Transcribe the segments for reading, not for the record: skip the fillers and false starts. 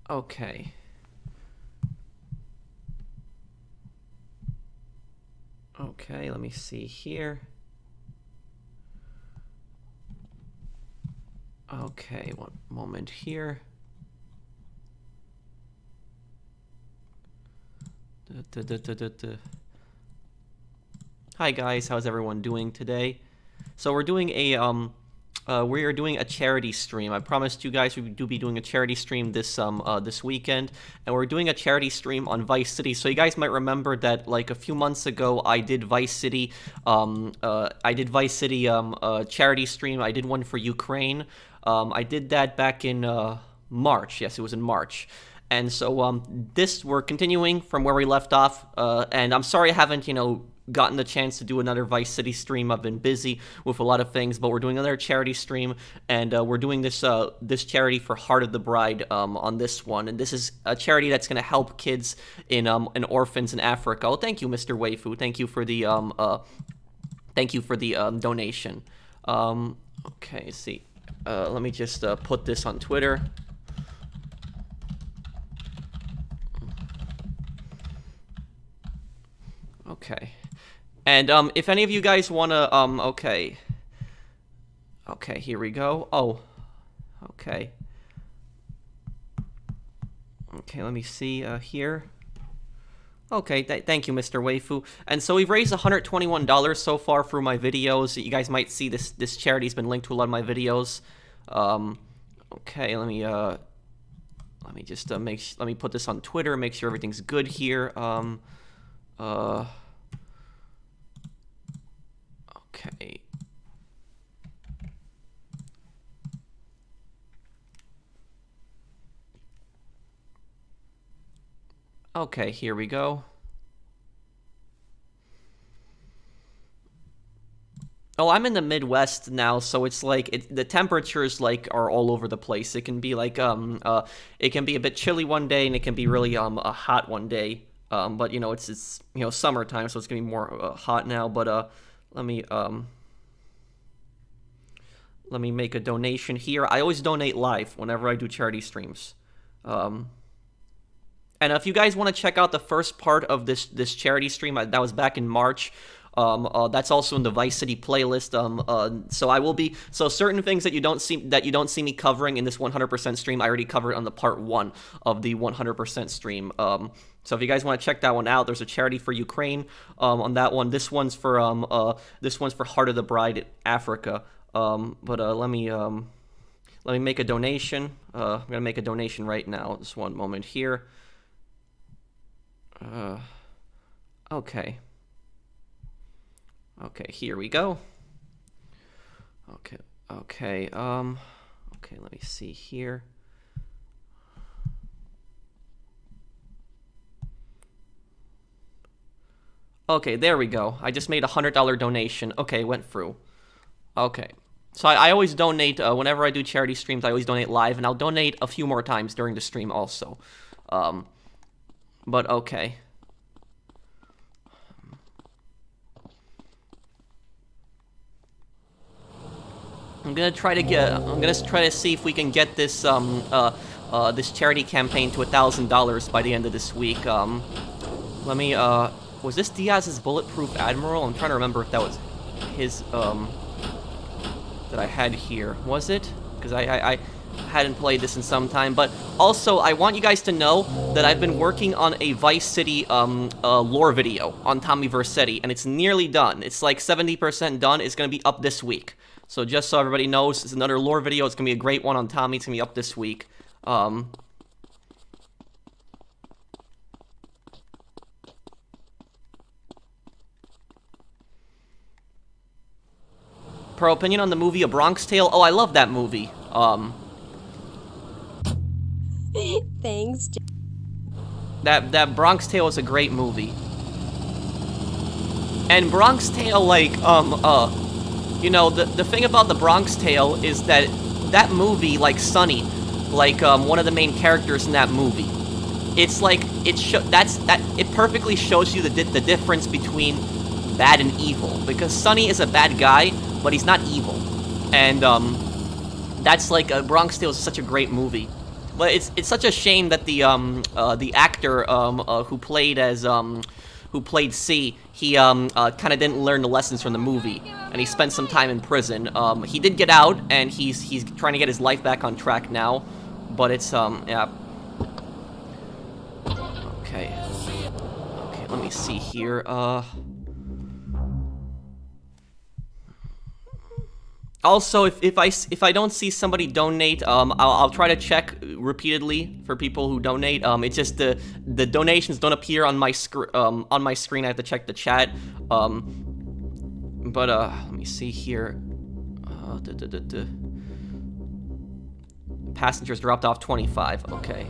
Okay. Okay, let me see here. Okay, one moment here. Hi guys, how's everyone doing today? So we are doing a charity stream. I promised you guys we do be doing a charity stream this weekend, and we're doing a charity stream on Vice City. So you guys might remember that like a few months ago I did Vice City charity stream. I did one for Ukraine. I did that back in March. Yes, it was in March. And so we're continuing from where we left off, and I'm sorry I haven't, gotten the chance to do another Vice City stream. I've been busy with a lot of things, but we're doing another charity stream, and we're doing this charity for Heart of the Bride on this one, and this is a charity that's going to help kids in orphans in Africa. Oh, thank you, Mr. Waifu. Thank you for the donation. Okay, see, let me just put this on Twitter. Okay. And if any of you guys want to, okay, here we go. Oh, okay. Okay, let me see here. Okay, thank you, Mr. Waifu. And so we've raised $121 so far through my videos. You guys might see this charity's been linked to a lot of my videos. Okay, let me just let me put this on Twitter, make sure everything's good here. Okay. Okay, here we go. Oh, I'm in the Midwest now, so it's like the temperatures like are all over the place. It can be like it can be a bit chilly one day, and it can be really hot one day. But it's summertime, so it's gonna be more hot now. But let me make a donation here. I always donate live whenever I do charity streams. And if you guys want to check out the first part of this charity stream, that was back in March. That's also in the Vice City playlist. So certain things that you don't see me covering in this 100% stream, I already covered on the part 1 of the 100% stream. So if you guys want to check that one out, there's a charity for Ukraine on that one. This one's for Heart of the Bride Africa. But let me make a donation. I'm gonna make a donation right now. Just one moment here. Okay. Okay, here we go. Okay. Okay, let me see here. Okay, there we go. I just made a $100 donation. Okay, went through. Okay. So I always donate, whenever I do charity streams, I always donate live, and I'll donate a few more times during the stream also. But okay. I'm gonna try to see if we can get this this charity campaign to $1,000 by the end of this week. Let me was this Diaz's Bulletproof Admiral? I'm trying to remember if that was his that I had here. Was it? Because I hadn't played this in some time. But also, I want you guys to know that I've been working on a Vice City lore video on Tommy Vercetti, and it's nearly done. It's like 70% done. It's going to be up this week. So just so everybody knows, it's another lore video. It's going to be a great one on Tommy. It's going to be up this week. Pro opinion on the movie A Bronx Tale? Oh, I love that movie. Thanks. That Bronx Tale is a great movie. And Bronx Tale, like, the thing about the Bronx Tale is that movie, like Sonny, like, one of the main characters in that movie, it's like, it perfectly shows you the difference between bad and evil, because Sonny is a bad guy, but he's not evil. And, that's like, Bronx Tale is such a great movie. But it's such a shame that the actor who played C, he kind of didn't learn the lessons from the movie, and he spent some time in prison. He did get out, and he's trying to get his life back on track now, but it's yeah. Okay, let me see here. Also, if I don't see somebody donate, I'll try to check repeatedly for people who donate. It's just the donations don't appear on my screen. I have to check the chat. But let me see here. Passengers dropped off 25. Okay.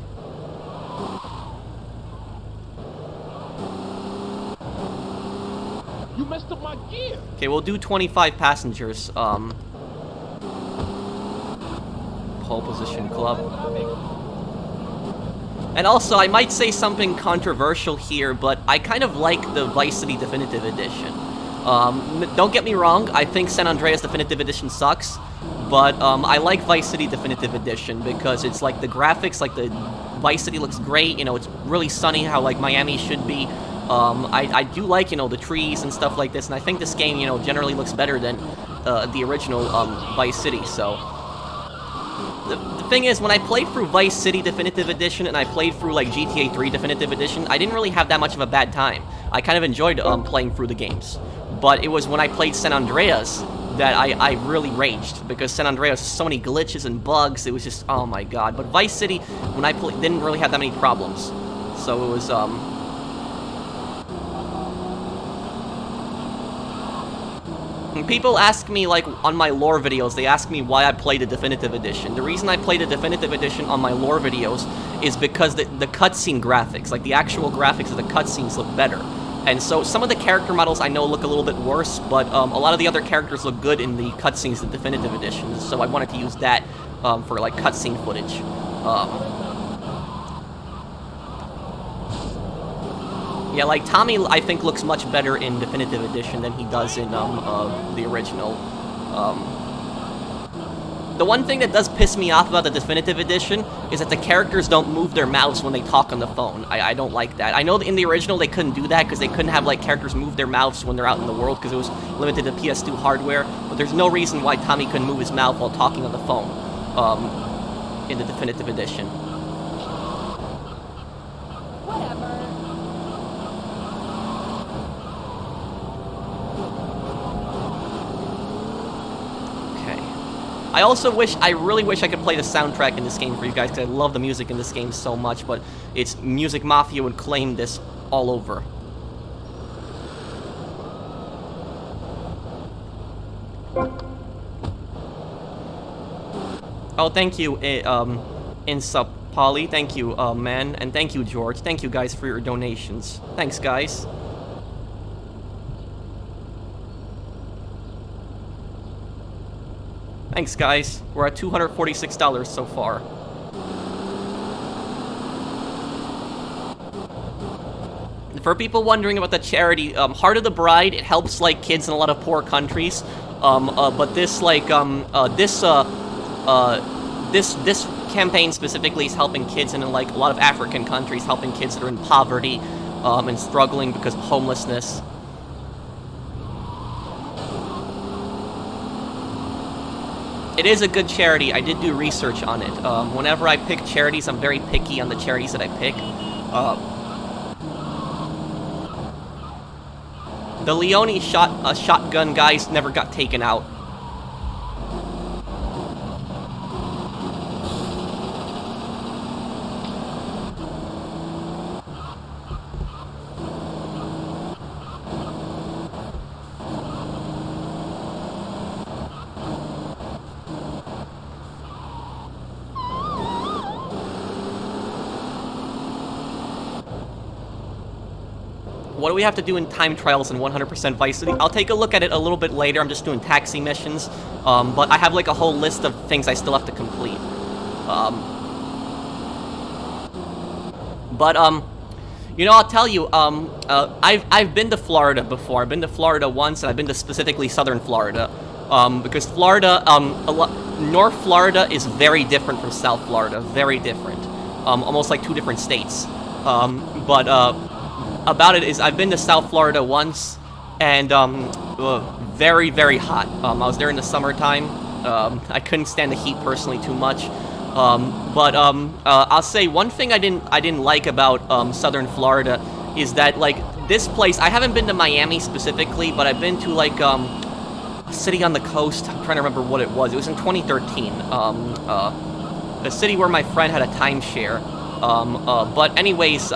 You messed up my gear. Okay, we'll do 25 passengers. Pole position club. And also, I might say something controversial here, but I kind of like the Vice City Definitive Edition. Don't get me wrong, I think San Andreas Definitive Edition sucks, but I like Vice City Definitive Edition because it's like the graphics, like the Vice City looks great, you know, it's really sunny how like Miami should be. I do like, you know, the trees and stuff like this, and I think this game, you know, generally looks better than the original Vice City, so... The thing is, when I played through Vice City Definitive Edition and I played through, like, GTA 3 Definitive Edition, I didn't really have that much of a bad time. I kind of enjoyed playing through the games. But it was when I played San Andreas that I really raged, because San Andreas has so many glitches and bugs, it was just, oh my god. But Vice City, when I played, didn't really have that many problems. So it was, people ask me, like, on my lore videos, they ask me why I played the Definitive Edition. The reason I played the Definitive Edition on my lore videos is because the cutscene graphics, like the actual graphics of the cutscenes look better. And so some of the character models I know look a little bit worse, but a lot of the other characters look good in the cutscenes of the Definitive Edition, so I wanted to use that for, like, cutscene footage. Yeah, like, Tommy, I think, looks much better in Definitive Edition than he does in, the original. The one thing that does piss me off about the Definitive Edition is that the characters don't move their mouths when they talk on the phone. I don't like that. I know that in the original they couldn't do that because they couldn't have, like, characters move their mouths when they're out in the world because it was limited to PS2 hardware, but there's no reason why Tommy couldn't move his mouth while talking on the phone, in the Definitive Edition. I really wish I could play the soundtrack in this game for you guys, because I love the music in this game so much, but it's Music Mafia would claim this all over. Oh, thank you, Insup Polly, thank you, man, and thank you, George. Thank you guys for your donations. Thanks, guys. Thanks, guys. We're at $246 so far. For people wondering about the charity, Heart of the Bride, it helps, like, kids in a lot of poor countries. But this, like, this campaign specifically is helping kids in, like, a lot of African countries, helping kids that are in poverty, and struggling because of homelessness. It is a good charity. I did do research on it. Whenever I pick charities, I'm very picky on the charities that I pick. The Leone shotgun guys never got taken out. What do we have to do in time trials in 100% Vice City? I'll take a look at it a little bit later. I'm just doing taxi missions. But I have, like, a whole list of things I still have to complete. You know, I'll tell you, I've been to Florida before. I've been to Florida once, and I've been to specifically southern Florida. Because Florida, North Florida is very different from South Florida. Very different. Almost like two different states. But about it is, I've been to South Florida once, and very, very hot. I was there in the summertime. I couldn't stand the heat personally too much. But I'll say one thing I didn't like about Southern Florida is that, like, this place, I haven't been to Miami specifically, but I've been to, like, a city on the coast. I'm trying to remember what it was. It was in 2013. A city where my friend had a timeshare. But anyways,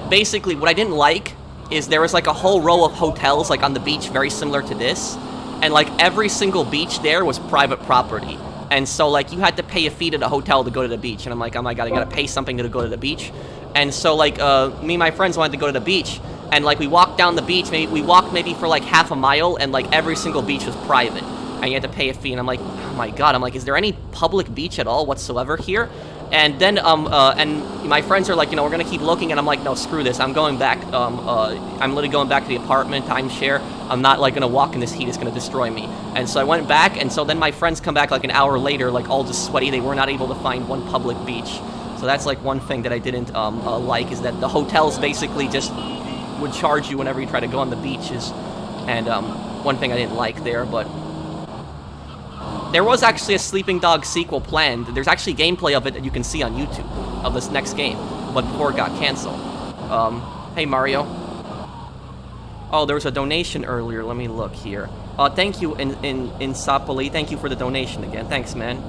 basically what I didn't like is there was, like, a whole row of hotels, like, on the beach very similar to this. And, like, every single beach there was private property. And so, like, you had to pay a fee to the hotel to go to the beach. And I'm like, oh my god, I gotta pay something to go to the beach. And so, like, me and my friends wanted to go to the beach. And, like, we walked down the beach. We walked maybe for, like, half a mile. And, like, every single beach was private. And you had to pay a fee. And I'm like, oh my god. I'm like, is there any public beach at all whatsoever here? And then, and my friends are like, you know, we're gonna keep looking, and I'm like, no, screw this, I'm going back, I'm literally going back to the apartment, timeshare, I'm not, like, gonna walk in this heat, it's gonna destroy me. And so I went back, and so then my friends come back, like, an hour later, like, all just sweaty, they were not able to find one public beach. So that's, like, one thing that I didn't, like, is that the hotels basically just would charge you whenever you try to go on the beaches, and, one thing I didn't like there, but... There was actually a Sleeping Dogs sequel planned. There's actually gameplay of it that you can see on YouTube, of this next game, but before it got canceled. Hey Mario. Oh, there was a donation earlier, let me look here. Thank you, in Sapoli, thank you for the donation again, thanks man.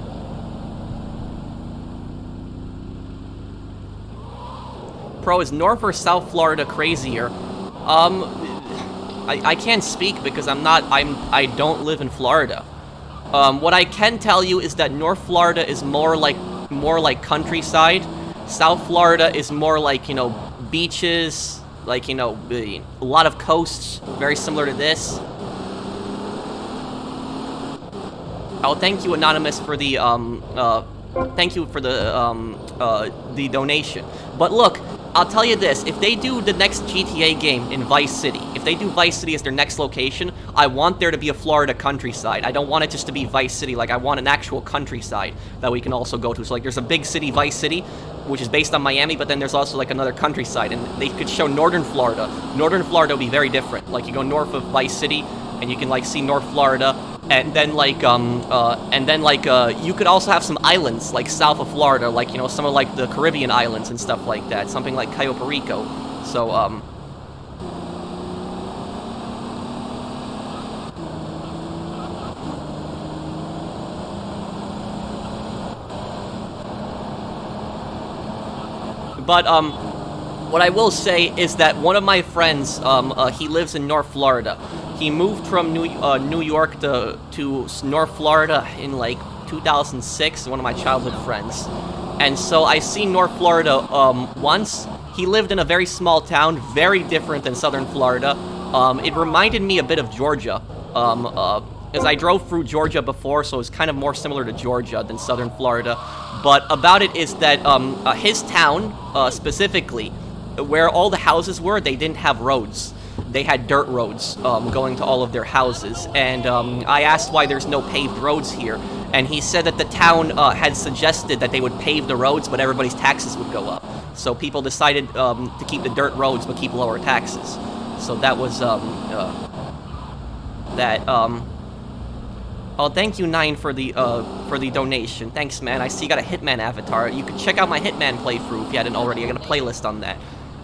Pro, is North or South Florida crazier? I can't speak because I don't live in Florida. What I can tell you is that North Florida is more like countryside. South Florida is more like, you know, beaches, like, you know, a lot of coasts, very similar to this. Oh, thank you, Anonymous, for the, thank you for the donation. But look, I'll tell you this, if they do the next GTA game in Vice City, if they do Vice City as their next location, I want there to be a Florida countryside. I don't want it just to be Vice City, like, I want an actual countryside that we can also go to. So, like, there's a big city, Vice City, which is based on Miami, but then there's also, like, another countryside, and they could show Northern Florida. Northern Florida would be very different. Like, you go north of Vice City, and you can, like, see North Florida, and then, like, you could also have some islands, like, south of Florida, like, you know, some of, like, the Caribbean islands and stuff like that, something like Cayo Perico. So, but, what I will say is that one of my friends, he lives in North Florida. He moved from New York to North Florida in, like, 2006, one of my childhood friends. And so I seen North Florida once. He lived in a very small town, very different than Southern Florida. It reminded me a bit of Georgia. As I drove through Georgia before, so it's kind of more similar to Georgia than Southern Florida. But about it is that his town, specifically, where all the houses were, they didn't have roads. They had dirt roads going to all of their houses. And I asked why there's no paved roads here. And he said that the town had suggested that they would pave the roads, but everybody's taxes would go up. So people decided to keep the dirt roads, but keep lower taxes. So that was that. Oh, thank you, Nine, for the donation. Thanks, man. I see you got a Hitman avatar. You can check out my Hitman playthrough if you hadn't already. I got a playlist on that.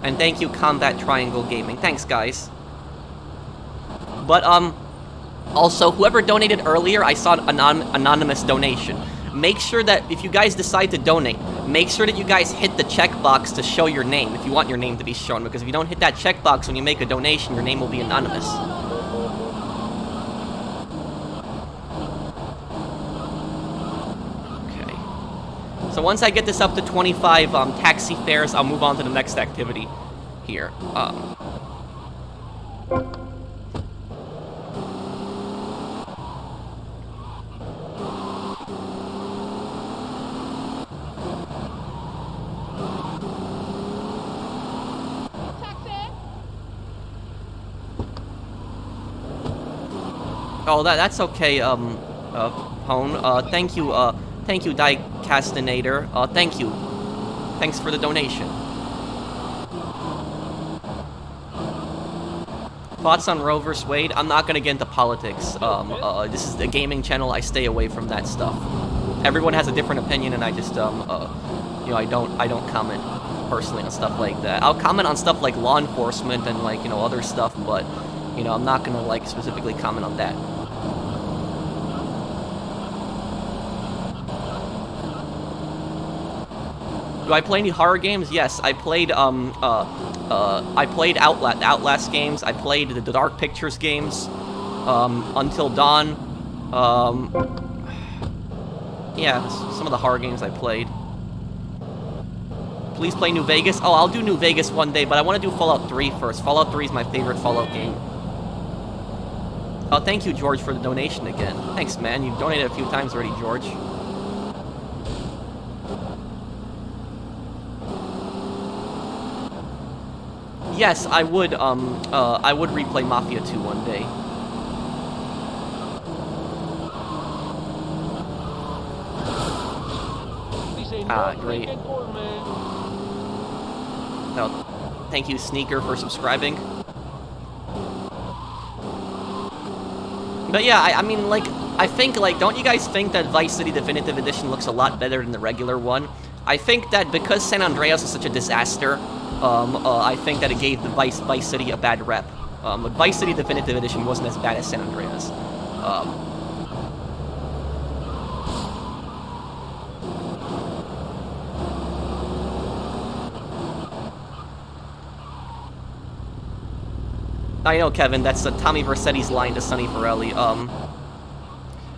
And thank you, Combat Triangle Gaming. Thanks, guys. But, also, whoever donated earlier, I saw an anonymous donation. Make sure that if you guys decide to donate, make sure that you guys hit the checkbox to show your name, if you want your name to be shown. Because if you don't hit that checkbox when you make a donation, your name will be anonymous. So once I get this up to 25 taxi fares, I'll move on to the next activity here. Oh, that's okay, Pone. Thank you, Dicastinator. Thank you. Thanks for the donation. Thoughts on Roe vs. Wade? I'm not gonna get into politics. This is a gaming channel. I stay away from that stuff. Everyone has a different opinion, and I just, you know, I don't comment personally on stuff like that. I'll comment on stuff like law enforcement and, like, you know, other stuff, but, you know, I'm not gonna, like, specifically comment on that. Do I play any horror games? Yes, I played Outlast games. I played the Dark Pictures games, Until Dawn. Yeah, some of the horror games I played. Please play New Vegas. Oh, I'll do New Vegas one day, but I want to do Fallout 3 first. Fallout 3 is my favorite Fallout game. Oh, thank you, George, for the donation again. Thanks, man. You've donated a few times already, George. Yes, I would replay Mafia 2 one day. Ah, great. No, thank you, Sneaker, for subscribing. But yeah, I mean, like, I think, like, don't you guys think that Vice City Definitive Edition looks a lot better than the regular one? I think that because San Andreas is such a disaster, I think that it gave the Vice City a bad rep. But Vice City Definitive Edition wasn't as bad as San Andreas. I know, Kevin, that's Tommy Vercetti's line to Sonny Forelli.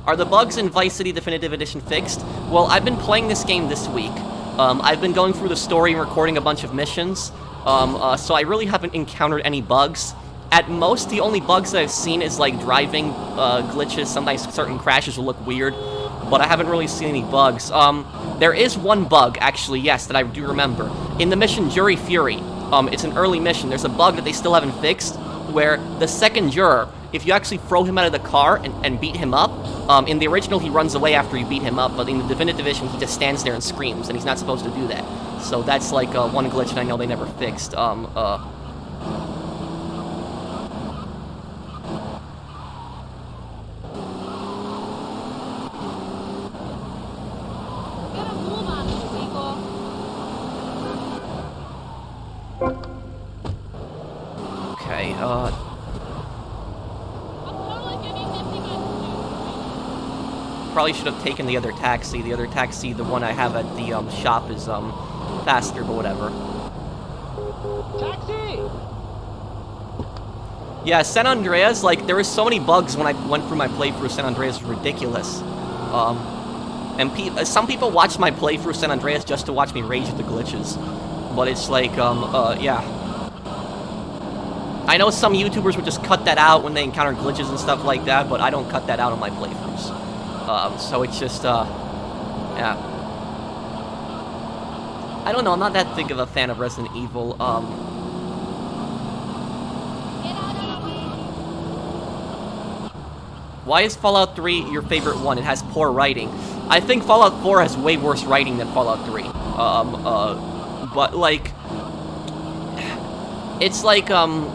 Are the bugs in Vice City Definitive Edition fixed? Well, I've been playing this game this week. I've been going through the story and recording a bunch of missions, so I really haven't encountered any bugs. At most, the only bugs that I've seen is, like, driving glitches. Sometimes certain crashes will look weird, but I haven't really seen any bugs. There is one bug, actually, yes, that I do remember. In the mission Jury Fury, it's an early mission, there's a bug that they still haven't fixed, where the second juror, if you actually throw him out of the car and beat him up, in the original he runs away after you beat him up, but in the Definitive Edition he just stands there and screams, and he's not supposed to do that. So that's like one glitch that I know they never fixed. Okay, probably should have taken the other taxi. The other taxi, the one I have at the shop, is faster, but whatever. Taxi! Yeah, San Andreas, like, there was so many bugs when I went through my playthrough. San Andreas was ridiculous. And some people watch my playthrough San Andreas just to watch me rage at the glitches. But it's like, yeah. I know some YouTubers would just cut that out when they encounter glitches and stuff like that, but I don't cut that out on my playthroughs. So it's just, yeah. I don't know, I'm not that big of a fan of Resident Evil. Why is Fallout 3 your favorite one? It has poor writing. I think Fallout 4 has way worse writing than Fallout 3. But, like, it's like, the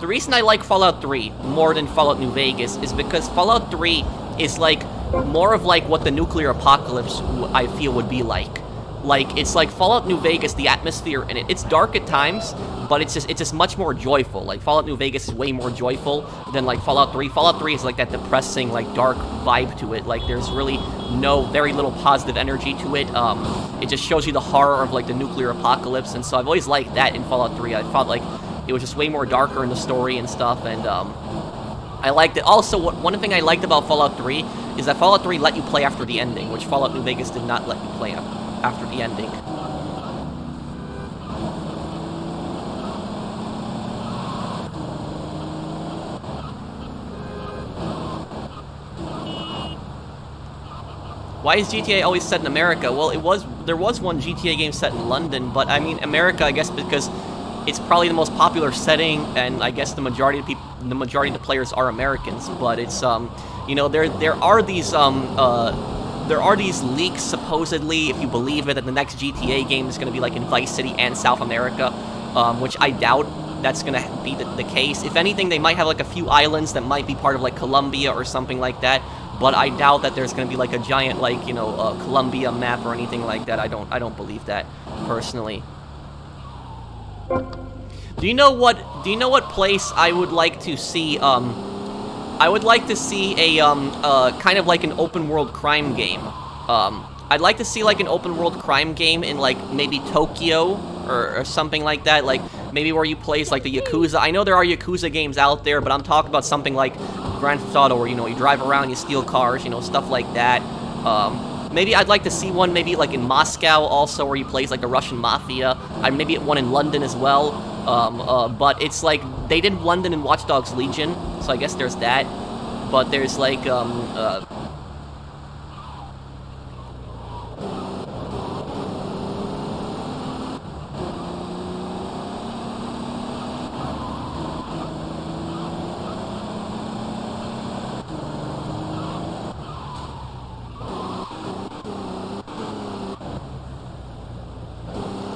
reason I like Fallout 3 more than Fallout New Vegas is because Fallout 3 is, like, more of, like, what the nuclear apocalypse, I feel, would be like. Like, it's like Fallout New Vegas, the atmosphere in it, it's dark at times, but it's just much more joyful. Like, Fallout New Vegas is way more joyful than, like, Fallout 3. Fallout 3 is, like, that depressing, like, dark vibe to it. Like, there's really very little positive energy to it. It just shows you the horror of, like, the nuclear apocalypse, and so I've always liked that in Fallout 3. I thought, like, it was just way more darker in the story and stuff, and, I liked it. Also, one thing I liked about Fallout 3 is that Fallout 3 let you play after the ending, which Fallout New Vegas did not let you play after the ending. Why is GTA always set in America? Well, there was one GTA game set in London, but I mean, America, I guess, because it's probably the most popular setting, and I guess the majority of the players are Americans. But it's you know, there are these leaks supposedly, if you believe it, that the next GTA game is going to be like in Vice City and South America, which I doubt that's going to be the case. If anything, they might have like a few islands that might be part of like Colombia or something like that. But I doubt that there's going to be like a giant, like, you know, Colombia map or anything like that. I don't believe that personally. Do you know what place I would like to see? I would like to see a kind of like an open world crime game. I'd like to see like an open world crime game in like maybe Tokyo or something like that. Like maybe where you play like the Yakuza. I know there are Yakuza games out there, but I'm talking about something like Grand Theft Auto, where, you know, you drive around, you steal cars, you know, stuff like that. Maybe I'd like to see one maybe like in Moscow also, where you play like the Russian mafia. Maybe one in London as well. But it's like they did London in Watch Dogs Legion, so I guess there's that. But there's like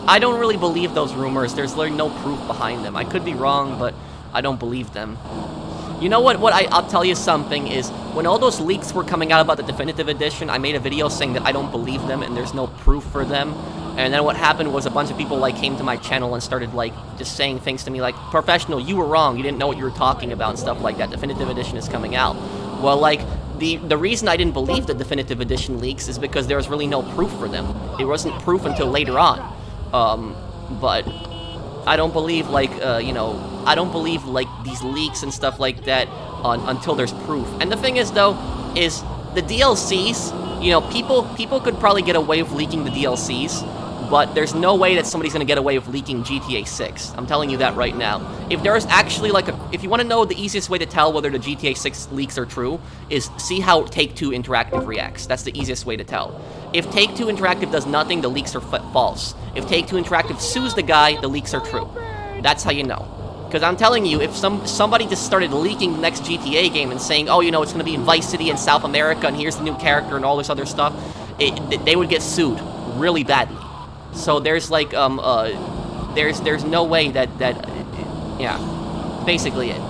I don't really believe those rumors. There's like no proof behind them. I could be wrong, but I don't believe them. You know what? I'll tell you something is, when all those leaks were coming out about the definitive edition, I made a video saying that I don't believe them and there's no proof for them. And then what happened was a bunch of people like came to my channel and started like just saying things to me like, "Professional, you were wrong. You didn't know what you were talking about," and stuff like that. Definitive edition is coming out. Well, like the reason I didn't believe the definitive edition leaks is because there was really no proof for them. It wasn't proof until later on. But I don't believe like, you know, I don't believe like these leaks and stuff like that until there's proof. And the thing is though, is the DLCs, you know, people could probably get away with leaking the DLCs, but there's no way that somebody's gonna get away with leaking GTA 6. I'm telling you that right now. If there's actually like if you want to know the easiest way to tell whether the GTA 6 leaks are true, is see how Take-Two Interactive reacts. That's the easiest way to tell. If Take-Two Interactive does nothing, the leaks are false. If Take-Two Interactive sues the guy, the leaks are true. That's how you know. Because I'm telling you, if somebody just started leaking the next GTA game and saying, "Oh, you know, it's going to be in Vice City in South America, and here's the new character and all this other stuff," they would get sued really badly. So there's like there's no way that yeah, basically it.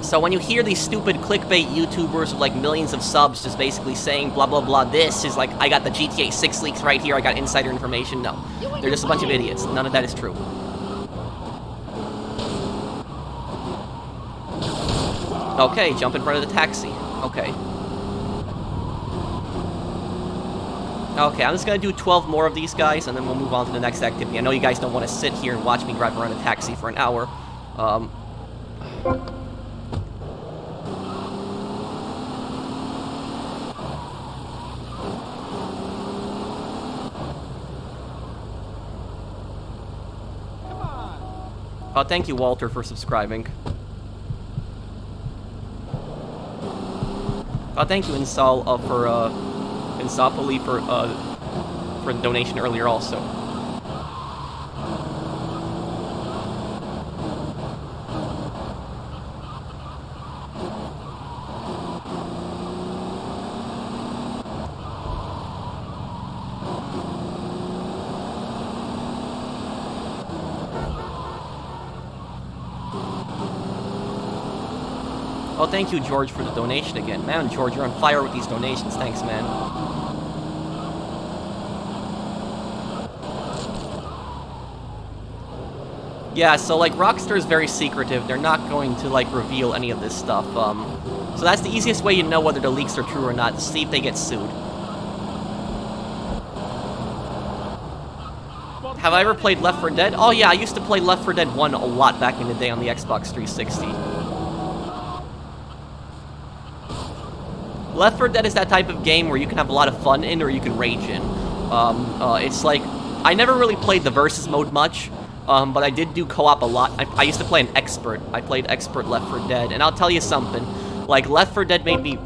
So when you hear these stupid clickbait YouTubers with like millions of subs just basically saying blah blah blah, this is like, I got the GTA 6 leaks right here, I got insider information, no, they're just a bunch of idiots. None of that is true. Okay, jump in front of the taxi. Okay. Okay, I'm just gonna do 12 more of these guys, and then we'll move on to the next activity. I know you guys don't want to sit here and watch me drive around a taxi for an hour. Thank you, Walter, for subscribing. Thank you, Insol, Insopoli for the donation earlier also. Oh, thank you, George, for the donation again. Man, George, you're on fire with these donations. Thanks, man. Yeah, so, like, Rockstar is very secretive. They're not going to, like, reveal any of this stuff. So that's the easiest way you know whether the leaks are true or not, to see if they get sued. Have I ever played Left 4 Dead? Oh, yeah, I used to play Left 4 Dead 1 a lot back in the day on the Xbox 360. Left 4 Dead is that type of game where you can have a lot of fun in, or you can rage in. It's like, I never really played the versus mode much, but I did do co-op a lot. I used to play an expert. I played expert Left 4 Dead, and I'll tell you something. Like, Left 4 Dead made me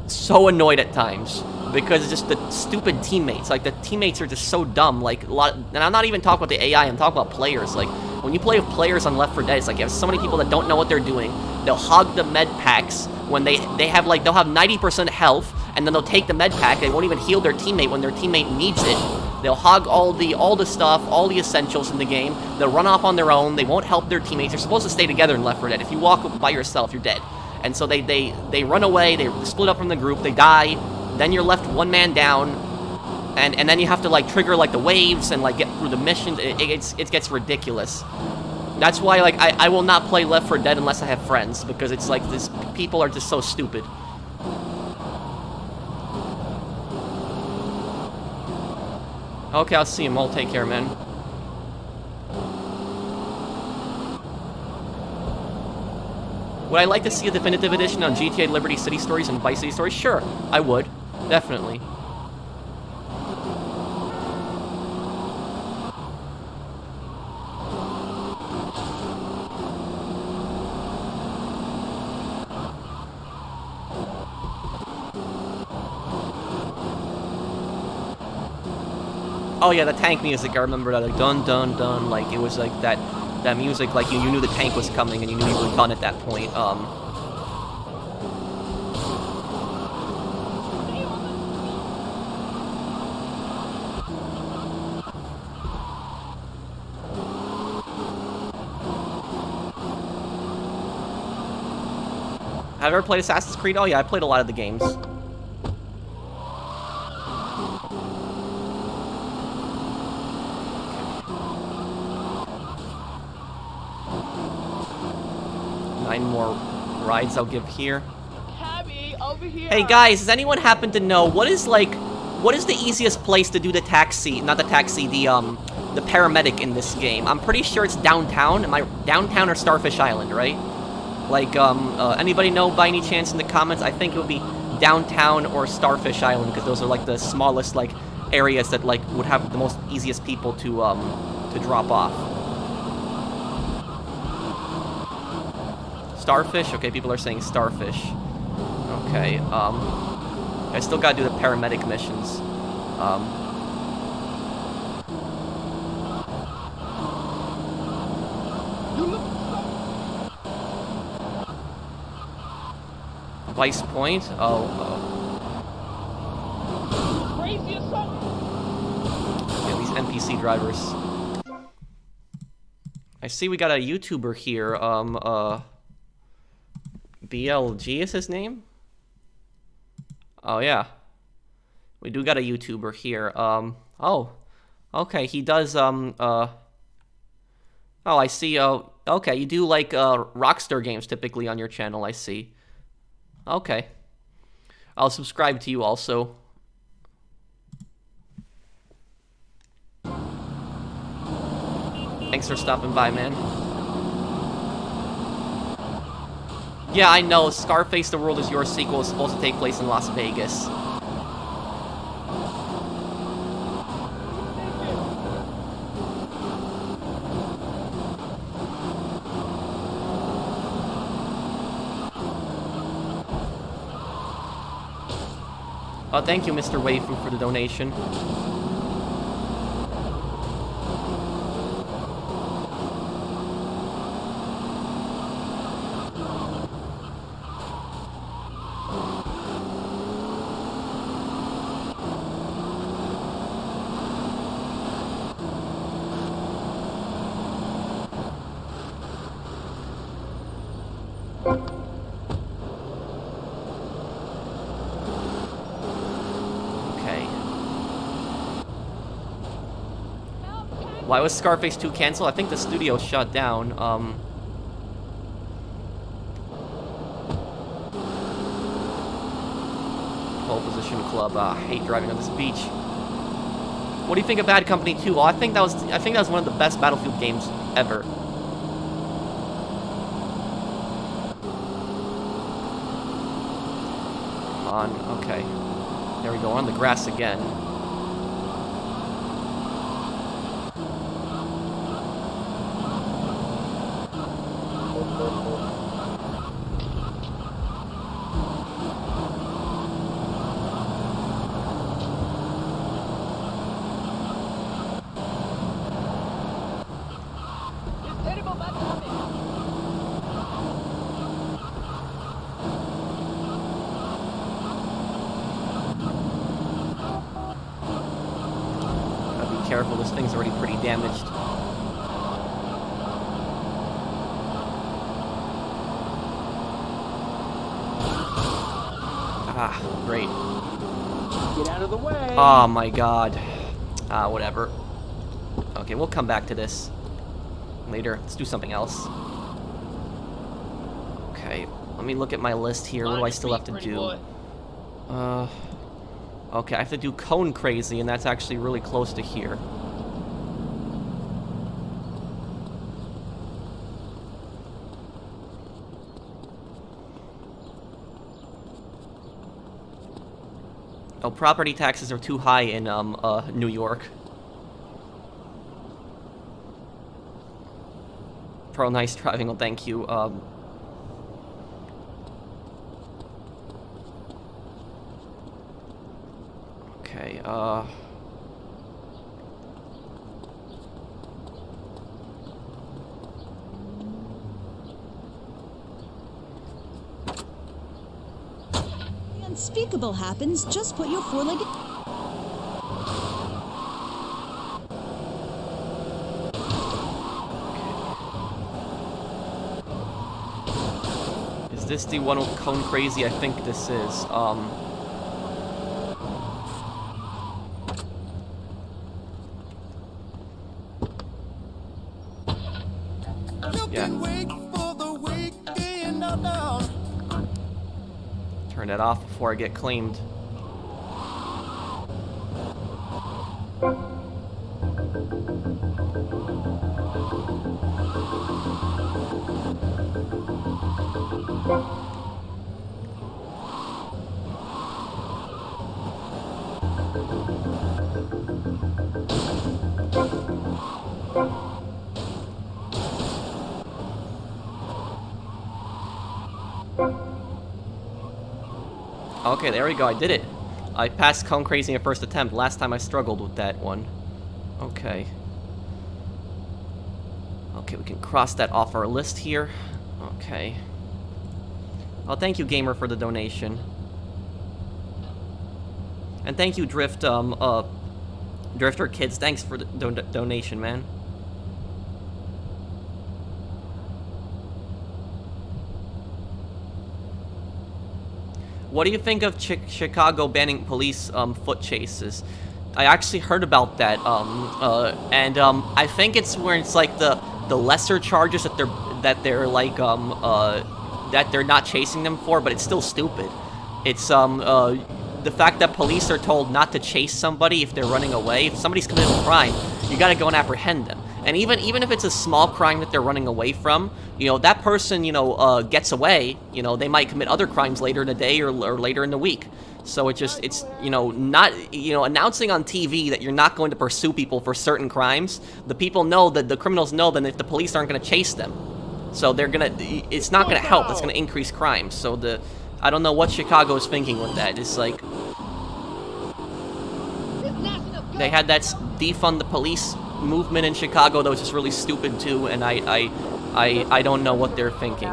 so annoyed at times because it's just the stupid teammates. Like, the teammates are just so dumb. Like, and I'm not even talking about the AI, I'm talking about players. Like, when you play with players on Left 4 Dead, it's like you have so many people that don't know what they're doing. They'll hog the med packs when they have, like, they'll have 90% health, and then they'll take the med pack. They won't even heal their teammate when their teammate needs it. They'll hog all the stuff, all the essentials in the game. They'll run off on their own. They won't help their teammates. They're supposed to stay together in Left 4 Dead. If you walk by yourself, you're dead. And so they run away. They split up from the group. They die. Then you're left one man down, and then you have to, like, trigger, like, the waves and, like, get through the missions. It gets ridiculous. That's why, like, I will not play Left 4 Dead unless I have friends, because it's like people are just so stupid. Okay, I'll see him. I'll take care, man. Would I like to see a definitive edition on GTA Liberty City Stories and Vice City Stories? Sure, I would. Definitely. Oh yeah, the tank music, I remember that, like, dun dun dun, like, it was like that music, like, you knew the tank was coming and you knew you were done at that point. Have you ever played Assassin's Creed? Oh yeah, I played a lot of the games. Nine more rides I'll give here. Cabby, over here. Hey guys, does anyone happen to know what is the easiest place to do the taxi? Not the taxi, the paramedic in this game. I'm pretty sure it's downtown. Am I downtown or Starfish Island, right? Like, anybody know by any chance in the comments? I think it would be downtown or Starfish Island, because those are, like, the smallest, like, areas that, like, would have the most easiest people to drop off. Starfish? Okay, people are saying Starfish. Okay, I still gotta do the paramedic missions. Vice Point? Crazy or something? Yeah, these NPC drivers. I see we got a YouTuber here, BLG is his name? Oh, yeah. We do got a YouTuber here, oh. Okay, he does, oh, I see, okay, you do, like, Rockstar games typically on your channel, I see. Okay. I'll subscribe to you also. Thanks for stopping by, man. Yeah, I know. Scarface The World Is Yours sequel is supposed to take place in Las Vegas. Oh, thank you, Mr. Waifu, for the donation. Why was Scarface 2 canceled? I think the studio shut down. Pole Position Club. I hate driving on this beach. What do you think of Bad Company 2? Well, I think that was one of the best Battlefield games ever. Come on. Okay. There we go. On the grass again. careful. This thing's already pretty damaged. Ah, great. Get out of the way. Oh my god. Whatever. Okay, we'll come back to this later. Let's do something else. Okay, let me look at my list here. What do I still have to do? Okay, I have to do Cone Crazy, and that's actually really close to here. Oh, property taxes are too high in New York. Pro, nice driving. Well, thank you. Okay, The unspeakable happens, just put your four-legged... is this the one with Cone Crazy? I think this is. Yeah. Turn it off before I get claimed. Okay, there we go. I did it. I passed Cone Crazy in first attempt. Last time I struggled with that one. Okay. Okay, we can cross that off our list here. Okay. Oh, thank you, Gamer, for the donation. And thank you, Drifter Kids. Thanks for the donation, man. What do you think of Chicago banning police foot chases? I actually heard about that, and I think it's where it's like the lesser charges that they're like that they're not chasing them for, but it's still stupid. It's the fact that police are told not to chase somebody if they're running away. If somebody's committed a crime, you gotta go and apprehend them. And even if it's a small crime that they're running away from, you know, that person, you know, gets away, you know, they might commit other crimes later in the day or later in the week. So it's, you know, not, you know, announcing on TV that you're not going to pursue people for certain crimes. The people know that the criminals know that if the police aren't going to chase them. So they're gonna, it's not gonna help, it's gonna increase crime. So I don't know what Chicago is thinking with that. It's like, they had that defund the police movement in Chicago that was just really stupid too, and I don't know what they're thinking.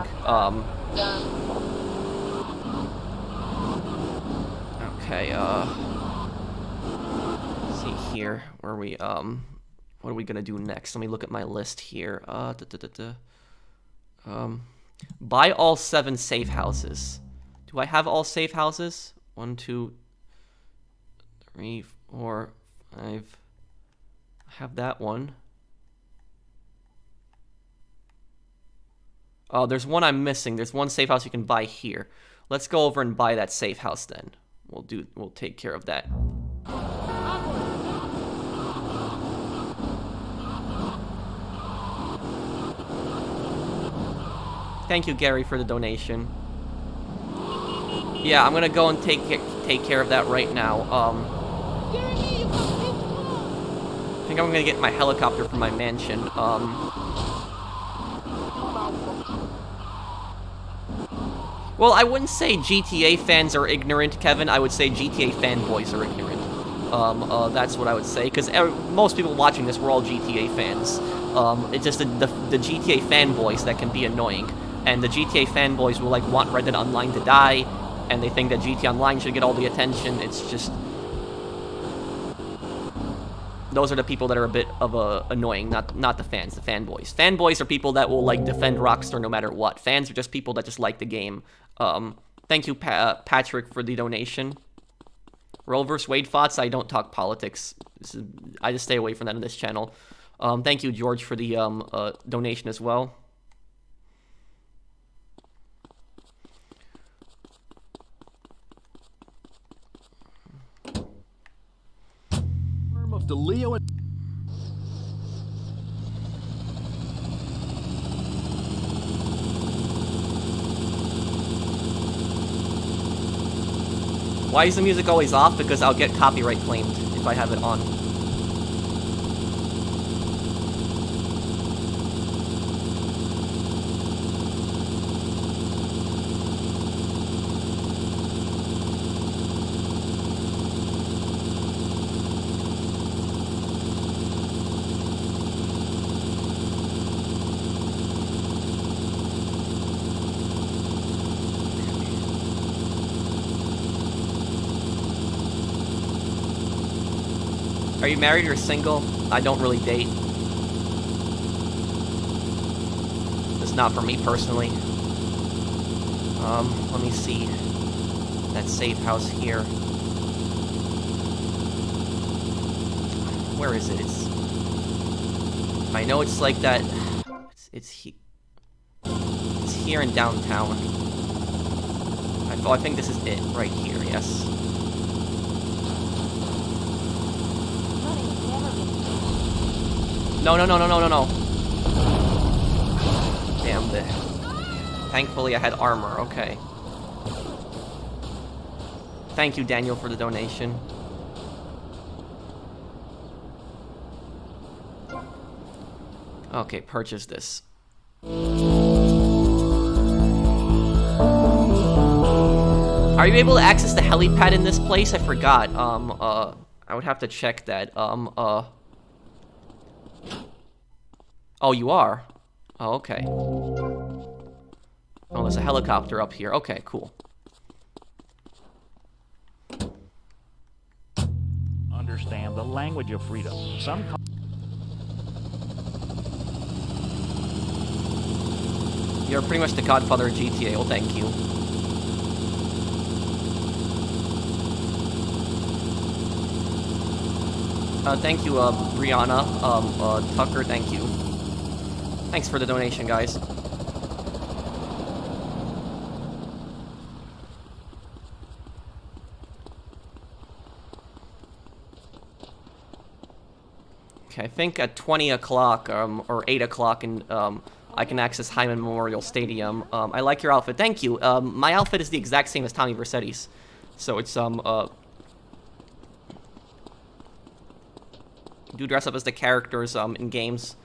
Okay, let's see here, where we, what are we gonna do next? Let me look at my list here. Buy all 7 safe houses. Do I have all safe houses? 1, 2, 3, 4, 5. I have that one. Oh, there's one I'm missing. There's one safe house you can buy here. Let's go over and buy that safe house then. We'll take care of that. Thank you, Gary, for the donation. Yeah, I'm gonna go and take care of that right now. I think I'm gonna get my helicopter from my mansion. Well, I wouldn't say GTA fans are ignorant, Kevin. I would say GTA fanboys are ignorant. That's what I would say, because most people watching this were all GTA fans. It's just the GTA fanboys that can be annoying, and the GTA fanboys will like want Red Dead Online to die, and they think that GTA Online should get all the attention. It's just... those are the people that are a bit of annoying, not the fans, the fanboys. Fanboys are people that will like defend Rockstar no matter what. Fans are just people that just like the game. Thank you, Patrick, for the donation. Roe vs. Wade thoughts. I don't talk politics. I just stay away from that on this channel. Thank you, George, for the donation as well. Of the Leo. Why is the music always off? Because I'll get copyright claimed if I have it on. Are you married or single? I don't really date. It's not for me personally. Let me see. That safe house here. Where is it? I know it's like that. It's here in downtown. I think this is it right here. Yes. No. Damn it. Thankfully I had armor, okay. Thank you, Daniel, for the donation. Okay, purchase this. Are you able to access the helipad in this place? I forgot. I would have to check that. Oh, you are? Oh, okay. Oh, there's a helicopter up here. Okay, cool. Understand the language of freedom. You're pretty much the godfather of GTA. Well, thank you. Thank you, Brianna. Tucker, thank you. Thanks for the donation, guys. Okay, I think at 20 o'clock, or 8 o'clock, and I can access Hyman Memorial Stadium. I like your outfit. Thank you. My outfit is the exact same as Tommy Vercetti's. So it's, do dress up as the characters, in games.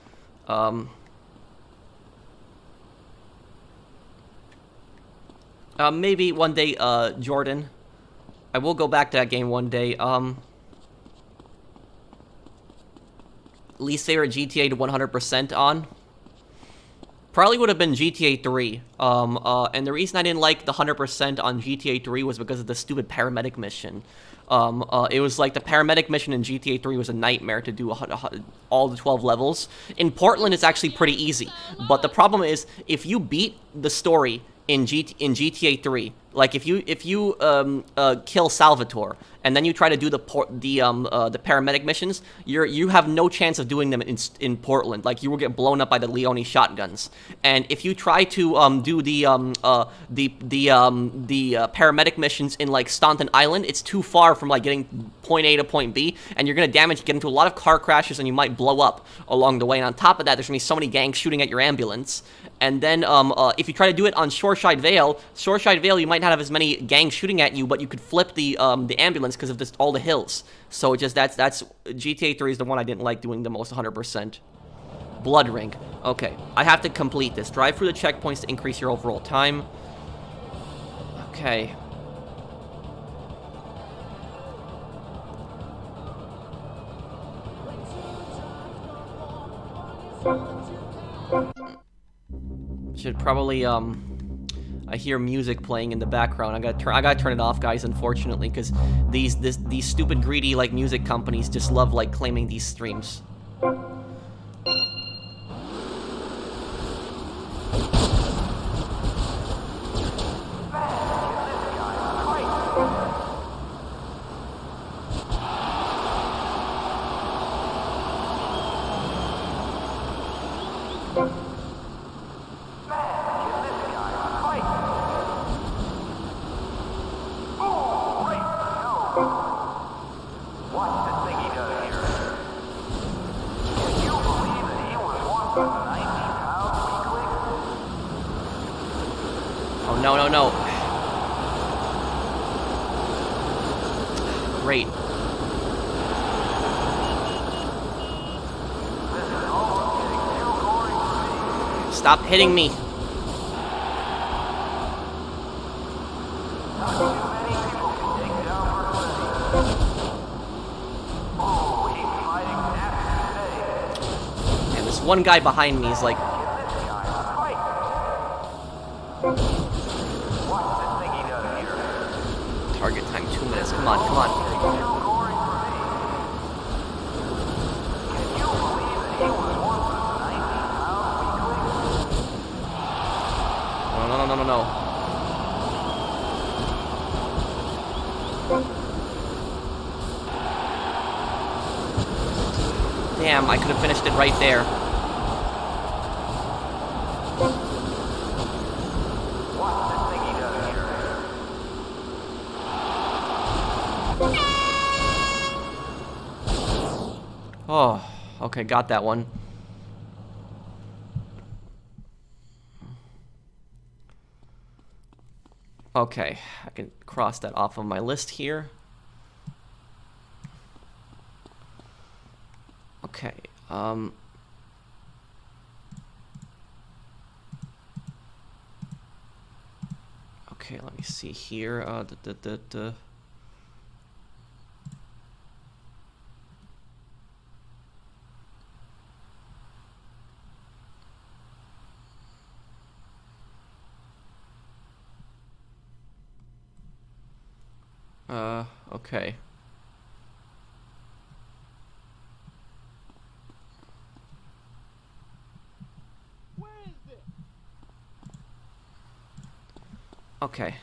Maybe one day, Jordan. I will go back to that game one day. Least favorite GTA to 100% on? Probably would have been GTA 3. And the reason I didn't like the 100% on GTA 3 was because of the stupid paramedic mission. It was like the paramedic mission in GTA 3 was a nightmare to do all the 12 levels. In Portland, it's actually pretty easy. But the problem is, if you beat the story in GTA 3, like if you kill Salvatore and then you try to do the paramedic missions, you have no chance of doing them in Portland. Like, you will get blown up by the Leone shotguns. And if you try to do the paramedic missions in like Staunton Island, it's too far from like getting point A to point B, and you're gonna get into a lot of car crashes, and you might blow up along the way. And on top of that, there's gonna be so many gangs shooting at your ambulance. And then if you try to do it on Shoreside Vale, you might not have as many gangs shooting at you, but you could flip the ambulance because of all the hills. So it just that's GTA 3 is the one I didn't like doing the most 100%. Bloodring. Okay, I have to complete this. Drive through the checkpoints to increase your overall time. Okay. Should probably I hear music playing in the background. I gotta turn it off, guys, unfortunately, because these stupid greedy like music companies just love like claiming these streams. No. Great. Stop hitting me. And this one guy behind me is like... Target time 2 minutes. Come on, come on. No. Damn, I could have finished it right there. Oh, okay, got that one. Okay, I can cross that off of my list here. Okay, okay, let me see here. Okay. Okay.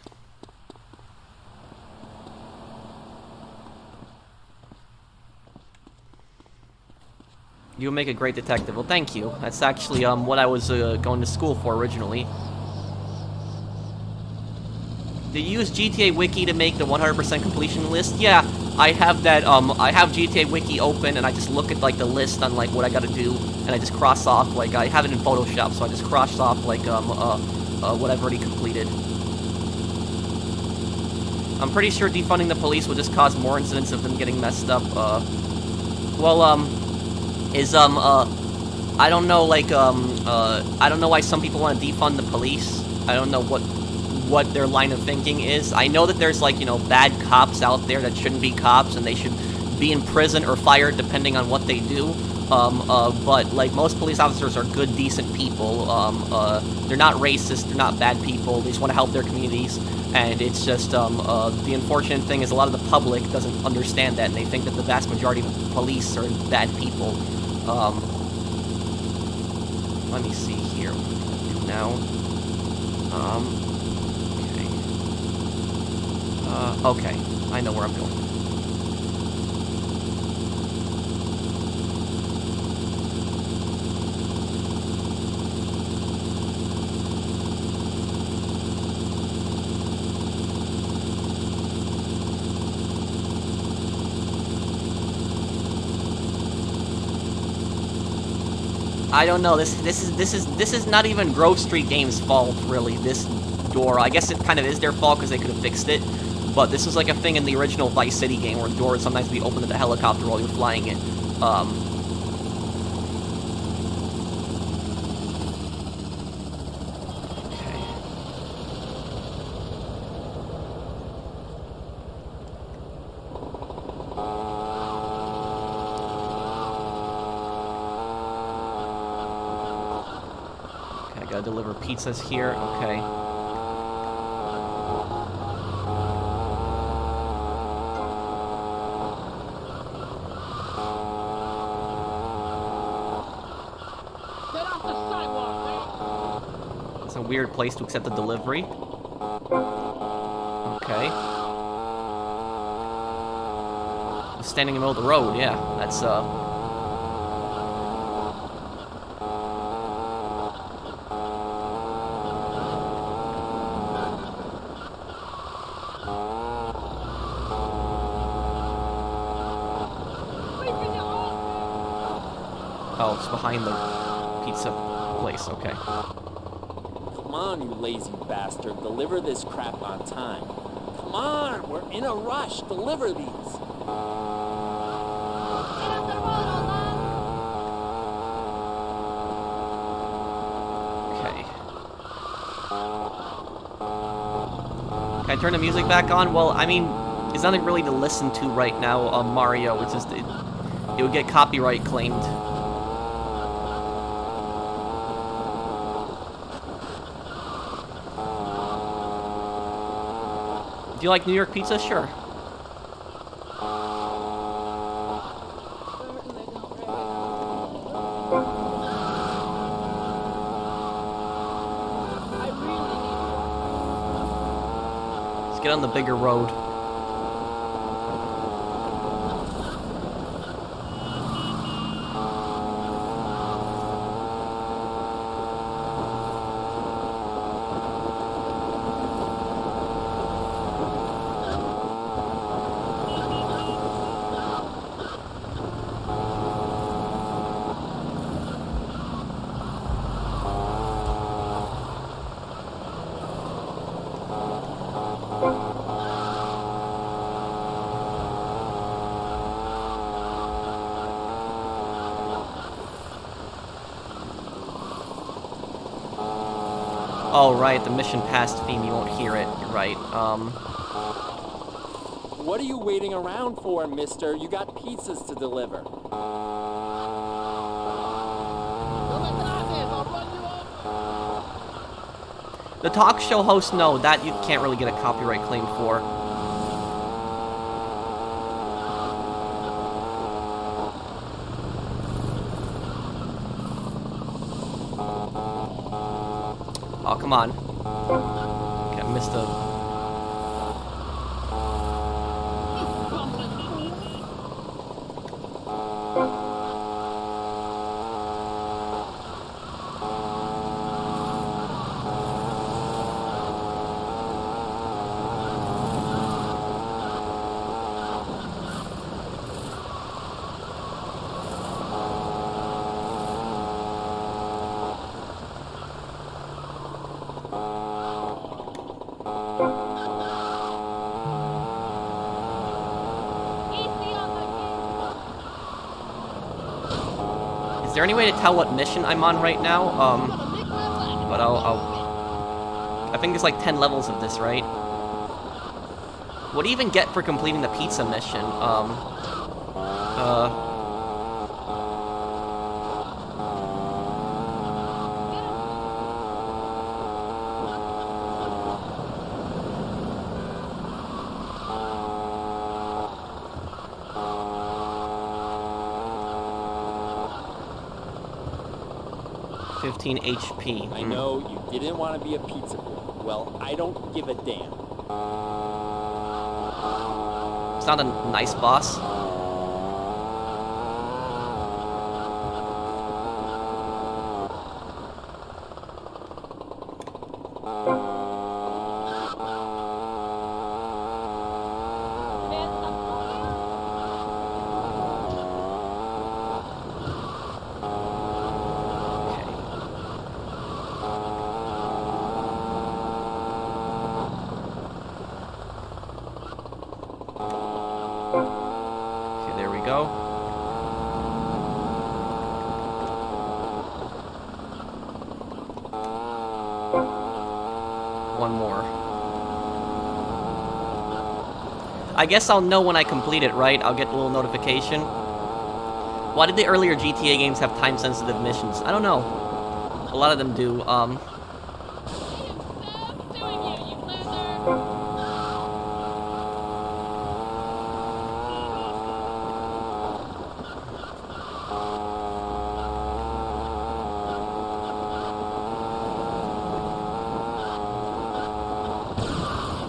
You'll make a great detective. Well, thank you. That's actually what I was going to school for originally. Did you use GTA Wiki to make the 100% completion list? Yeah, I have that. I have GTA Wiki open, and I just look at like the list on like what I got to do, and I just cross off. Like I have it in Photoshop, so I just cross off like what I've already completed. I'm pretty sure defunding the police will just cause more incidents of them getting messed up. I don't know, like, I don't know why some people want to defund the police. I don't know what their line of thinking is. I know that there's, like, you know, bad cops out there that shouldn't be cops, and they should be in prison or fired depending on what they do. But, like, most police officers are good, decent people. They're not racist, they're not bad people, they just want to help their communities. And it's just, the unfortunate thing is a lot of the public doesn't understand that, and they think that the vast majority of the police are bad people. Let me see here, what can I do now? Okay, I know where I'm going. I don't know. This is not even Grove Street Games' fault, really. This door, I guess it kind of is their fault because they could have fixed it. But this was like a thing in the original Vice City game where the door would sometimes be open to the helicopter while you're flying it. Okay, I gotta deliver pizzas here. Okay. It's a weird place to accept a delivery. Okay. Standing in the middle of the road, yeah. That's, Oh, it's behind the pizza place, okay. Come on, you lazy bastard. Deliver this crap on time. Come on, we're in a rush. Deliver these. Okay. Can I turn the music back on? Well, I mean, there's nothing really to listen to right now, Mario. It's just, it would get copyright claimed. Do you like New York pizza? Sure. Let's get on the bigger road. Oh, right, the mission passed theme, you won't hear it. You're right. What are you waiting around for, mister? You got pizzas to deliver. The talk show host, no, that you can't really get a copyright claim for. Oh, come on. Okay, I missed a... Is there any way to tell what mission I'm on right now? But I think there's like 10 levels of this, right? What do you even get for completing the pizza mission? 15 HP. I know you didn't want to be a pizza boy. Well, I don't give a damn. It's not a nice boss. Okay, there we go. One more. I guess I'll know when I complete it, right? I'll get a little notification. Why did the earlier GTA games have time-sensitive missions? I don't know. A lot of them do.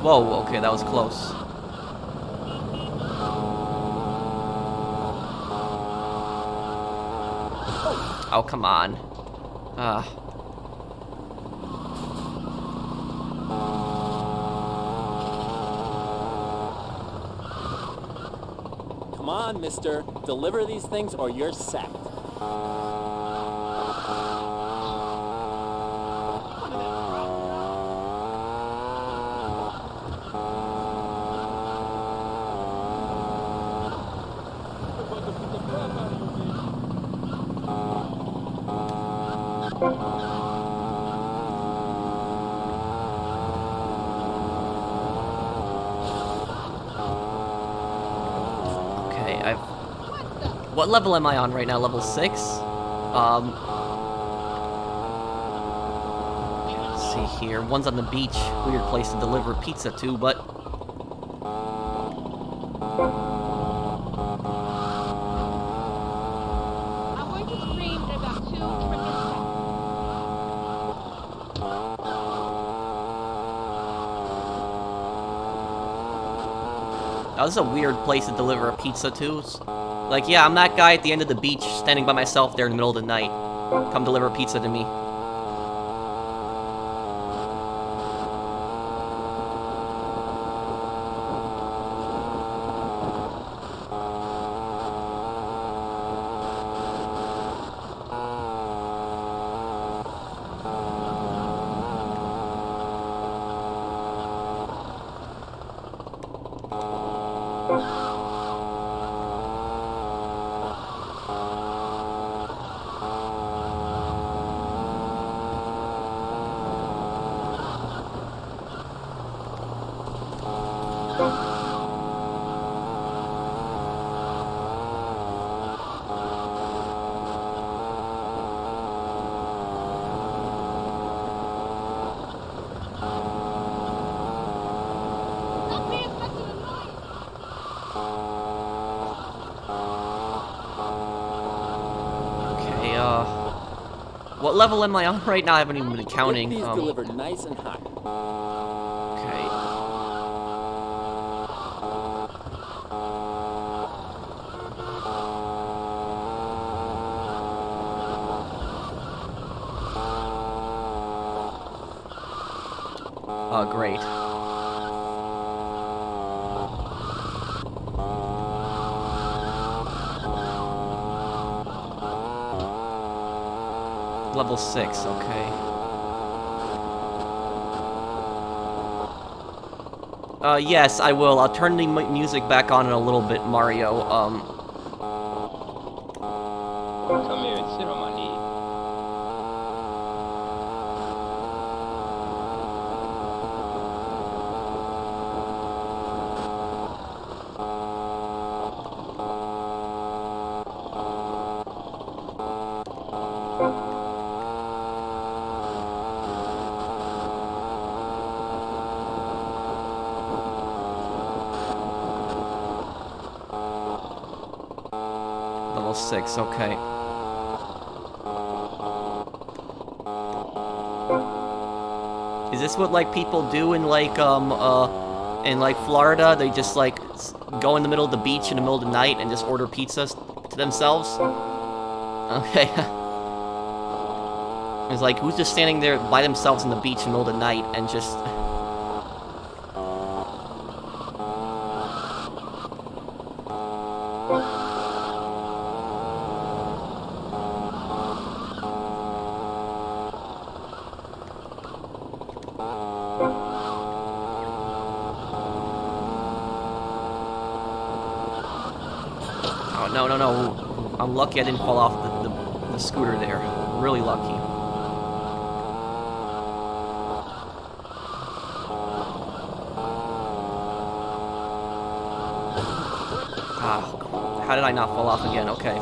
Whoa, okay, that was close. Oh, come on. Come on, mister. Deliver these things or you're sacked. Okay, what level am I on right now? Level 6? Let's see here. One's on the beach. Weird place to deliver pizza to, but... I'm going to scream in about 2 freaking Oh, this is a weird place to deliver a pizza to. Like, yeah, I'm that guy at the end of the beach, standing by myself there in the middle of the night. Come deliver pizza to me. Stop being such an annoyance! Okay, what level am I on right now? I haven't even been counting. Get these delivered nice and hot. Okay. Oh, great. Level 6, okay. Yes, I will. I'll turn the music back on in a little bit, Mario. Come here and sit on my knee. Level 6, okay. Is this what, like, people do in, like, Florida? They just, like, go in the middle of the beach in the middle of the night and just order pizzas to themselves? Okay. It's like, who's just standing there by themselves in the beach in the middle of the night and just... Oh, no, no, no. I'm lucky I didn't fall off the scooter there. Really lucky. Ah, how did I not fall off again? Okay.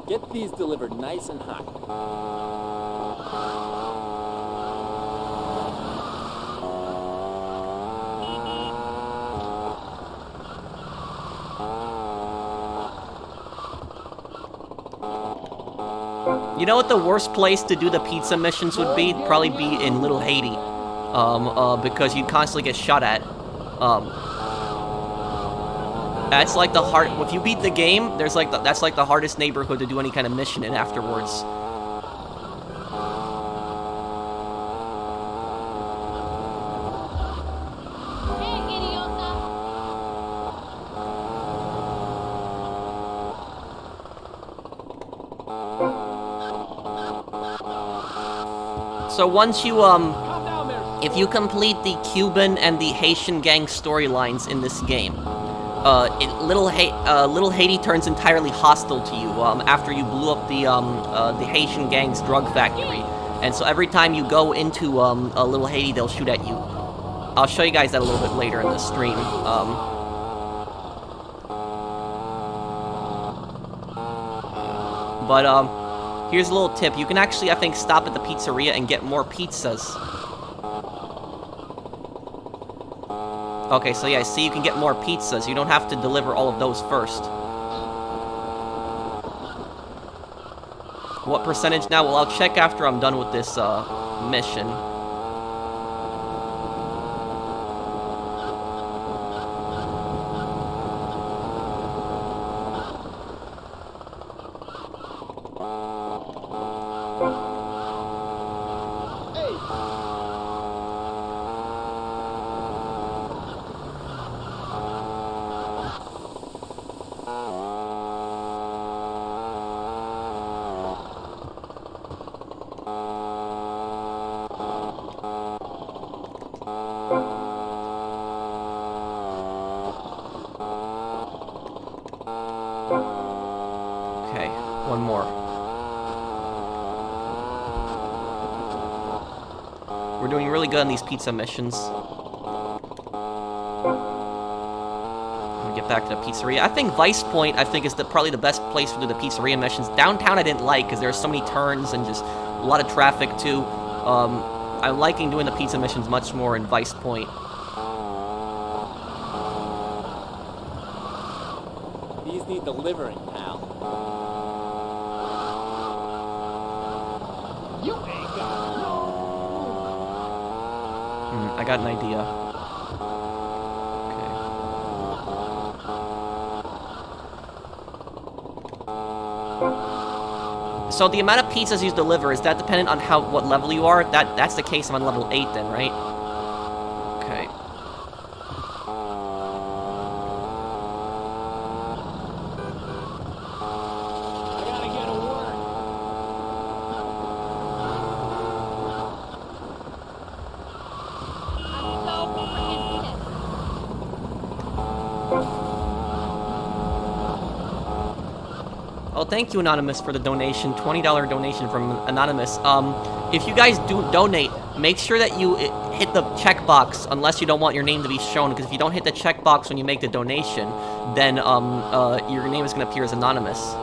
Get these delivered nice and hot. You know what the worst place to do the pizza missions would be? Probably be in Little Haiti. Because you'd constantly get shot at. That's like the hard. If you beat the game, there's like that's like the hardest neighborhood to do any kind of mission in afterwards. So once you if you complete the Cuban and the Haitian gang storylines in this game, Little Haiti turns entirely hostile to you after you blew up the Haitian gang's drug factory, and so every time you go into Little Haiti, they'll shoot at you. I'll show you guys that a little bit later in the stream. Here's a little tip. You can actually, I think, stop at the pizzeria and get more pizzas. Okay, so yeah, see, you can get more pizzas. You don't have to deliver all of those first. What percentage now? Well, I'll check after I'm done with this mission. Okay, one more. We're doing really good on these pizza missions. Get back to the pizzeria. I think Vice Point, is probably the best place to do the pizzeria missions. Downtown I didn't like because there's so many turns and just a lot of traffic too. I'm liking doing the pizza missions much more in Vice Point. These need delivering, pal. You ain't got no. I got an idea. So the amount of pizzas you deliver, is that dependent on what level you are? That's the case. I'm on level 8 then, right? Okay. I gotta get to work. I'm so freaking pissed. Oh, thank you, Anonymous, for the donation. $20 donation from Anonymous. If you guys do donate, make sure that you hit the checkbox, unless you don't want your name to be shown, because if you don't hit the checkbox when you make the donation, then your name is going to appear as anonymous.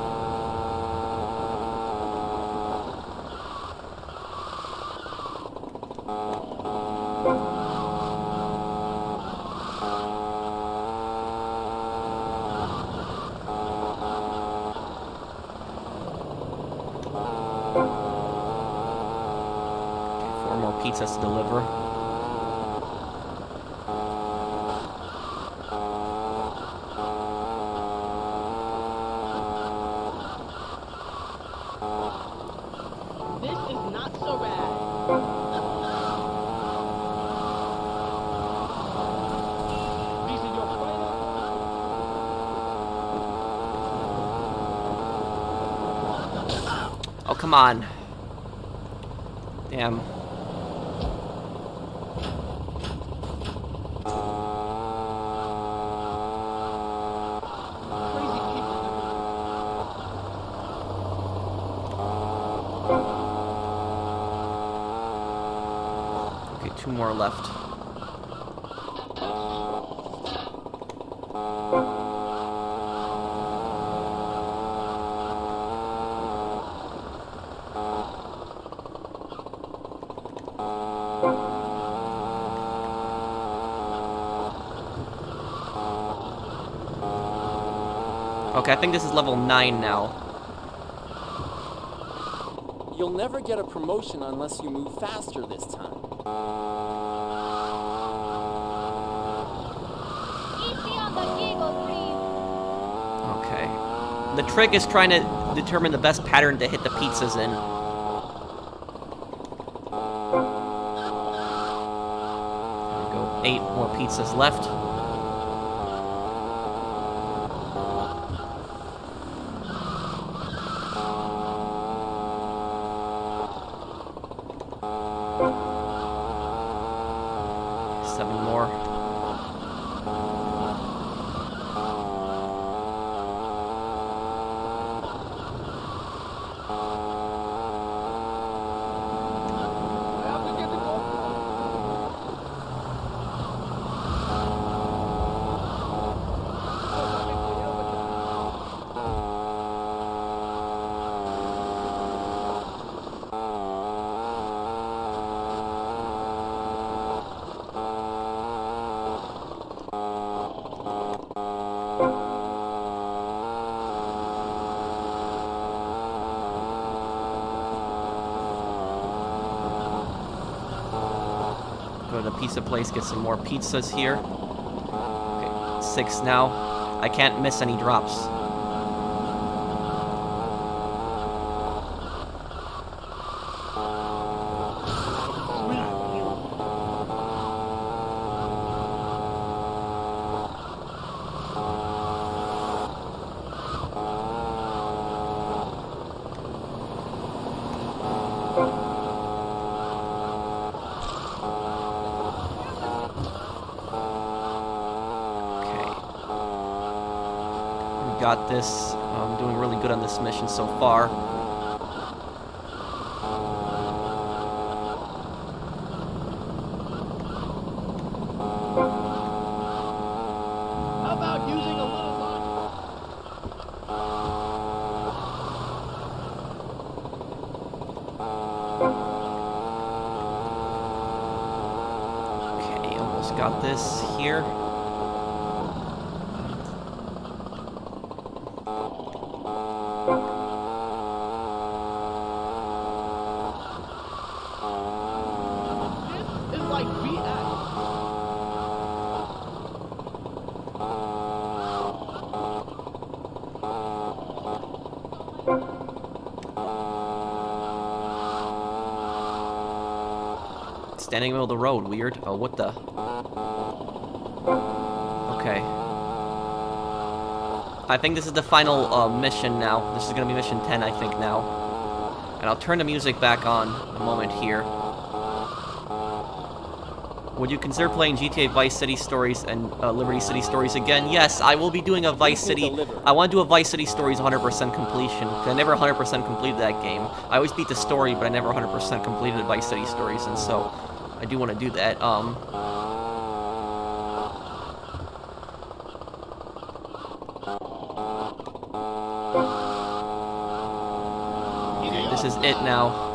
Pizzas to deliver. This is not so bad. These are your Oh, come on. Damn. Two more left. Okay, I think this is level 9 now. You'll never get a promotion unless you move faster this time. Easy on the giggle, please. Okay. The trick is trying to determine the best pattern to hit the pizzas in. There we go. 8 more pizzas left. Go to the pizza place, get some more pizzas here. Okay, 6 now. I can't miss any drops. Got this. I'm doing really good on this mission so far. How about using a little Okay, almost got this here. This is like BS. Standing in the middle of the road, weird. Oh, what the? Okay. I think this is the final mission now. This is gonna be mission 10, I think, now. And I'll turn the music back on a moment here. Would you consider playing GTA Vice City Stories and Liberty City Stories again? Yes, I will be doing a Vice City. I want to do a Vice City Stories 100% completion, because I never 100% completed that game. I always beat the story, but I never 100% completed Vice City Stories, and so I do want to do that. Okay, this is it now.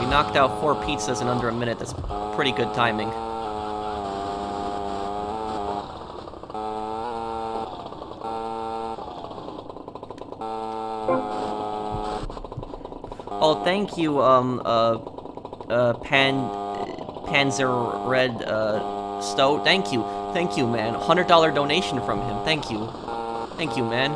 Knocked out 4 pizzas in under a minute. That's pretty good timing. Oh, thank you, Panzer Red, Stowe. Thank you, man. $100 donation from him. Thank you, man.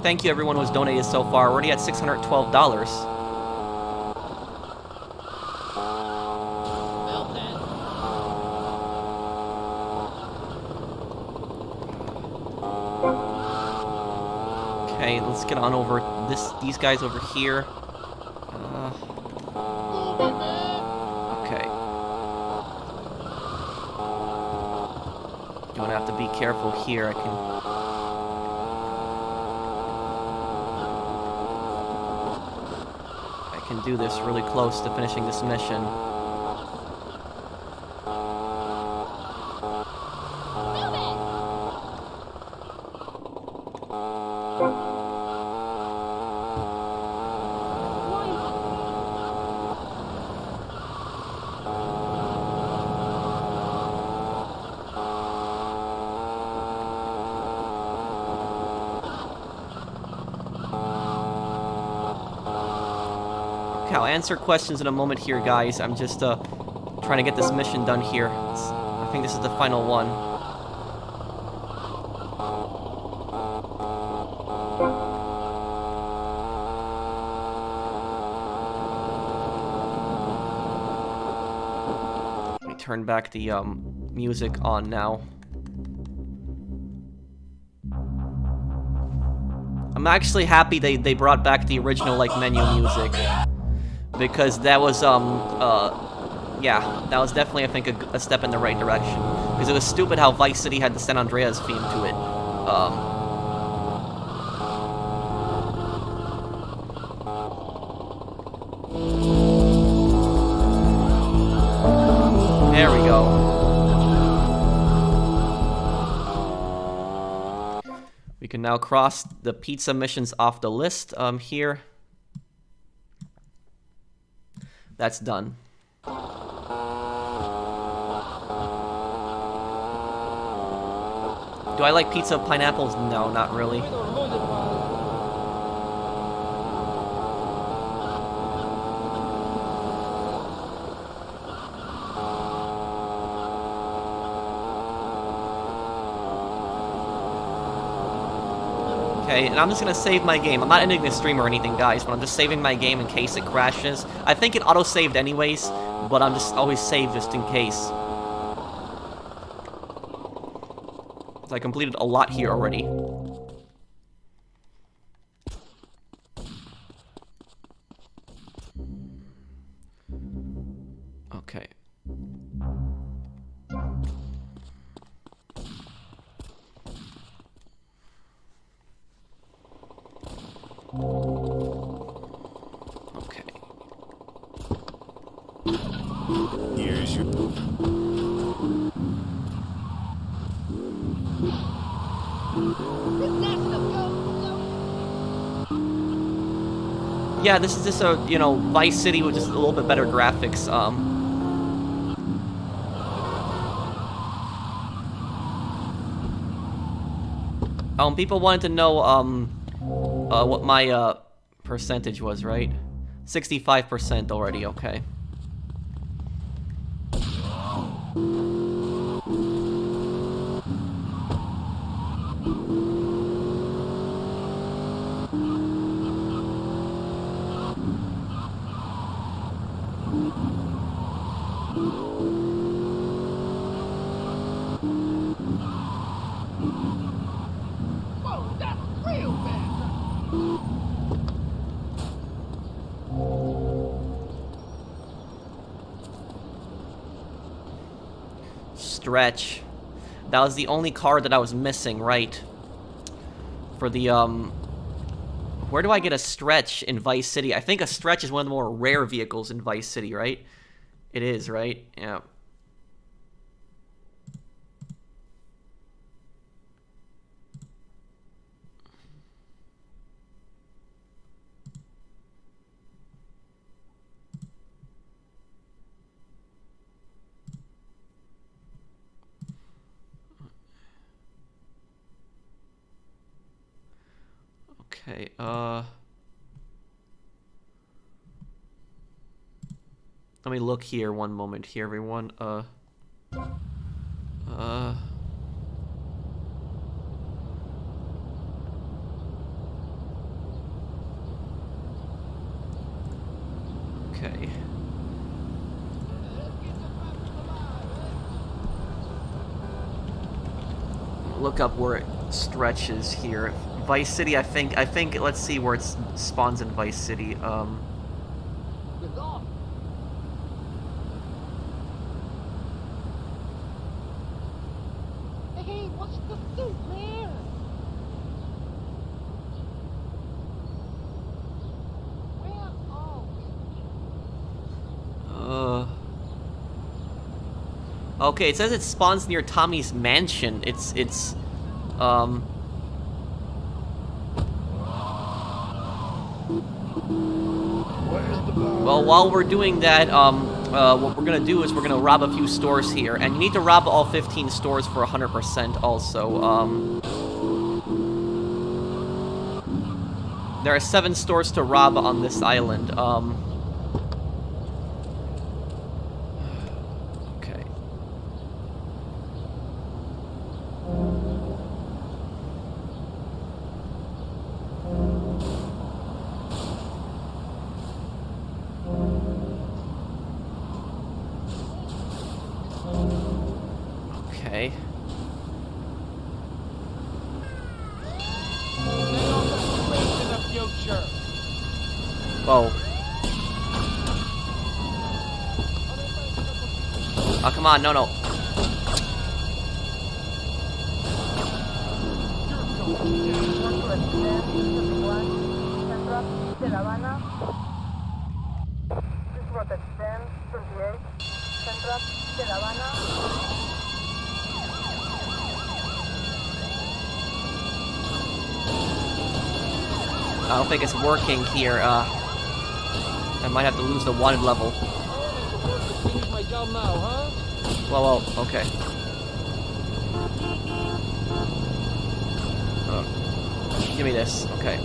Thank you everyone who's donated so far. We're already at $612. Well then. Okay, let's get on over these guys over here. Okay. Don't have to be careful here. I can do this really close to finishing this mission. Okay, I'll answer questions in a moment here, guys. I'm just trying to get this mission done here. I think this is the final one. Let me turn back the music on now. I'm actually happy they brought back the original like menu music, because that was yeah, that was definitely, I think, a step in the right direction, because it was stupid how Vice City had the San Andreas theme to it. There we go. We can now cross the pizza missions off the list here. That's done. Do I like pizza with pineapples? No, not really. Okay, and I'm just gonna save my game. I'm not ending the stream or anything, guys, but I'm just saving my game in case it crashes. I think it auto-saved anyways, but I'm just always save just in case. I completed a lot here already. Okay. Okay. Here's your... Yeah, this is just a, you know, Vice City with just a little bit better graphics. People wanted to know, what my, percentage was, right? 65% already, okay. Whoa, that's real bad. Stretch. That was the only card that I was missing, right? For the, where do I get a stretch in Vice City? I think a stretch is one of the more rare vehicles in Vice City, right? It is, right? Yeah. Okay, let me look here one moment here, everyone. look up where it stretches here. Vice City, I think, let's see where it spawns in Vice City. Hey, what's the suit, man? Where are we? Okay, it says it spawns near Tommy's mansion. Well, while we're doing that, what we're gonna do is we're gonna rob a few stores here, and you need to rob all 15 stores for 100% also. There are 7 stores to rob on this island, okay. Okay. Whoa. Oh, come on, no. I don't think it's working here. I might have to lose the wanted level. Whoa, okay. Give me this, okay.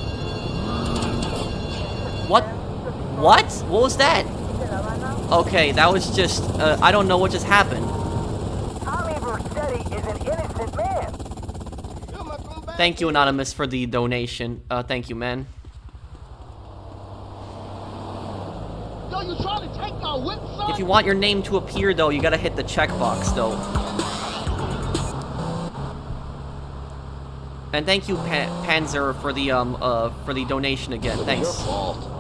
What? What? What was that? Okay, that was just, I don't know what just happened. Thank you, Anonymous, for the donation. Thank you, man. Yo, you trying to take my whip, son? If you want your name to appear, though, you gotta hit the checkbox, though. And thank you, Panzer, for the donation again. Thanks. Your fault.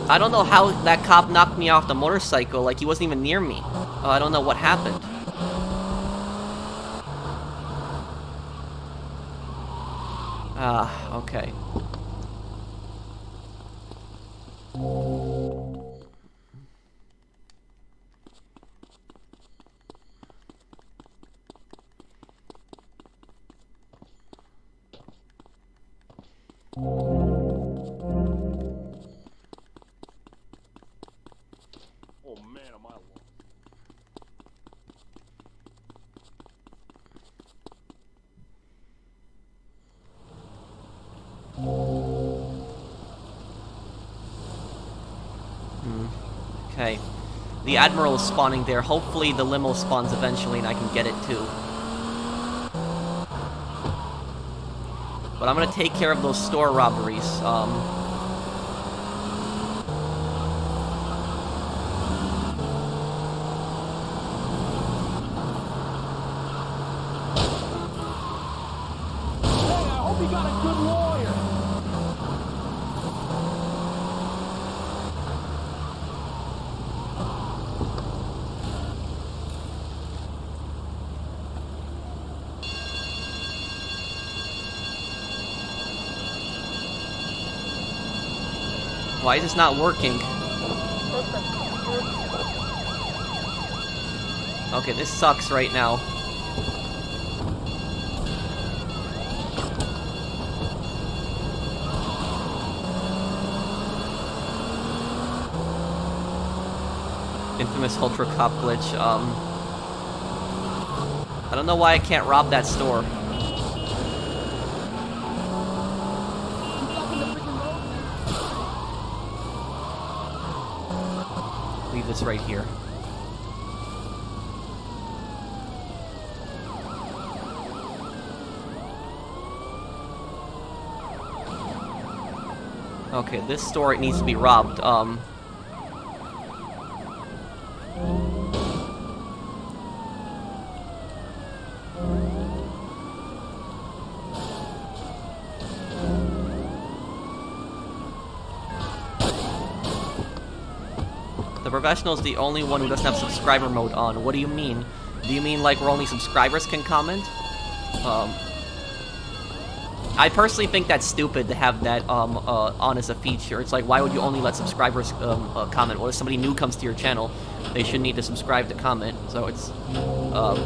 I don't know how that cop knocked me off the motorcycle, like he wasn't even near me. I don't know what happened. Ah, okay. Oh man, am I long. Okay. The Admiral is spawning there. Hopefully the limo spawns eventually and I can get it too. But I'm gonna take care of those store robberies. Why is this not working? Okay, this sucks right now. Infamous Ultra Cop glitch. I don't know why I can't rob that store. Leave this right here. Okay, this store, it needs to be robbed. The professional's the only one who doesn't have subscriber mode on. What do you mean? Do you mean like where only subscribers can comment? I personally think that's stupid to have that on as a feature. It's like, why would you only let subscribers comment? What if somebody new comes to your channel? They should need to subscribe to comment. So it's okay.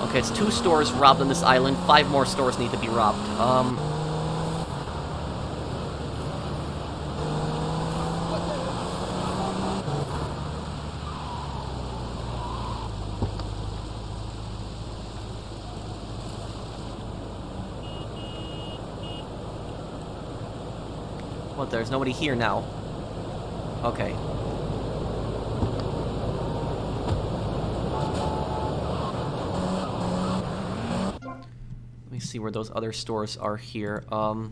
Okay, it's 2 stores robbed on this island. 5 more stores need to be robbed. What, there's nobody here now? Okay. Let me see where those other stores are here. Okay.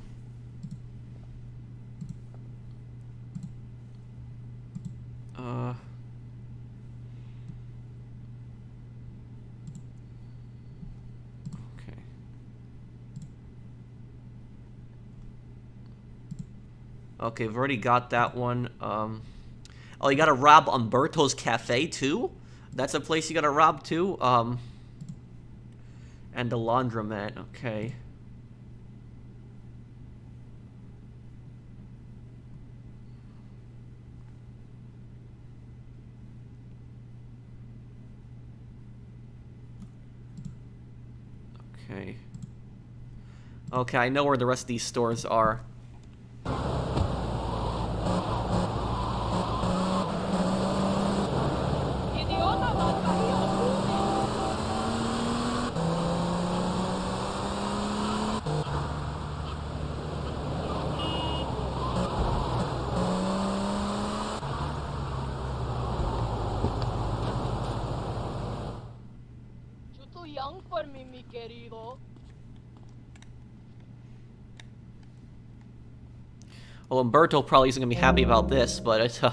Okay, we've already got that one. Oh, you gotta rob Umberto's Cafe, too? That's a place you gotta rob, too? And the laundromat, okay. Okay. Okay, I know where the rest of these stores are. Young for me, mi querido. Well, Umberto probably isn't gonna be happy about this, but it's I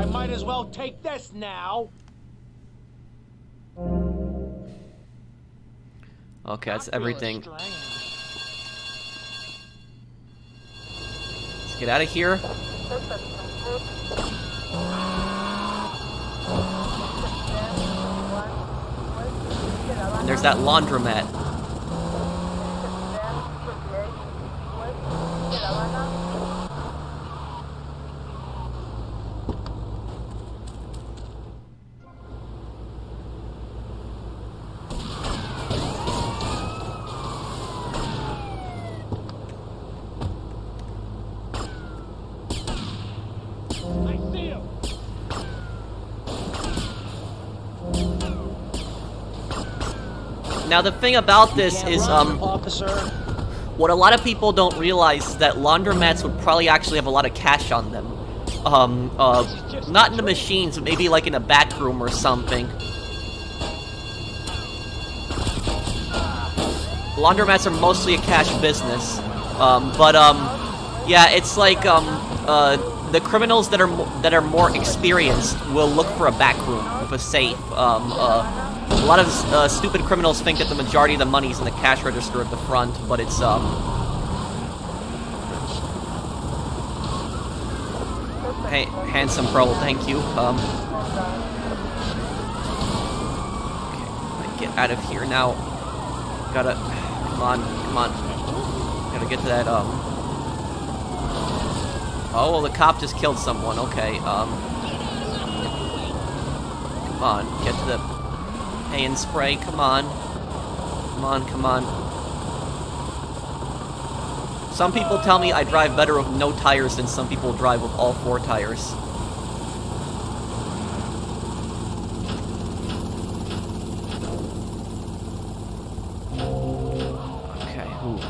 might as well take this now. okay, that's everything. Let's get out of here. And there's that laundromat. Now the thing about this is, what a lot of people don't realize is that laundromats would probably actually have a lot of cash on them. Not in the machines, but maybe like in a back room or something. Laundromats are mostly a cash business. Yeah, it's like, the criminals that are more experienced will look for a back room with a safe. A lot of stupid criminals think that the majority of the money's in the cash register at the front, but it's hey, handsome pro, thank you. Okay, get out of here now. Gotta, come on. Gotta get to that, oh, well, the cop just killed someone, okay, come on, get to the pay and spray, come on. Come on. Some people tell me I drive better with no tires than some people drive with all 4 tires. Okay, ooh.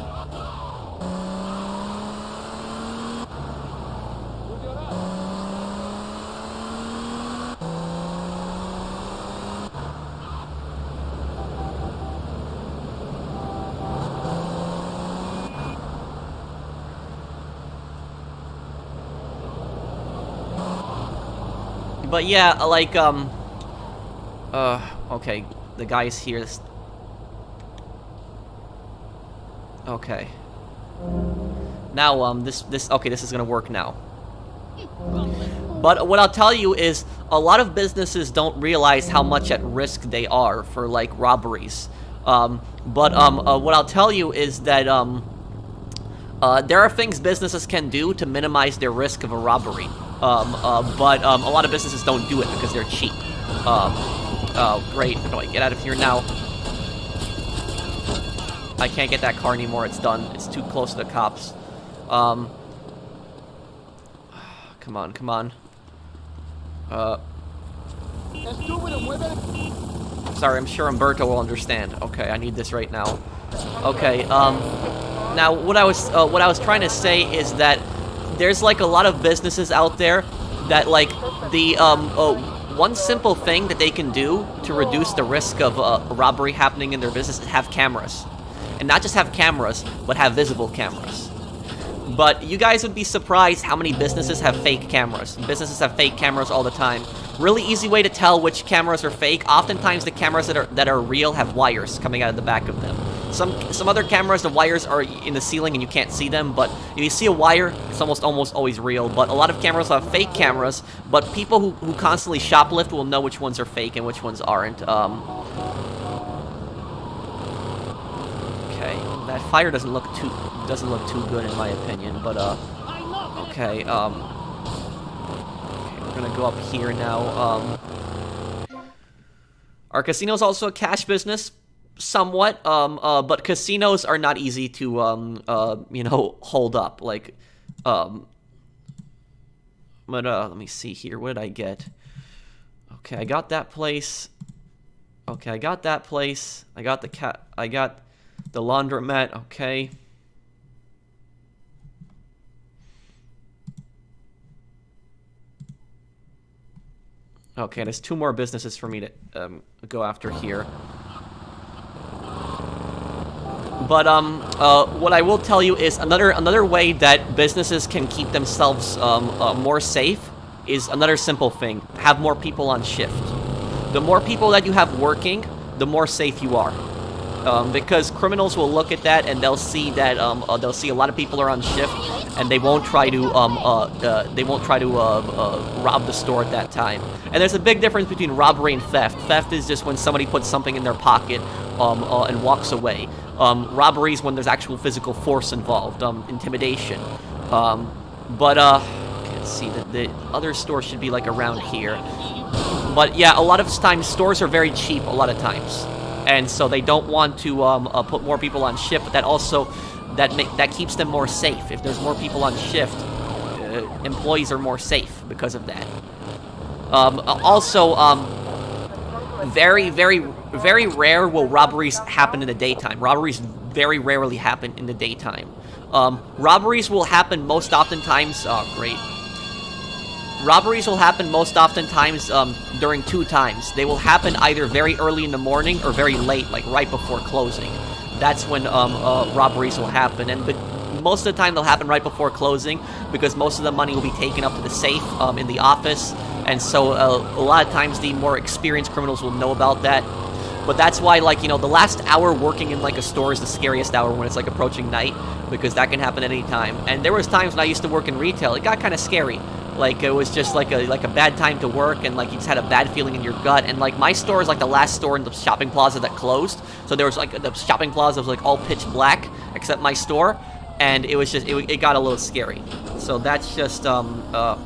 But yeah, like, okay, the guy's here. Okay. Now, this is gonna work now. But what I'll tell you is, a lot of businesses don't realize how much at risk they are for, like, robberies. What I'll tell you is that, there are things businesses can do to minimize their risk of a robbery. But a lot of businesses don't do it because they're cheap. Oh, great. How do I get out of here now? I can't get that car anymore. It's done. It's too close to the cops. Come on, come on. Sorry, I'm sure Umberto will understand. Okay, I need this right now. Okay, now what I was trying to say is that there's like a lot of businesses out there that like the one simple thing that they can do to reduce the risk of a robbery happening in their business is have cameras. And not just have cameras, but have visible cameras. But you guys would be surprised how many businesses have fake cameras. Businesses have fake cameras all the time. Really easy way to tell which cameras are fake. Oftentimes the cameras that are real have wires coming out of the back of them. Some other cameras, the wires are in the ceiling and you can't see them, but if you see a wire, it's almost always real. But a lot of cameras have fake cameras, but people who constantly shoplift will know which ones are fake and which ones aren't. Okay, that fire doesn't look too good in my opinion, but okay, okay, we're gonna go up here now. Our casino's also a cash business, somewhat, but casinos are not easy to you know, hold up. Like, but let me see here. What did I get? Okay, I got that place. Okay, I got that place. I got the laundromat. Okay. Okay, there's 2 more businesses for me to go after here. But what I will tell you is another way that businesses can keep themselves more safe is another simple thing: have more people on shift. The more people that you have working, the more safe you are. Because criminals will look at that and they'll see that they'll see a lot of people are on shift, and they won't try to rob the store at that time. And there's a big difference between robbery and theft. Theft is just when somebody puts something in their pocket and walks away. Robberies when there's actual physical force involved, intimidation. Let's see, the other store should be like around here. But yeah, a lot of times stores are very cheap a lot of times. And so they don't want to put more people on shift, but that also that keeps them more safe. If there's more people on shift, employees are more safe because of that. Very, very, very rare will robberies happen in the daytime. Robberies very rarely happen in the daytime. Robberies will happen most oftentimes. Oh, great. Robberies will happen most oftentimes during 2 times. They will happen either very early in the morning or very late, like right before closing. That's when robberies will happen. And most of the time they'll happen right before closing because most of the money will be taken up to the safe in the office. And so a lot of times the more experienced criminals will know about that. But that's why, like, you know, the last hour working in like a store is the scariest hour when it's like approaching night, because that can happen at any time. And there was times when I used to work in retail, it got kind of scary. Like, it was just like a bad time to work, and like you just had a bad feeling in your gut. And like my store is like the last store in the shopping plaza that closed, so there was like the shopping plaza was like all pitch black except my store, and it was just it got a little scary. So that's just the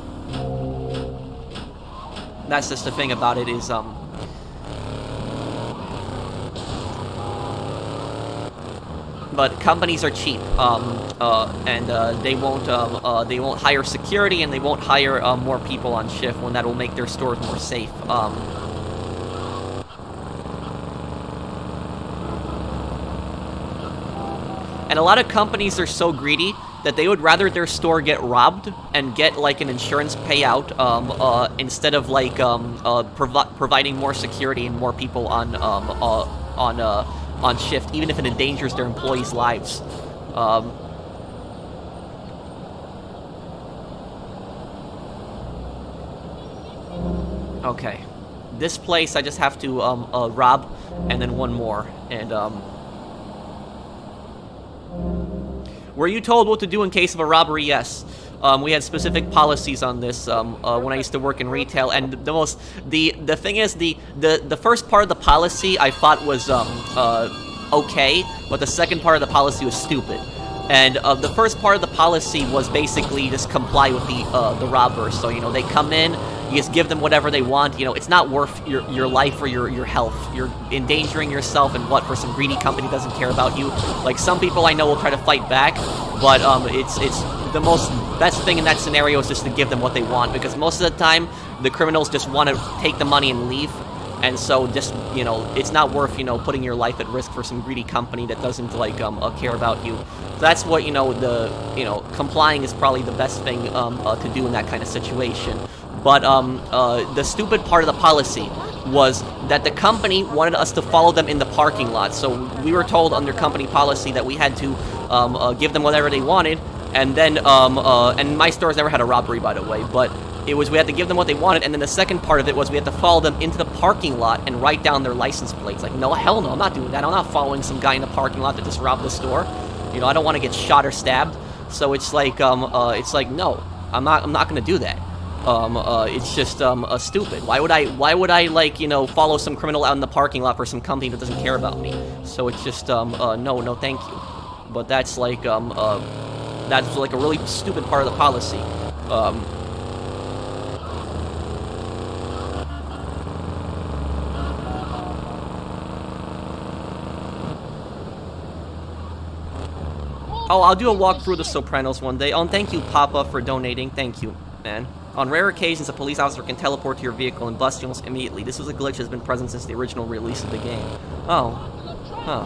thing about it is but companies are cheap, and they won't hire security, and they won't hire more people on shift when that will make their stores more safe. And a lot of companies are so greedy that they would rather their store get robbed and get like an insurance payout instead of like providing more security and more people on shift, even if it endangers their employees' lives. Okay. This place I just have to rob, and then one more. And were you told what to do in case of a robbery? Yes. We had specific policies on this when I used to work in retail, and the thing is, the first part of the policy I thought was okay, but the second part of the policy was stupid. And the first part of the policy was basically just comply with the robbers. So, you know, they come in, you just give them whatever they want. You know, it's not worth your life or your health. You're endangering yourself and what for some greedy company that doesn't care about you. Like, some people I know will try to fight back, but it's the best thing in that scenario is just to give them what they want, because most of the time the criminals just want to take the money and leave. And so just, you know, it's not worth, you know, putting your life at risk for some greedy company that doesn't, like, care about you. So that's what, you know, complying is probably the best thing to do in that kind of situation. But the stupid part of the policy was that the company wanted us to follow them in the parking lot. So we were told under company policy that we had to give them whatever they wanted. And then, and my store's never had a robbery, by the way, but it was we had to give them what they wanted, and then the second part of it was we had to follow them into the parking lot and write down their license plates. Like, no, hell no, I'm not doing that. I'm not following some guy in the parking lot that just robbed the store. You know, I don't want to get shot or stabbed. So it's like, no, I'm not gonna do that. It's just stupid. Why would I like, you know, follow some criminal out in the parking lot for some company that doesn't care about me? So it's just no, thank you. But that's like that's like a really stupid part of the policy. Oh, I'll do a walk through the Sopranos one day. Oh, and thank you, Papa, for donating. Thank you, man. On rare occasions, a police officer can teleport to your vehicle and bust you almost immediately. This was a glitch that has been present since the original release of the game. Oh. Huh.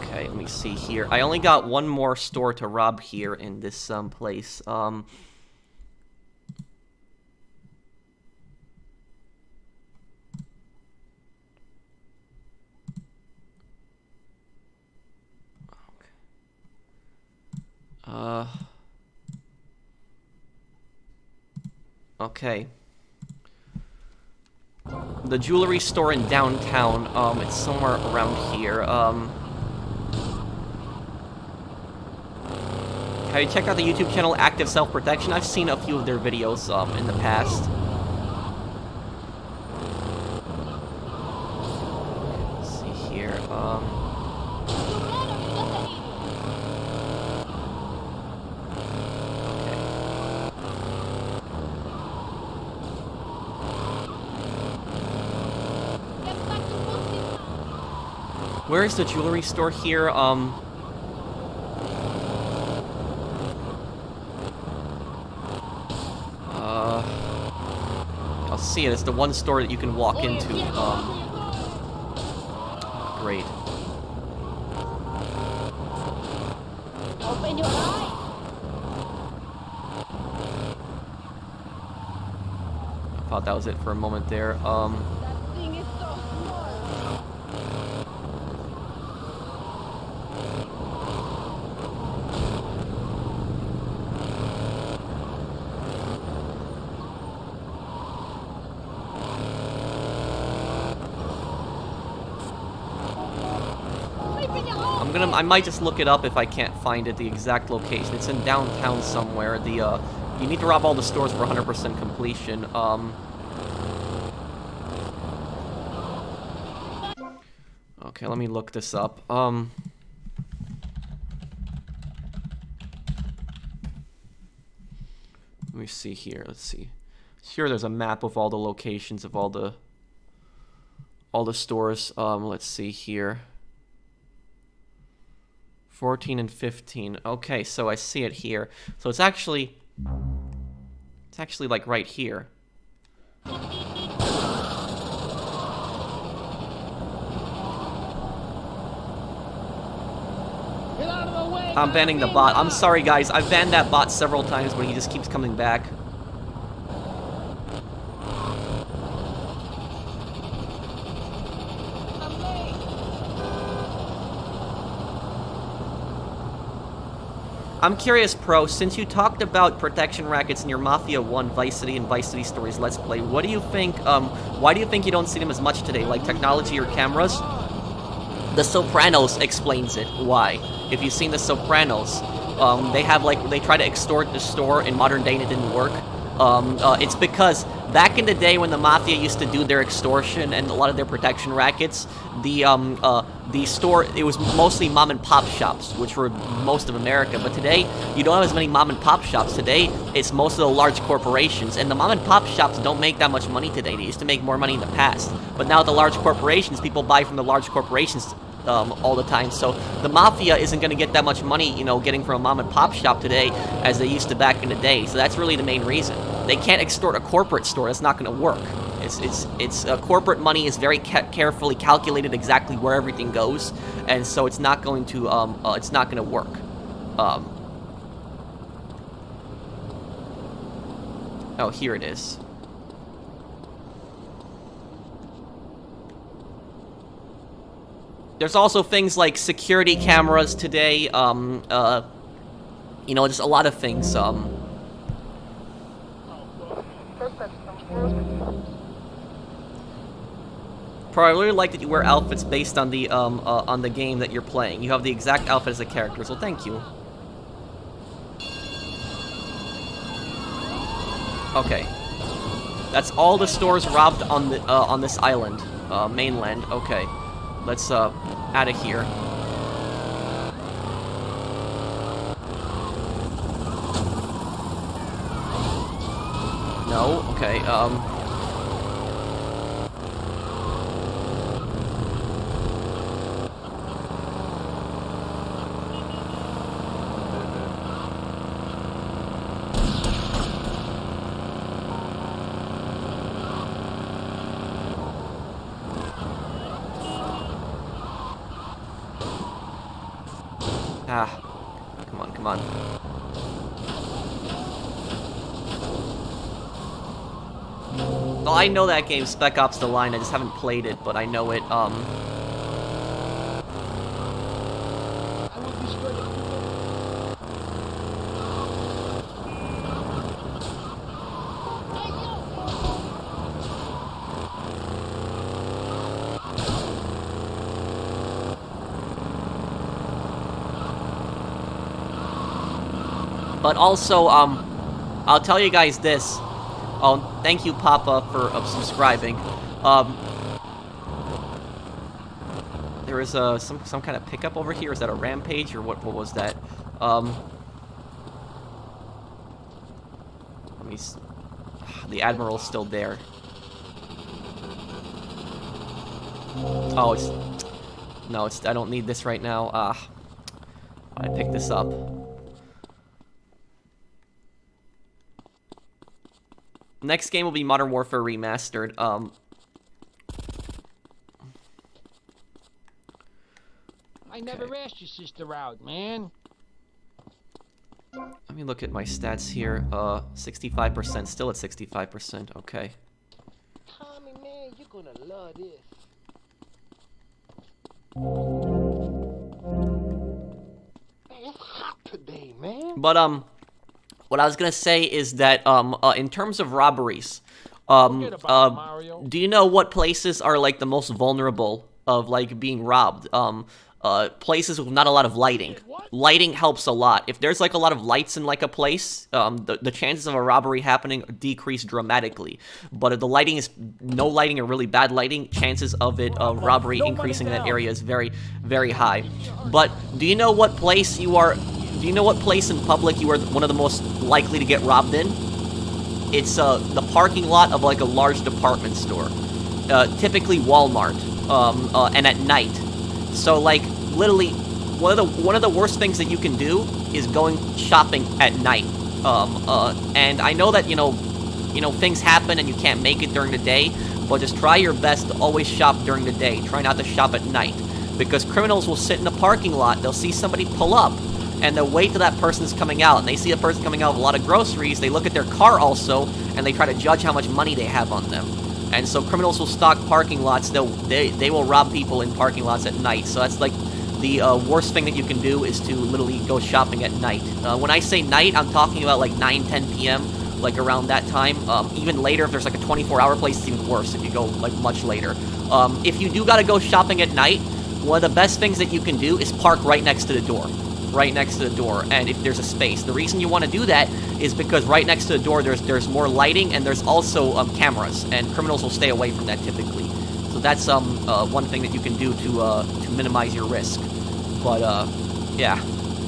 Okay, let me see here. I only got one more store to rob here in this place. Okay. The jewelry store in downtown, it's somewhere around here. Have you checked out the YouTube channel Active Self-Protection? I've seen a few of their videos, in the past. Let's see here, where is the jewelry store here? I'll see it. It's the one store that you can walk into. Great. Open your eyes. I thought that was it for a moment there. That thing is so small. I might just look it up if I can't find it, the exact location. It's in downtown somewhere. You need to rob all the stores for 100% completion. Okay, let me look this up. Let me see here. Let's see. Sure, there's a map of all the locations of all the stores. Let's see here. 14 and 15. Okay, so I see it here. So it's actually like right here. I'm banning the bot. I'm sorry, guys. I've banned that bot several times, but he just keeps coming back. I'm curious, Pro, since you talked about protection rackets in your Mafia 1 Vice City and Vice City Stories Let's Play, what do you think, why do you think you don't see them as much today? Like technology or cameras? The Sopranos explains it. Why? If you've seen The Sopranos, they have, like, they try to extort the store in modern day and it didn't work. It's because back in the day when the Mafia used to do their extortion and a lot of their protection rackets, the store, it was mostly mom and pop shops, which were most of America. But today, you don't have as many mom and pop shops. Today, it's most of the large corporations. And the mom and pop shops don't make that much money today. They used to make more money in the past. But now the large corporations, people buy from the large corporations all the time. So the Mafia isn't going to get that much money, you know, getting from a mom and pop shop today as they used to back in the day. So that's really the main reason. They can't extort a corporate store. That's not going to work. It's corporate money is very carefully calculated exactly where everything goes, and so it's not going to work. Oh, here it is. There's also things like security cameras today. You know, just a lot of things. Pro, I really like that you wear outfits based on the game that you're playing. You have the exact outfit as the character, so thank you. Okay, that's all the stores robbed on this island, mainland. Okay, let's out of here. No, okay. Come on, come on. Well, I know that game, Spec Ops: The Line. I just haven't played it, but I know it. But also, I'll tell you guys this. Oh, thank you, Papa, for subscribing. There is some kind of pickup over here. Is that a Rampage or what was that? The Admiral's still there. Oh, no, I don't need this right now. I picked this up. Next game will be Modern Warfare Remastered. I never asked your sister out, man. Let me look at my stats here. 65%, still at 65%, okay. Tommy, man, you're gonna love this. Man, it's hot today, man. But, what I was gonna say is that, in terms of robberies, do you know what places are, like, the most vulnerable of, like, being robbed? Places with not a lot of lighting. Lighting helps a lot. If there's, like, a lot of lights in, like, a place, the chances of a robbery happening decrease dramatically. But if the lighting is no lighting or really bad lighting, chances of robbery increasing in that area is very, very high. But do you know what place you are... Do you know what place in public you are one of the most likely to get robbed in? It's the parking lot of like a large department store, typically Walmart, and at night. So like literally, one of the worst things that you can do is going shopping at night. And I know that you know things happen and you can't make it during the day, but just try your best to always shop during the day. Try not to shop at night, because criminals will sit in the parking lot. They'll see somebody pull up, and they'll wait till that person's coming out, and they see a person coming out with a lot of groceries. They look at their car also, and they try to judge how much money they have on them. And so criminals will stock parking lots. They will rob people in parking lots at night. So that's like the worst thing that you can do is to literally go shopping at night. When I say night, I'm talking about like 9, 10 p.m., like around that time. Even later, if there's like a 24-hour place, it's even worse if you go like much later. If you do gotta go shopping at night, one of the best things that you can do is park right next to the door. Right next to the door, and if there's a space. The reason you want to do that is because right next to the door there's more lighting, and there's also cameras, and criminals will stay away from that typically. So that's one thing that you can do to minimize your risk. But yeah,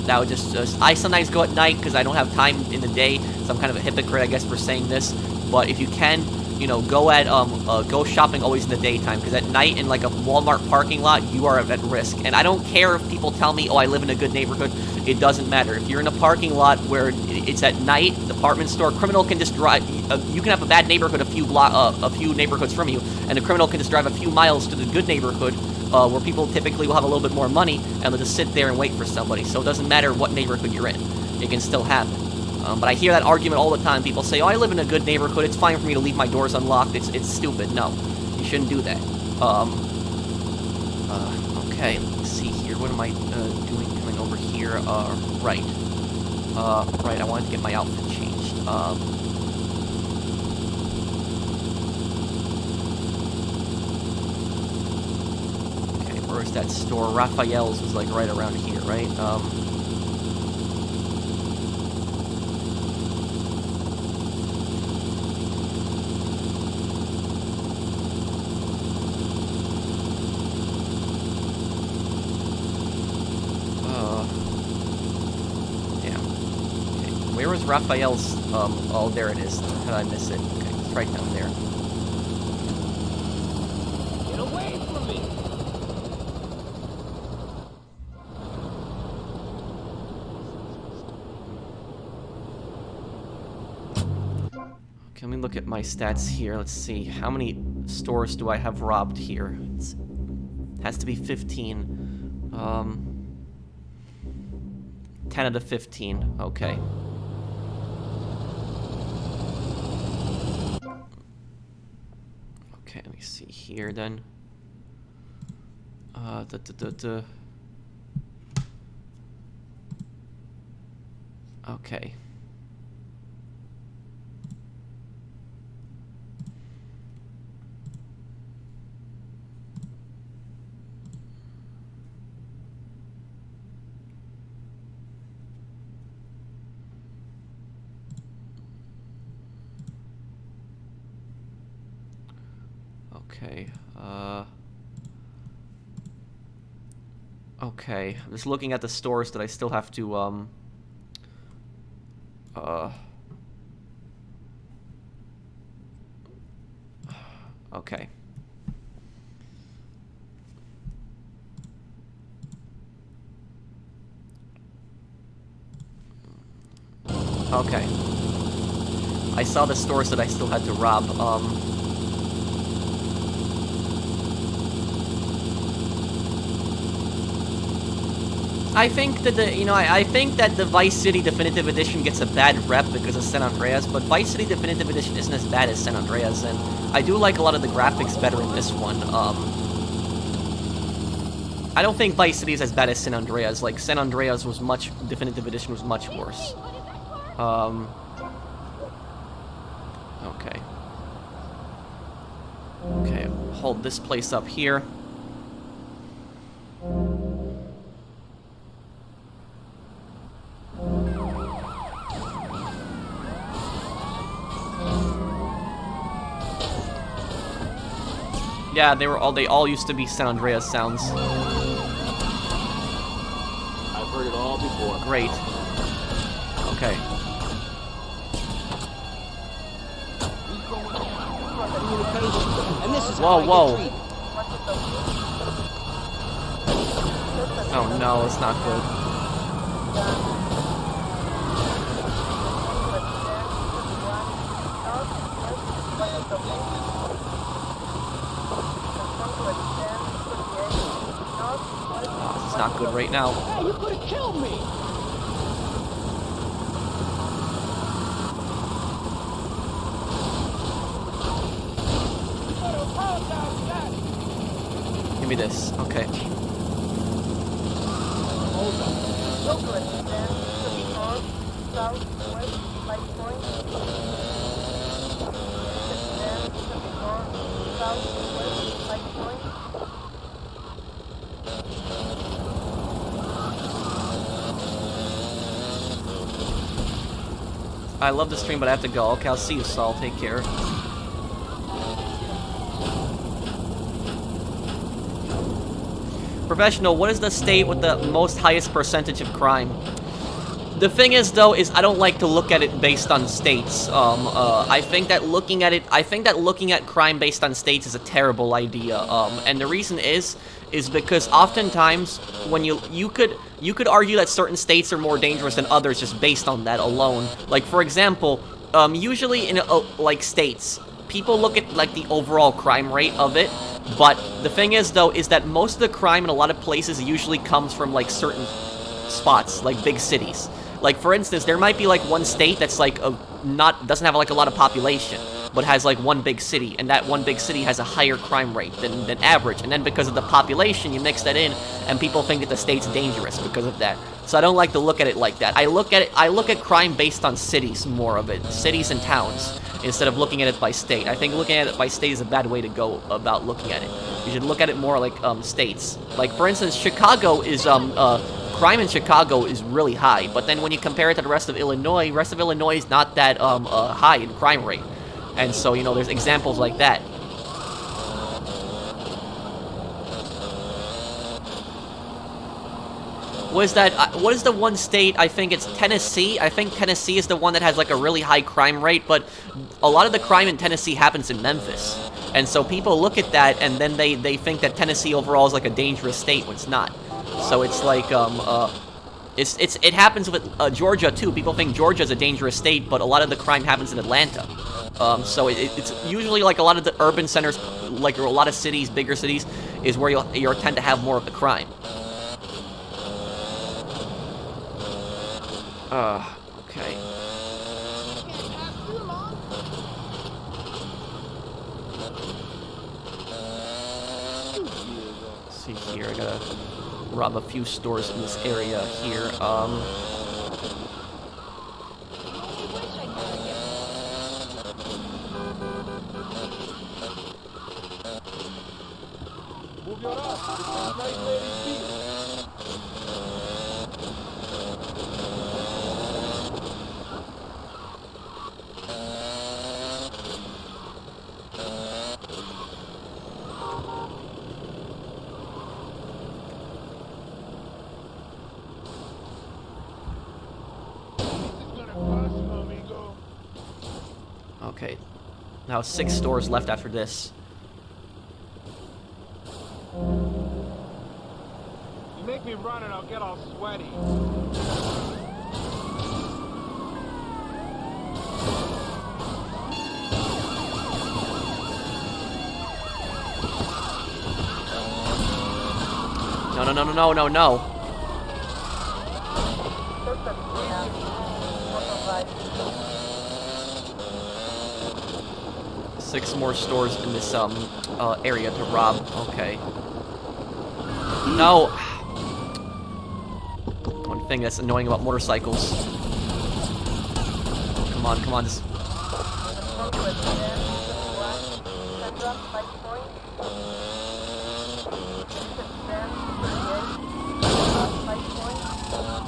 that would just I sometimes go at night because I don't have time in the day, so I'm kind of a hypocrite, I guess, for saying this. But if you can, you know, go shopping always in the daytime, because at night in like a Walmart parking lot, you are at risk. And I don't care if people tell me, oh, I live in a good neighborhood. It doesn't matter. If you're in a parking lot where it's at night, department store, criminal can just drive. You can have a bad neighborhood a few neighborhoods from you, and the criminal can just drive a few miles to the good neighborhood, where people typically will have a little bit more money, and they'll just sit there and wait for somebody. So it doesn't matter what neighborhood you're in. It can still happen. But I hear that argument all the time. People say, oh, I live in a good neighborhood. It's fine for me to leave my doors unlocked. It's stupid. No, you shouldn't do that. Okay, let's see here. What am I doing coming over here? Right. Right, I wanted to get my outfit changed. Okay, where's that store? Raphael's was like right around here, right? Where was Raphael's, oh, there it is. How did I miss it? Okay, it's right down there. Get away from me! Okay, let me look at my stats here. Let's see. How many stores do I have robbed here? It has to be 15. 10 out of 15. Okay. Okay, let me see here then. Okay. Okay, okay, I'm just looking at the stores that I still have to, okay. Okay. I saw the stores that I still had to rob, I think that I think that the Vice City Definitive Edition gets a bad rep because of San Andreas, but Vice City Definitive Edition isn't as bad as San Andreas, and I do like a lot of the graphics better in this one. I don't think Vice City is as bad as San Andreas. Like, San Andreas was Definitive Edition was much worse. Okay. Okay, hold this place up here. Yeah, they all used to be San Andreas sounds. I've heard it all before. Great. Okay. Whoa, whoa. Oh no, it's not good. It's not good right now. Hey, you could have killed me! Give me this. Okay. I love the stream, but I have to go. Okay, I'll see you, Saul. Take care. Professional, what is the state with the most highest percentage of crime? The thing is, though, is I don't like to look at it based on states. I think that looking at crime based on states is a terrible idea. And the reason is because oftentimes when you could argue that certain states are more dangerous than others just based on that alone. Like, for example, usually in like states, people look at like the overall crime rate of it. But the thing is, though, is that most of the crime in a lot of places usually comes from like certain spots, like big cities. Like, for instance, there might be like one state that's like doesn't have like a lot of population, but has like one big city, and that one big city has a higher crime rate than average. And then because of the population, you mix that in, and people think that the state's dangerous because of that. So I don't like to look at it like that. I look at crime based on cities, more of it, cities and towns, instead of looking at it by state. I think looking at it by state is a bad way to go about looking at it. You should look at it more like states. Like, for instance, Chicago is crime in Chicago is really high, but then when you compare it to the rest of Illinois is not that high in crime rate. And so, you know, there's examples like that. What is the one state? I think it's Tennessee. I think Tennessee is the one that has like a really high crime rate, but a lot of the crime in Tennessee happens in Memphis. And so people look at that and then they think that Tennessee overall is like a dangerous state when it's not. So it's like it happens with Georgia too. People think Georgia is a dangerous state, but a lot of the crime happens in Atlanta. So it's usually like a lot of the urban centers, like a lot of cities, bigger cities, is where you'll tend to have more of the crime. Okay. Let's see here, I gotta rob a few stores in this area here. Move your ass. This is nice ladies' beat. Okay. Now 6 stores left after this. You make me run and I'll get all sweaty. No. 6 more stores in this area to rob. Okay. No. One thing that's annoying about motorcycles. Come on, just.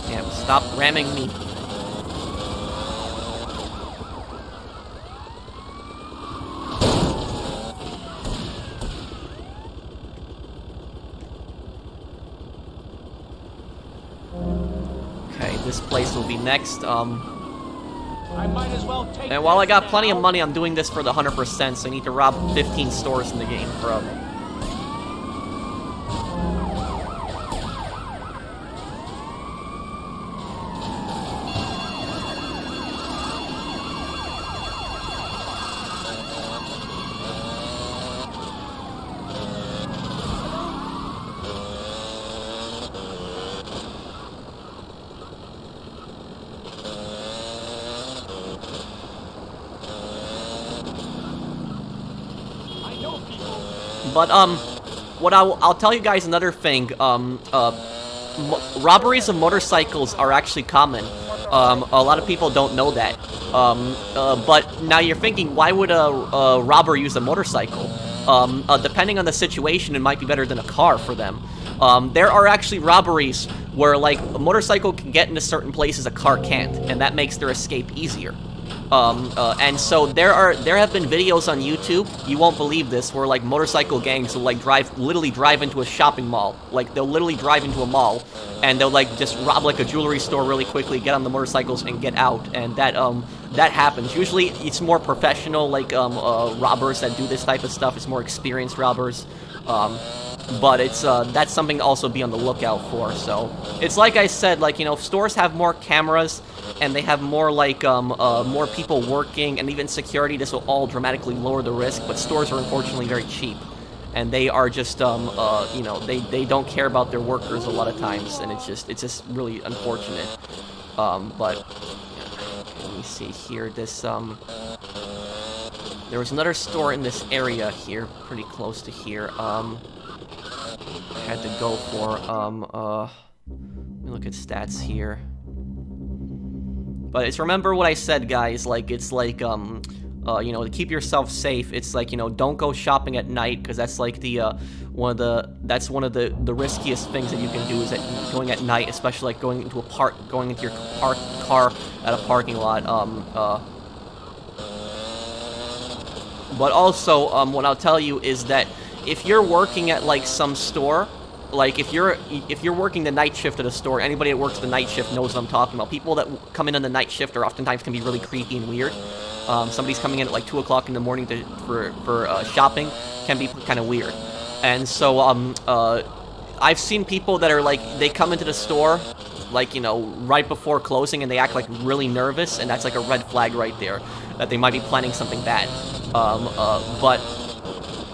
Damn, stop ramming me. This place will be next. I might as well take And while I got plenty of money, I'm doing this for the 100%, so I need to rob 15 stores in the game for But what I'll tell you guys another thing. robberies of motorcycles are actually common. A lot of people don't know that. But now you're thinking, why would a robber use a motorcycle? Depending on the situation, it might be better than a car for them. There are actually robberies where, like, a motorcycle can get into certain places a car can't, and that makes their escape easier. And so there have been videos on YouTube, you won't believe this, where like motorcycle gangs will like literally drive into a shopping mall. Like they'll literally drive into a mall and they'll like just rob like a jewelry store really quickly, get on the motorcycles and get out. And that happens. Usually it's more professional like robbers that do this type of stuff. It's more experienced robbers. But it's that's something to also be on the lookout for. So it's like I said, like, you know, stores have more cameras and they have more like more people working, and even security. This will all dramatically lower the risk. But stores are unfortunately very cheap, and they are just you know, they don't care about their workers a lot of times, and it's just really unfortunate. But let me see here. This there was another store in this area here, pretty close to here. I had to go for let me look at stats here. But it's, remember what I said, guys, like, it's like, you know, to keep yourself safe, it's like, you know, don't go shopping at night, because that's like the, one of the riskiest things that you can do, is that going at night, especially like going into your car at a parking lot, but also, what I'll tell you is that if you're working at like some store, like if you're working the night shift at a store, anybody that works the night shift knows what I'm talking about. People that come in on the night shift are oftentimes can be really creepy and weird. Somebody's coming in at like 2 o'clock in the morning for shopping can be kind of weird. And so I've seen people that are like, they come into the store like, you know, right before closing, and they act like really nervous, and that's like a red flag right there that they might be planning something bad. But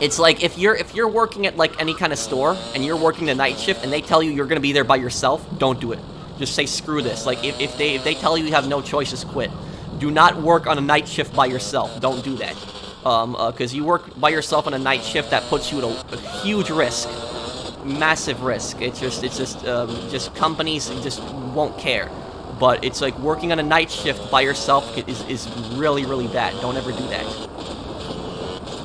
it's like, if you're working at like any kind of store and you're working the night shift and they tell you you're gonna be there by yourself, don't do it. Just say screw this. Like if they tell you you have no choice, just quit. Do not work on a night shift by yourself. Don't do that. Because you work by yourself on a night shift, that puts you at a huge risk, massive risk. It's just companies just won't care. But it's like working on a night shift by yourself is really, really bad. Don't ever do that.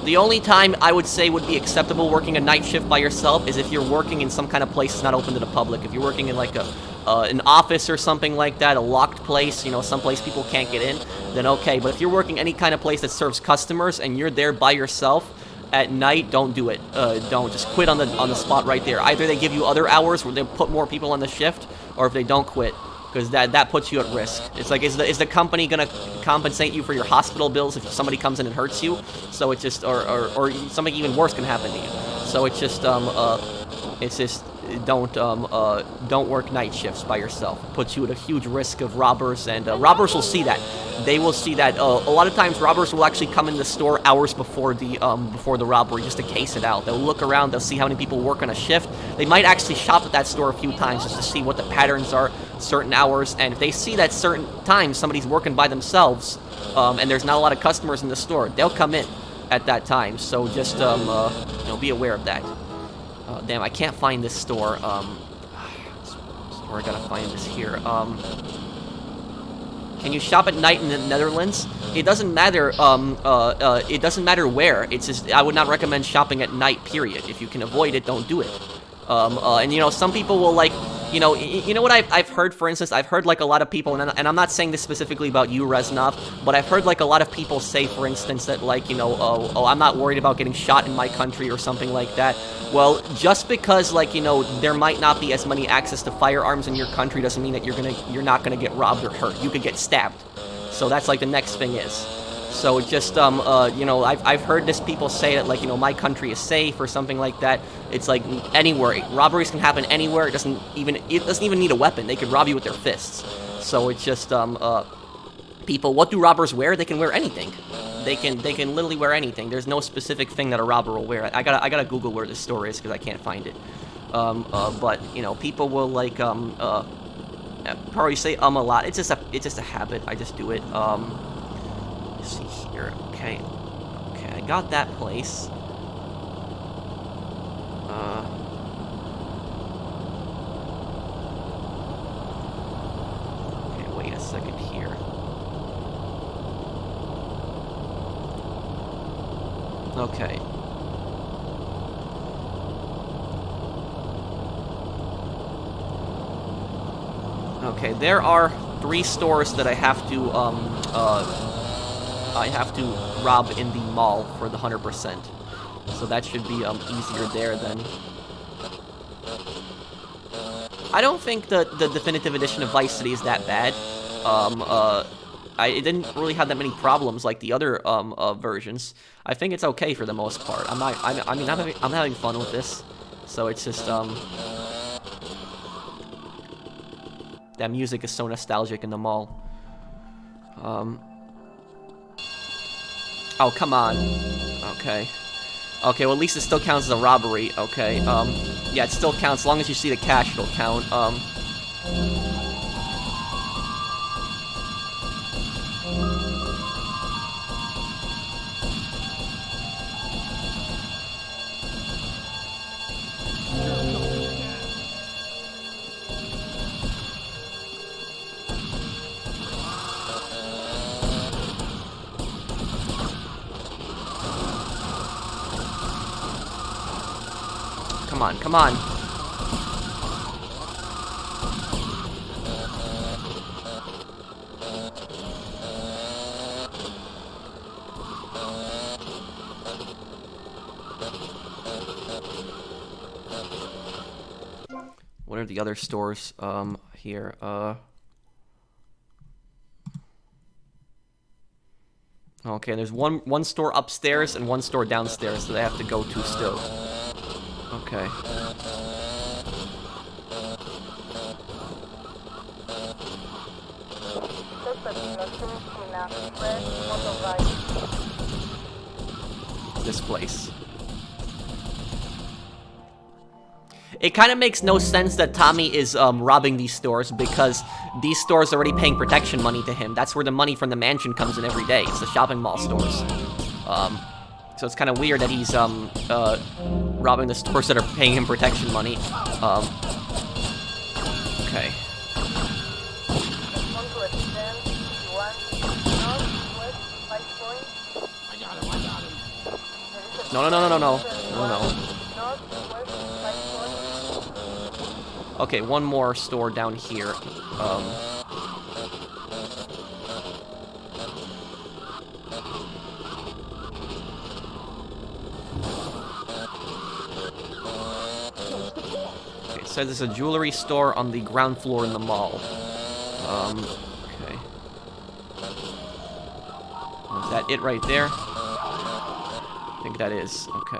The only time I would say would be acceptable working a night shift by yourself is if you're working in some kind of place that's not open to the public. If you're working in like an office or something like that, a locked place, you know, someplace people can't get in, then okay. But if you're working any kind of place that serves customers and you're there by yourself at night, don't do it. Don't. Just quit on the spot right there. Either they give you other hours where they put more people on the shift, or if they don't, quit. Because that puts you at risk. It's like, is the company gonna compensate you for your hospital bills if somebody comes in and hurts you? So it's just, or something even worse can happen to you. So it's just don't work night shifts by yourself. It puts you at a huge risk of robbers, and robbers will see that. They will see that. A lot of times, robbers will actually come in the store hours before the robbery just to case it out. They'll look around. They'll see how many people work on a shift. They might actually shop at that store a few times just to see what the patterns are, certain hours. And if they see that certain times somebody's working by themselves, and there's not a lot of customers in the store, they'll come in at that time. So just you know, be aware of that. Damn, I can't find this store. I gotta find this here. Can you shop at night in the Netherlands? It doesn't matter. It doesn't matter where. It's just, I would not recommend shopping at night. Period. If you can avoid it, don't do it. And you know, some people will like, you know what I've heard, for instance, I've heard like a lot of people, and I'm not saying this specifically about you, Reznov, but I've heard like a lot of people say, for instance, that like, you know, oh, I'm not worried about getting shot in my country or something like that. Well, just because like, you know, there might not be as many access to firearms in your country doesn't mean that you're not gonna get robbed or hurt. You could get stabbed. So that's like the next thing is. So just, you know, I've heard this people say that, like, you know, my country is safe or something like that. It's like anywhere. Robberies can happen anywhere. It doesn't even need a weapon. They could rob you with their fists. So it's just, people, what do robbers wear? They can wear anything. They can literally wear anything. There's no specific thing that a robber will wear. I gotta Google where this store is because I can't find it. But, you know, people will, like, probably say a lot. It's just a habit. I just do it. Let's see here. Okay, I got that place. Okay. Okay, there are 3 stores that I have to rob in the mall for the 100%. So that should be easier there then. I don't think the definitive edition of Vice City is that bad. It didn't really have that many problems like the other versions. I think it's okay for the most part. I'm having fun with this. So it's just that music is so nostalgic in the mall. Oh, come on. Okay. Okay, well, at least it still counts as a robbery. Okay, yeah, it still counts. As long as you see the cash, it'll count. Come on, come on. What are the other stores here? Okay, there's one store upstairs and one store downstairs that I have to go to still. Okay. This place. It kind of makes no sense that Tommy is robbing these stores because these stores are already paying protection money to him. That's where the money from the mansion comes in every day. It's the shopping mall stores. So it's kind of weird that he's robbing the stores that are paying him protection money. Okay. No. Okay, one more store down here. Okay, it says there's a jewelry store on the ground floor in the mall. Okay. Is that it right there? I think that is. Okay.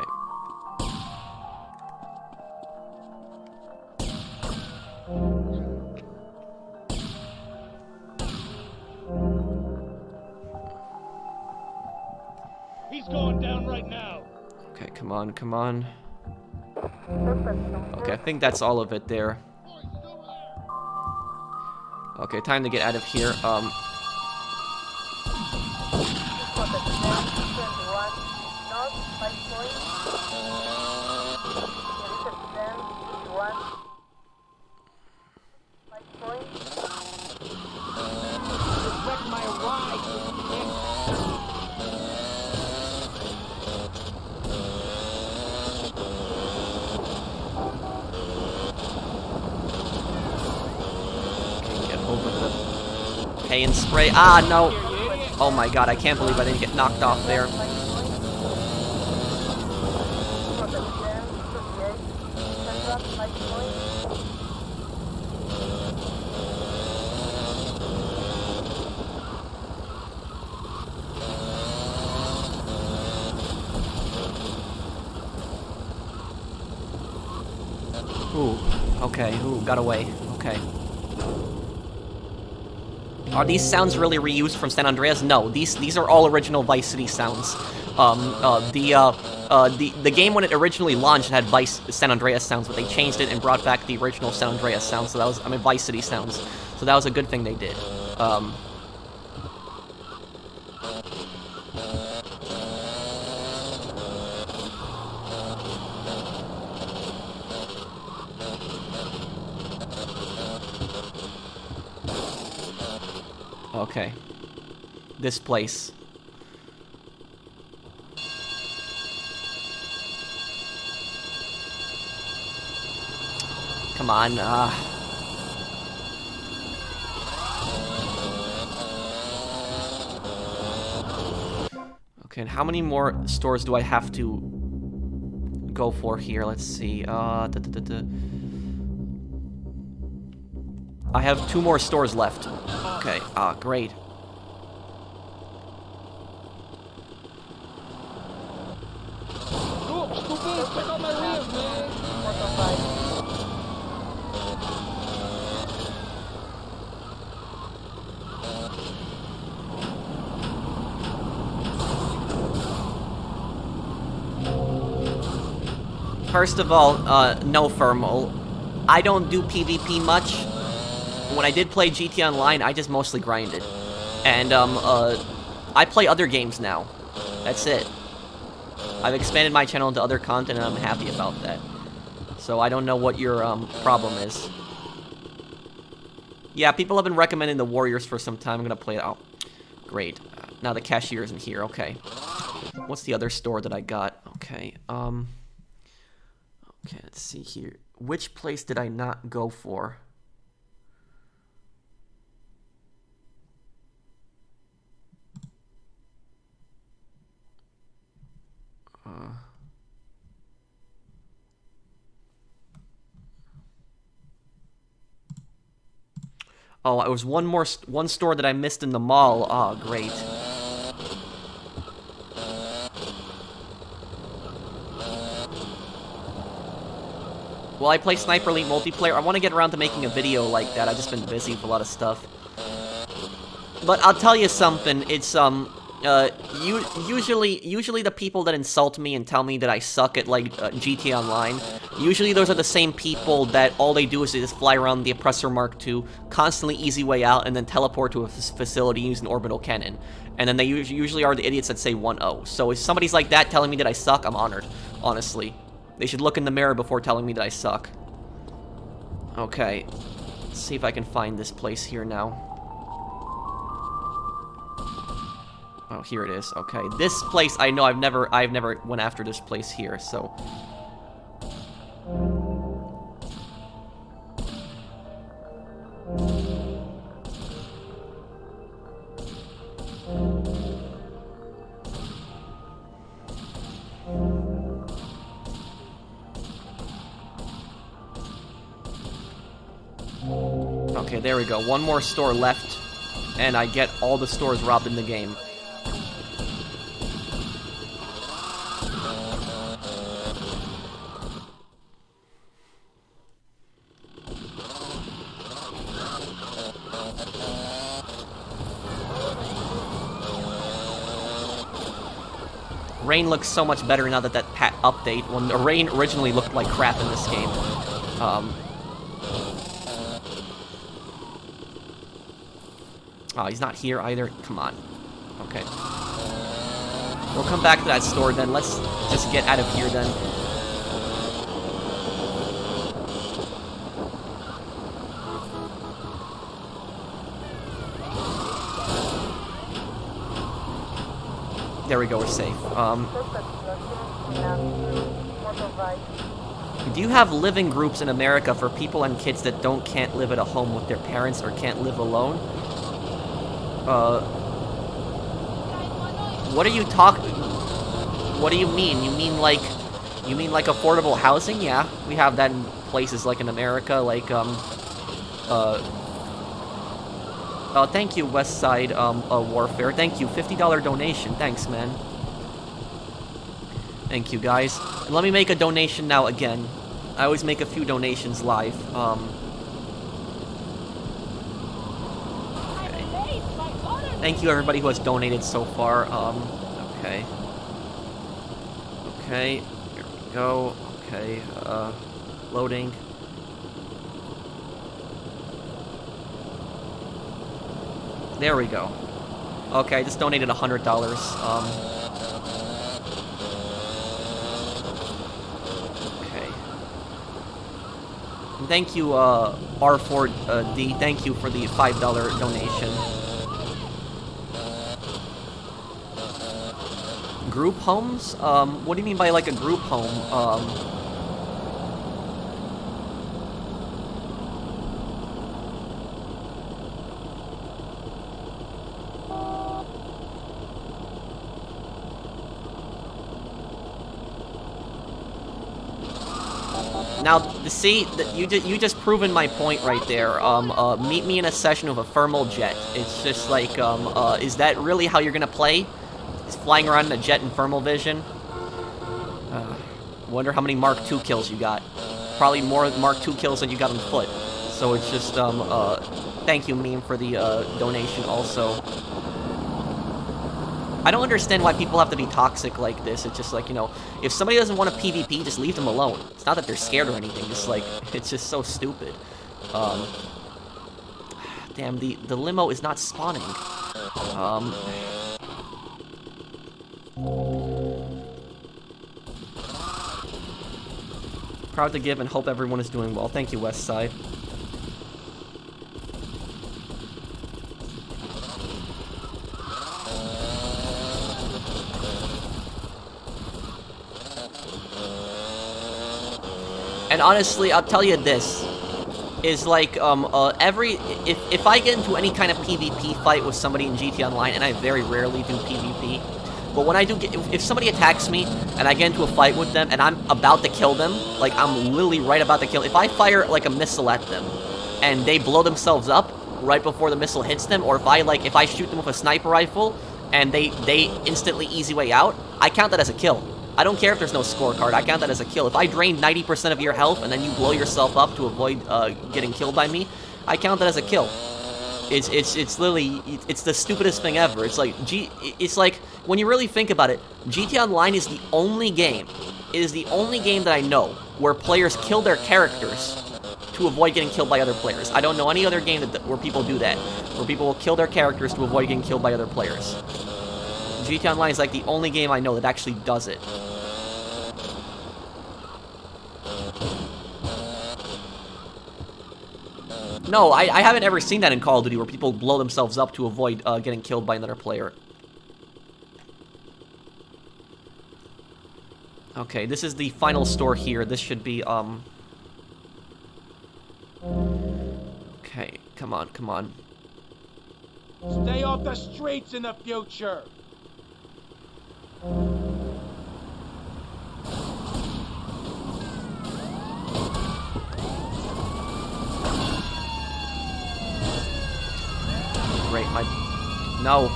He's going down right now. Okay, come on, come on. Okay, I think that's all of it there. Okay, time to get out of here. And spray. Ah, no. Oh my god, I can't believe I didn't get knocked off there. Ooh, okay. Ooh, got away. Okay. Are these sounds really reused from San Andreas? No, these are all original Vice City sounds. The game when it originally launched had San Andreas sounds, but they changed it and brought back the original San Andreas sounds. So that was, Vice City sounds. So that was a good thing they did. Okay. This place. come on. Okay, and how many more stores do I have to go for here? Let's see. I have 2 more stores left. Okay, great. Look, stupid, check out my wheels, man. First of all, no thermal. I don't do PvP much. When I did play GT Online, I just mostly grinded. And, I play other games now. That's it. I've expanded my channel into other content, and I'm happy about that. So I don't know what your, problem is. Yeah, people have been recommending the Warriors for some time. I'm gonna play it out. Great. Now the cashier isn't here. Okay. What's the other store that I got? Okay, okay, let's see here. Which place did I not go for? Oh, it was one store that I missed in the mall. Oh, great. Well, I play Sniper Elite multiplayer. I want to get around to making a video like that. I've just been busy with a lot of stuff. But I'll tell you something. It's usually the people that insult me and tell me that I suck at like GT Online. Usually those are the same people that all they do is they just fly around the Oppressor Mark II, constantly easy way out, and then teleport to a facility using orbital cannon. And then they usually are the idiots that say 1-0. So if somebody's like that telling me that I suck, I'm honored. Honestly. They should look in the mirror before telling me that I suck. Okay. Let's see if I can find this place here now. Oh, here it is. Okay. This place, I know I've never went after this place here, so... Okay, there we go. One more store left, and I get all the stores robbed in the game. Rain looks so much better now that update. When the rain originally looked like crap in this game. Oh, he's not here either. Come on. Okay. We'll come back to that store then. Let's just get out of here then. There we go, we're safe. Do you have living groups in America for people and kids that can't live at a home with their parents or can't live alone? What are you what do you mean? You mean like affordable housing? Yeah, we have that in places like in America, like, thank you, West Side, Warfare. Thank you, $50 donation. Thanks, man. Thank you, guys. And let me make a donation now again. I always make a few donations live. Thank you, everybody who has donated so far. Okay. Okay, here we go. Okay, loading. There we go. Okay, I just donated $100. Okay. And thank you, R4D. Thank you for the $5 donation. Group homes? What do you mean by like a group home? Now, see, you just proven my point right there. Meet me in a session of a thermal jet. It's just like, is that really how you're gonna play? Is flying around in a jet in thermal vision? Wonder how many Mark II kills you got. Probably more Mark II kills than you got on foot. So it's just, thank you, Meme, for the, donation also. I don't understand why people have to be toxic like this. It's just like, you know, if somebody doesn't want a PvP, just leave them alone. It's not that they're scared or anything. It's like, it's just so stupid. Damn, the limo is not spawning. Proud to give and hope everyone is doing well. Thank you, Westside. And honestly, I'll tell you this, is like, if I get into any kind of PvP fight with somebody in GT Online, and I very rarely do PvP, but when I do if somebody attacks me, and I get into a fight with them, and I'm about to kill them, like, I'm literally right about to kill, if I fire, like, a missile at them, and they blow themselves up right before the missile hits them, or if I shoot them with a sniper rifle, and they instantly easy way out, I count that as a kill. I don't care if there's no scorecard, I count that as a kill. If I drain 90% of your health and then you blow yourself up to avoid getting killed by me, I count that as a kill. It's literally, it's the stupidest thing ever. It's like, it's like, when you really think about it, GT Online is the only game, that I know where players kill their characters to avoid getting killed by other players. I don't know any other game where people do that, where people will kill their characters to avoid getting killed by other players. GT Online is like the only game I know that actually does it. No, I haven't ever seen that in Call of Duty where people blow themselves up to avoid getting killed by another player. Okay, this is the final store here. This should be, okay, come on, come on. Stay off the streets in the future. Great, no.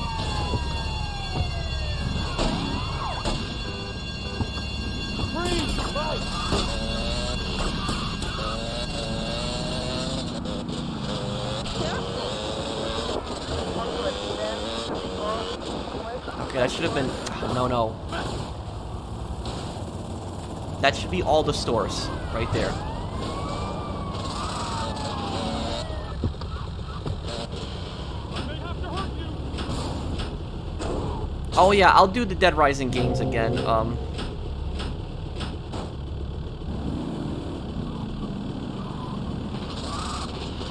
Okay, that should have been, no. That should be all the stores, right there. Oh yeah, I'll do the Dead Rising games again,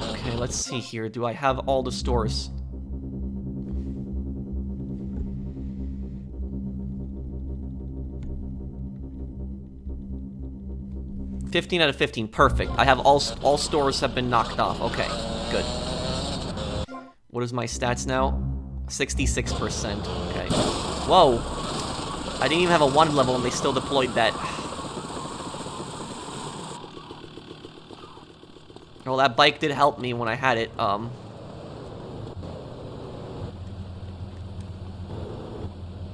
Okay, let's see here. Do I have all the stores? $15 out of 15, perfect. I have all stores have been knocked off. Okay, good. What is my stats now? 66%. Okay. Whoa! I didn't even have a 1 level and they still deployed that. Well, that bike did help me when I had it. Heavy on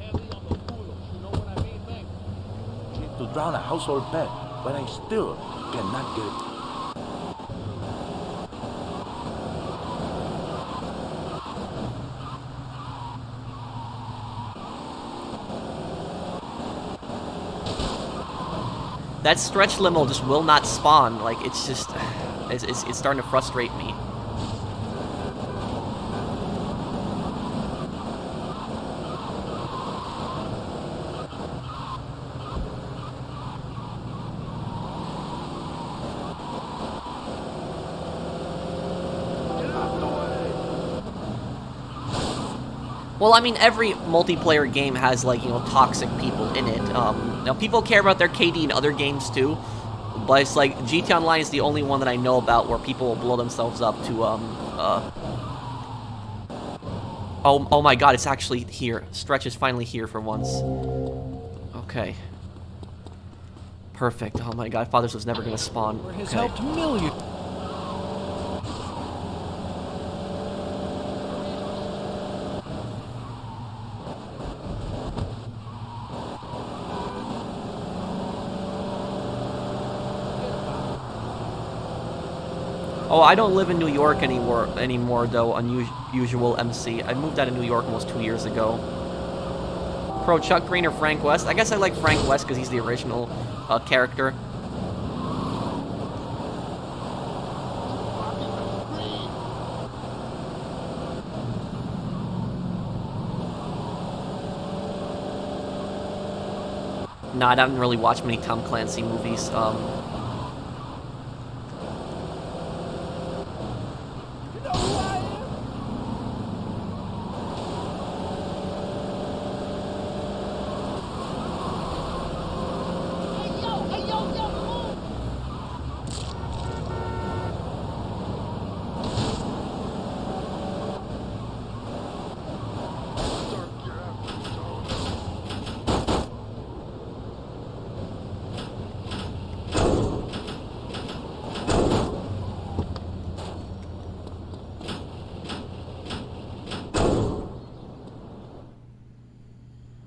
the kudos, you know what I mean, man? To drown a household pet, but I still cannot get it. That stretch limo just will not spawn. Like, it's just... It's starting to frustrate me. Well, I mean, every multiplayer game has, like, you know, toxic people in it. Now, people care about their KD in other games, too. But it's like, GT Online is the only one that I know about where people will blow themselves up to, Oh my god, it's actually here. Stretch is finally here for once. Okay. Perfect. Oh my god, I thought this was never gonna spawn. Has Okay. helped millions. Oh, I don't live in New York anymore though, unusual MC. I moved out of New York almost 2 years ago. Pro Chuck Green or Frank West? I guess I like Frank West because he's the original character. Nah, I haven't really watched many Tom Clancy movies.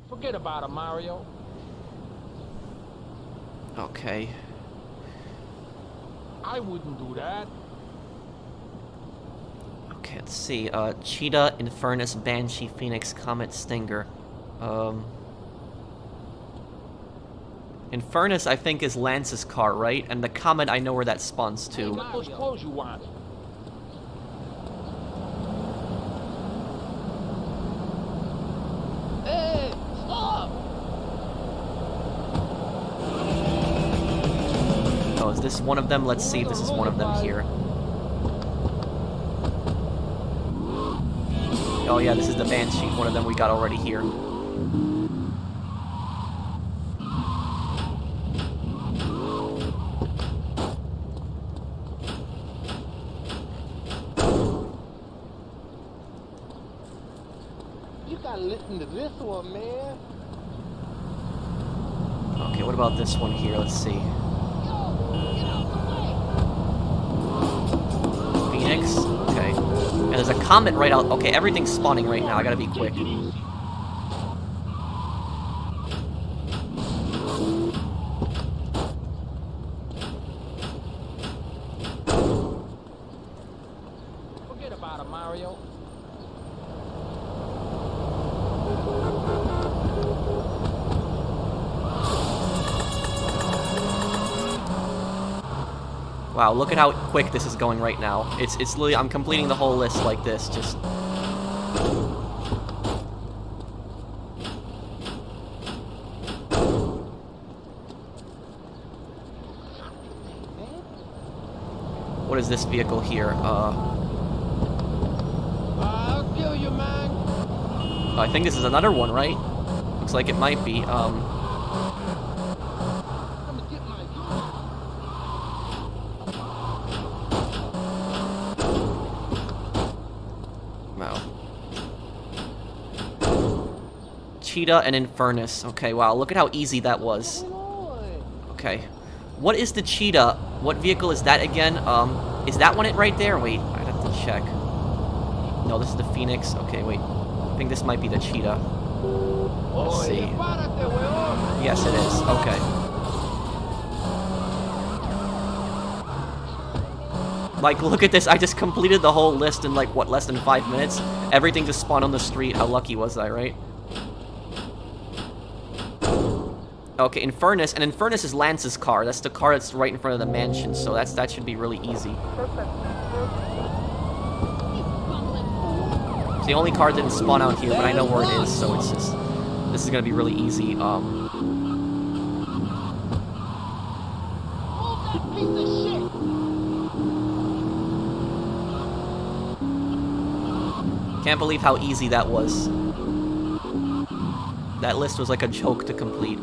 Forget about it, Mario. Okay. I wouldn't do that. Okay, let's see. Cheetah, Infernus, Banshee, Phoenix, Comet, Stinger. Infernus, I think, is Lance's car, right? And the Comet, I know where that spawns Hey, to. what those clothes you want? Hey, stop! Oh, is this one of them? Let's see if this is one of them here. Oh yeah, this is the Banshee, one of them we got already here. You gotta listen to this one, man. Okay, what about this one here? Let's see. Phoenix? Okay. And there's a Comet right out. Okay, everything's spawning right now. I gotta be quick. Forget about it, Mario. Wow, look at how quick this is going right now. It's literally, I'm completing the whole list like this, just... What is this vehicle here? I'll kill you, man. I think this is another one, right? Looks like it might be, Come and get my Wow. Cheetah and Infernus. Okay, wow, look at how easy that was. Okay. What is the Cheetah? What vehicle is that again? Is that one it right there? Wait, I'd have to check. No, this is the Phoenix. Okay, wait. I think this might be the Cheetah. Let's see. Yes, it is. Okay. Like, look at this. I just completed the whole list in, like, what, less than 5 minutes? Everything just spawned on the street. How lucky was I, right? Okay, Infernus. And Infernus is Lance's car. That's the car that's right in front of the mansion, so that should be really easy. It's the only car that didn't spawn out here, but I know where it is, so it's just... This is gonna be really easy. Can't believe how easy that was. That list was like a joke to complete.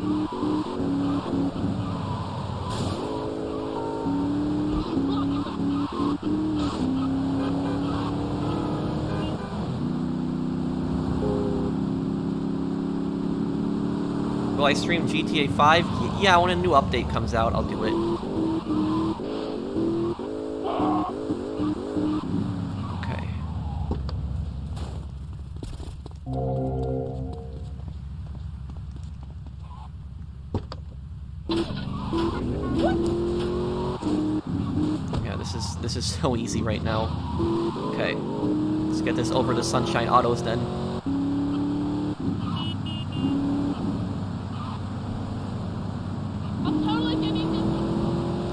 Will I stream GTA 5? Yeah, when a new update comes out, I'll do it. Okay. Yeah, this is so easy right now. Okay. Let's get this over to Sunshine Autos then.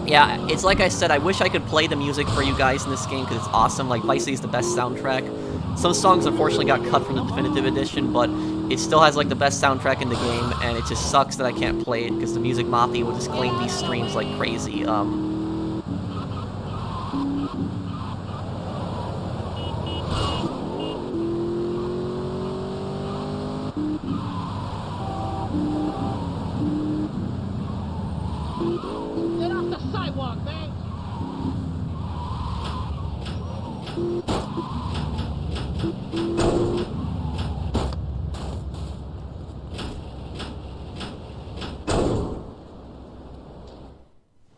Yeah, it's like I said, I wish I could play the music for you guys in this game because it's awesome. Like, Vice City is the best soundtrack. Some songs unfortunately got cut from the Definitive Edition, but it still has like the best soundtrack in the game, and it just sucks that I can't play it because the Music Mafia will just claim these streams like crazy. Get off the sidewalk, man!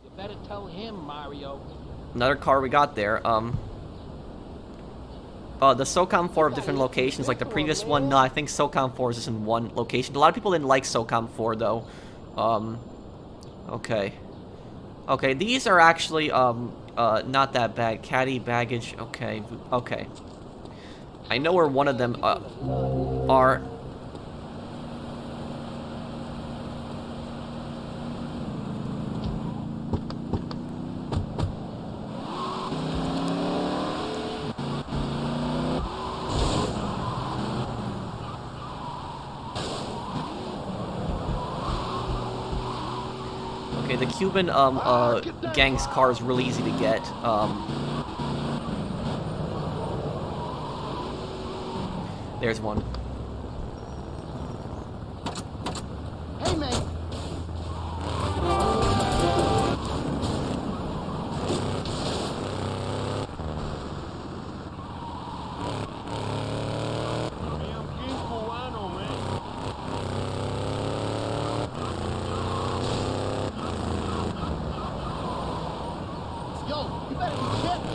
You better tell him, Mario. Another car we got there. The SOCOM 4 of different locations, like the previous one. No, I think SOCOM 4 is just in one location. A lot of people didn't like SOCOM 4 though. Okay. Okay, these are actually not that bad. Caddy, baggage. Okay, okay. I know where one of them are. Okay, the Cuban gang's car is really easy to get. There's one. Hey, man! Yo, you better be careful.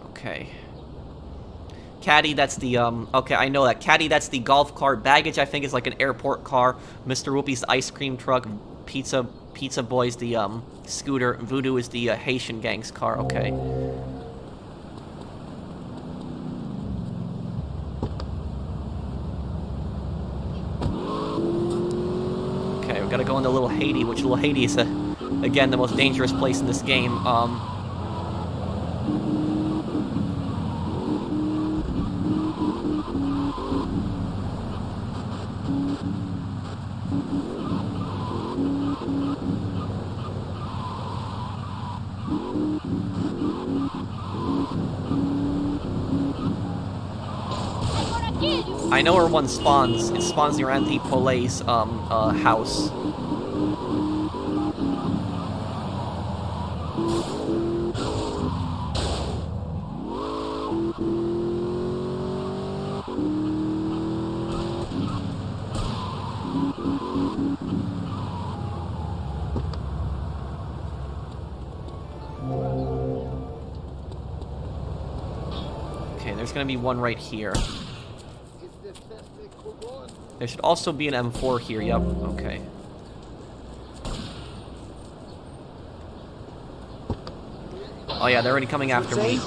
Okay. Caddy, that's the, okay, I know that. Caddy, that's the golf cart. Baggage, I think, is like an airport car. Mr. Whoopi's the ice cream truck. Pizza Boy's the, scooter. Voodoo is the, Haitian gang's car. Okay. Okay, we gotta go into Little Haiti, which Little Haiti is, again, the most dangerous place in this game. I know where one spawns. It spawns near Anti Pole's house. Okay, there's gonna be one right here. There should also be an M4 here, yep, okay. Oh yeah, they're already coming after me,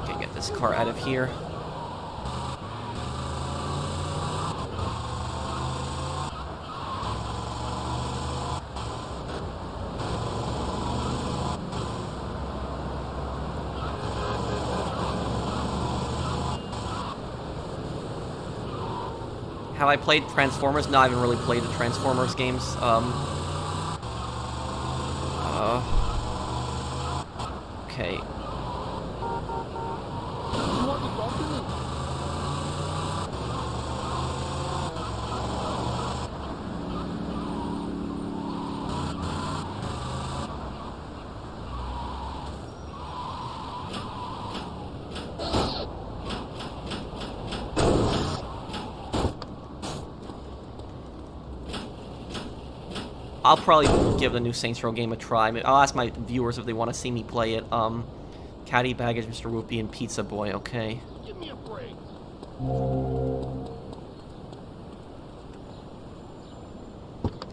okay, get this car out of here. Have I played Transformers? No, I haven't really played the Transformers games. Okay. I'll probably give the new Saints Row game a try. I'll ask my viewers if they want to see me play it. Caddy Baggage, Mr. Rupee, and Pizza Boy, okay. Give me a break.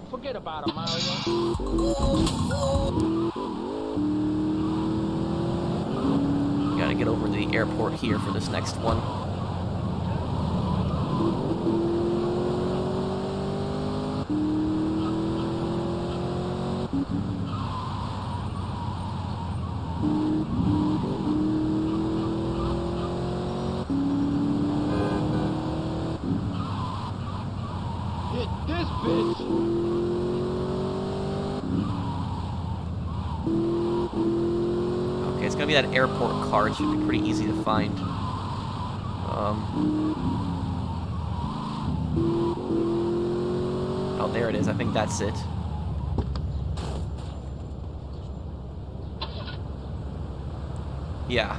Forget about it, Mario. Gotta get over to the airport here for this next one. Hit this bitch. Okay, it's gonna be that airport car. It should be pretty easy to find. Oh, there it is. I think that's it. Yeah.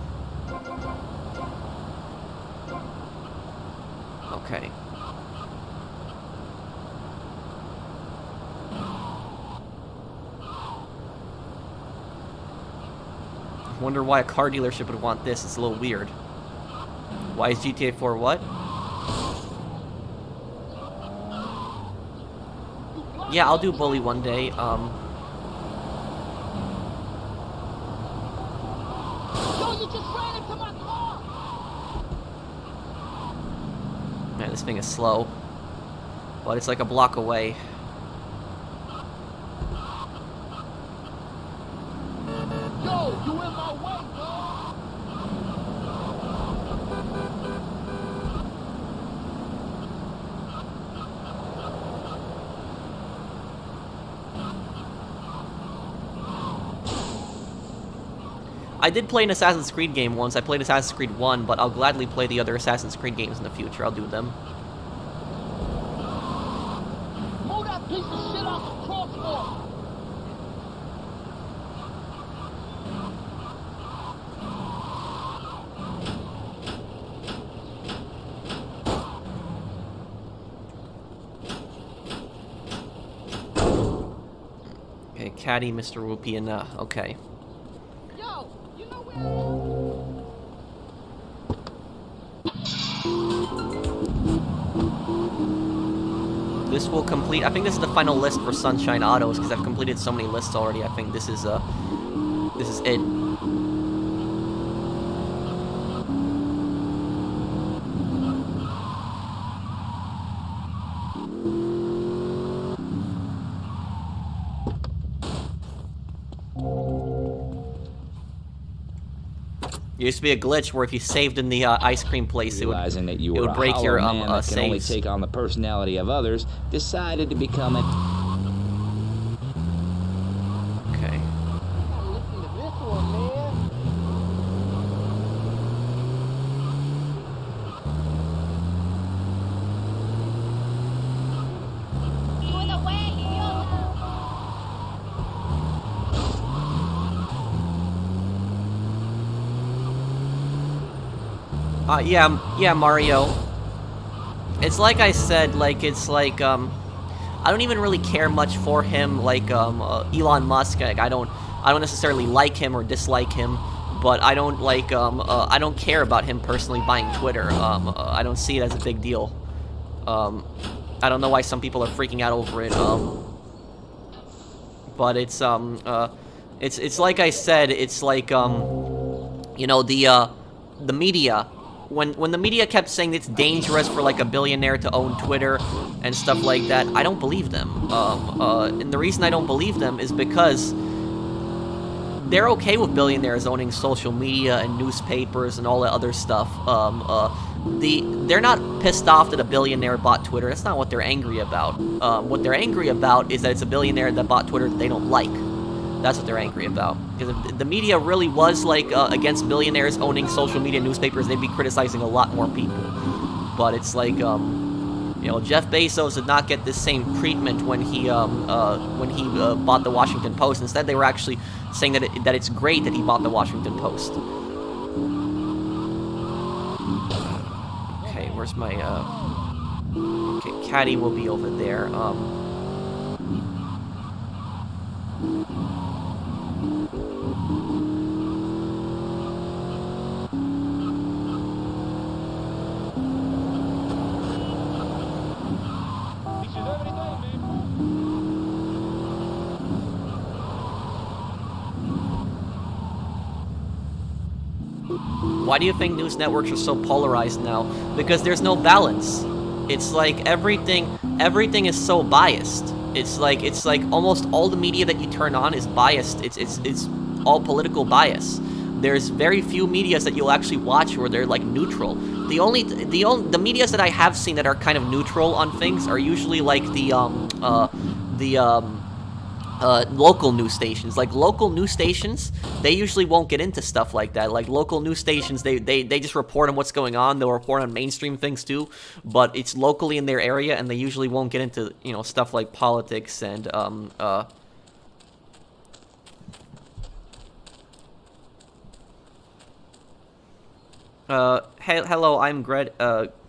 Okay. I wonder why a car dealership would want this. It's a little weird. Why is GTA 4 what? Yeah, I'll do Bully one day. Yo, you just ran into my car. Man, this thing is slow. But it's like a block away. Yo, you in my way, dog. I did play an Assassin's Creed game once. I played Assassin's Creed 1, but I'll gladly play the other Assassin's Creed games in the future. I'll do them. Move that piece of shit off the crosswalk. Okay, Caddy, Mr. Rupee, and okay. Yo, you know where? This will complete. I think this is the final list for Sunshine Autos because I've completed so many lists already. I think this is it. There used to be a glitch where if you saved in the ice cream place, it Realizing that you were would break your man that can only saves. take on the personality of others, decided to become an... Okay. Gotta listen to this one, man. You in the way, yo. Yeah, Mario. It's like I said, like, it's like, I don't even really care much for him, like, Elon Musk. Like, I don't necessarily like him or dislike him, but I don't, like, I don't care about him personally buying Twitter. I don't see it as a big deal. I don't know why some people are freaking out over it, but it's like I said, it's like, you know, the media. When the media kept saying it's dangerous for like a billionaire to own Twitter and stuff like that, I don't believe them. And the reason I don't believe them is because they're okay with billionaires owning social media and newspapers and all that other stuff. They're not pissed off that a billionaire bought Twitter. That's not what they're angry about. What they're angry about is that it's a billionaire that bought Twitter that they don't like. That's what they're angry about. Because if the media really was, like, against billionaires owning social media newspapers, they'd be criticizing a lot more people. But it's like, you know, Jeff Bezos did not get this same treatment when he bought the Washington Post. Instead, they were actually saying that it's great that he bought the Washington Post. Okay, where's my, okay, Caddy will be over there. Why do you think news networks are so polarized now? Because there's no balance. It's like everything is so biased. It's like almost all the media that you turn on is biased. It's all political bias. There's very few medias that you'll actually watch where they're like neutral. The medias that I have seen that are kind of neutral on things are usually like the local news stations. Like local news stations, they usually won't get into stuff like that. Like local news stations, they just report on what's going on. They'll report on mainstream things too, but it's locally in their area, and they usually won't get into, you know, stuff like politics and hello, I'm Gretty,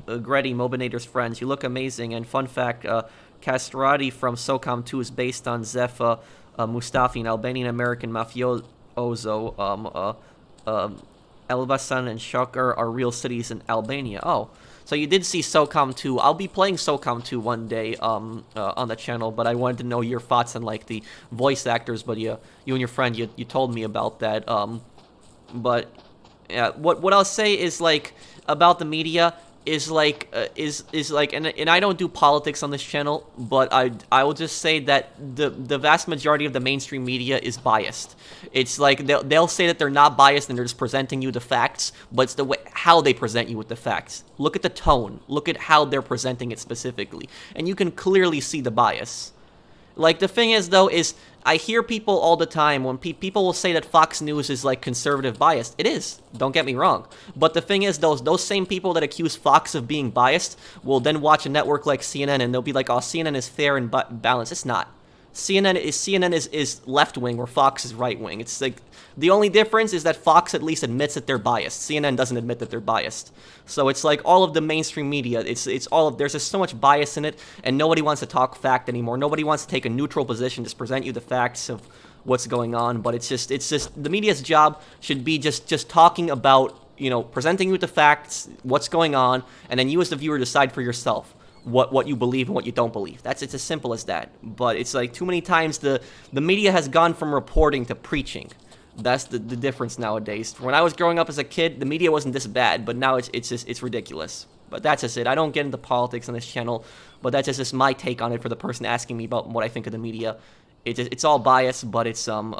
Mobinator's friends. You look amazing, and fun fact, Castrati from SOCOM 2 is based on Zefa Mustafi, an Albanian-American mafioso. Elbasan and Shokar are real cities in Albania. Oh, so you did see SOCOM 2. I'll be playing SOCOM 2 one day on the channel, but I wanted to know your thoughts on, like, the voice actors, but you and your friend, you told me about that. But, yeah, what I'll say is, like, about the media is like, and I don't do politics on this channel, but I will just say that the vast majority of the mainstream media is biased. It's like they'll say that they're not biased and they're just presenting you the facts, but it's the way how they present you with the facts. Look at the tone. Look at how they're presenting it specifically, and you can clearly see the bias. Like, the thing is, though, is I hear people all the time when people will say that Fox News is, like, conservative biased. It is. Don't get me wrong. But the thing is, those same people that accuse Fox of being biased will then watch a network like CNN, and they'll be like, oh, CNN is fair and balanced. It's not. CNN is left-wing, where Fox is right-wing. It's like, the only difference is that Fox at least admits that they're biased. CNN doesn't admit that they're biased. So it's like all of the mainstream media, it's all of, there's just so much bias in it, and nobody wants to talk fact anymore. Nobody wants to take a neutral position, just present you the facts of what's going on. But it's just the media's job should be just talking about, you know, presenting you with the facts, what's going on, and then you as the viewer decide for yourself what you believe and what you don't believe. It's as simple as that. But it's like too many times the media has gone from reporting to preaching. That's the difference nowadays. When I was growing up as a kid, the media wasn't this bad, but now it's ridiculous. But that's just it. I don't get into politics on this channel, but that's just my take on it for the person asking me about what I think of the media. It's all biased, but it's that's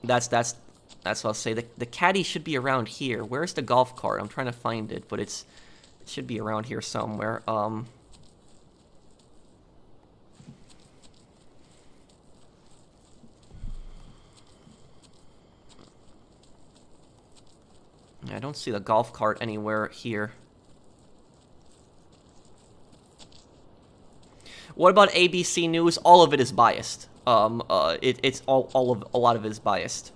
what I'll say. The caddy should be around here. Where's the golf cart? I'm trying to find it, but it should be around here somewhere. I don't see the golf cart anywhere here. What about ABC News? All of it is biased. It's a lot of it is biased.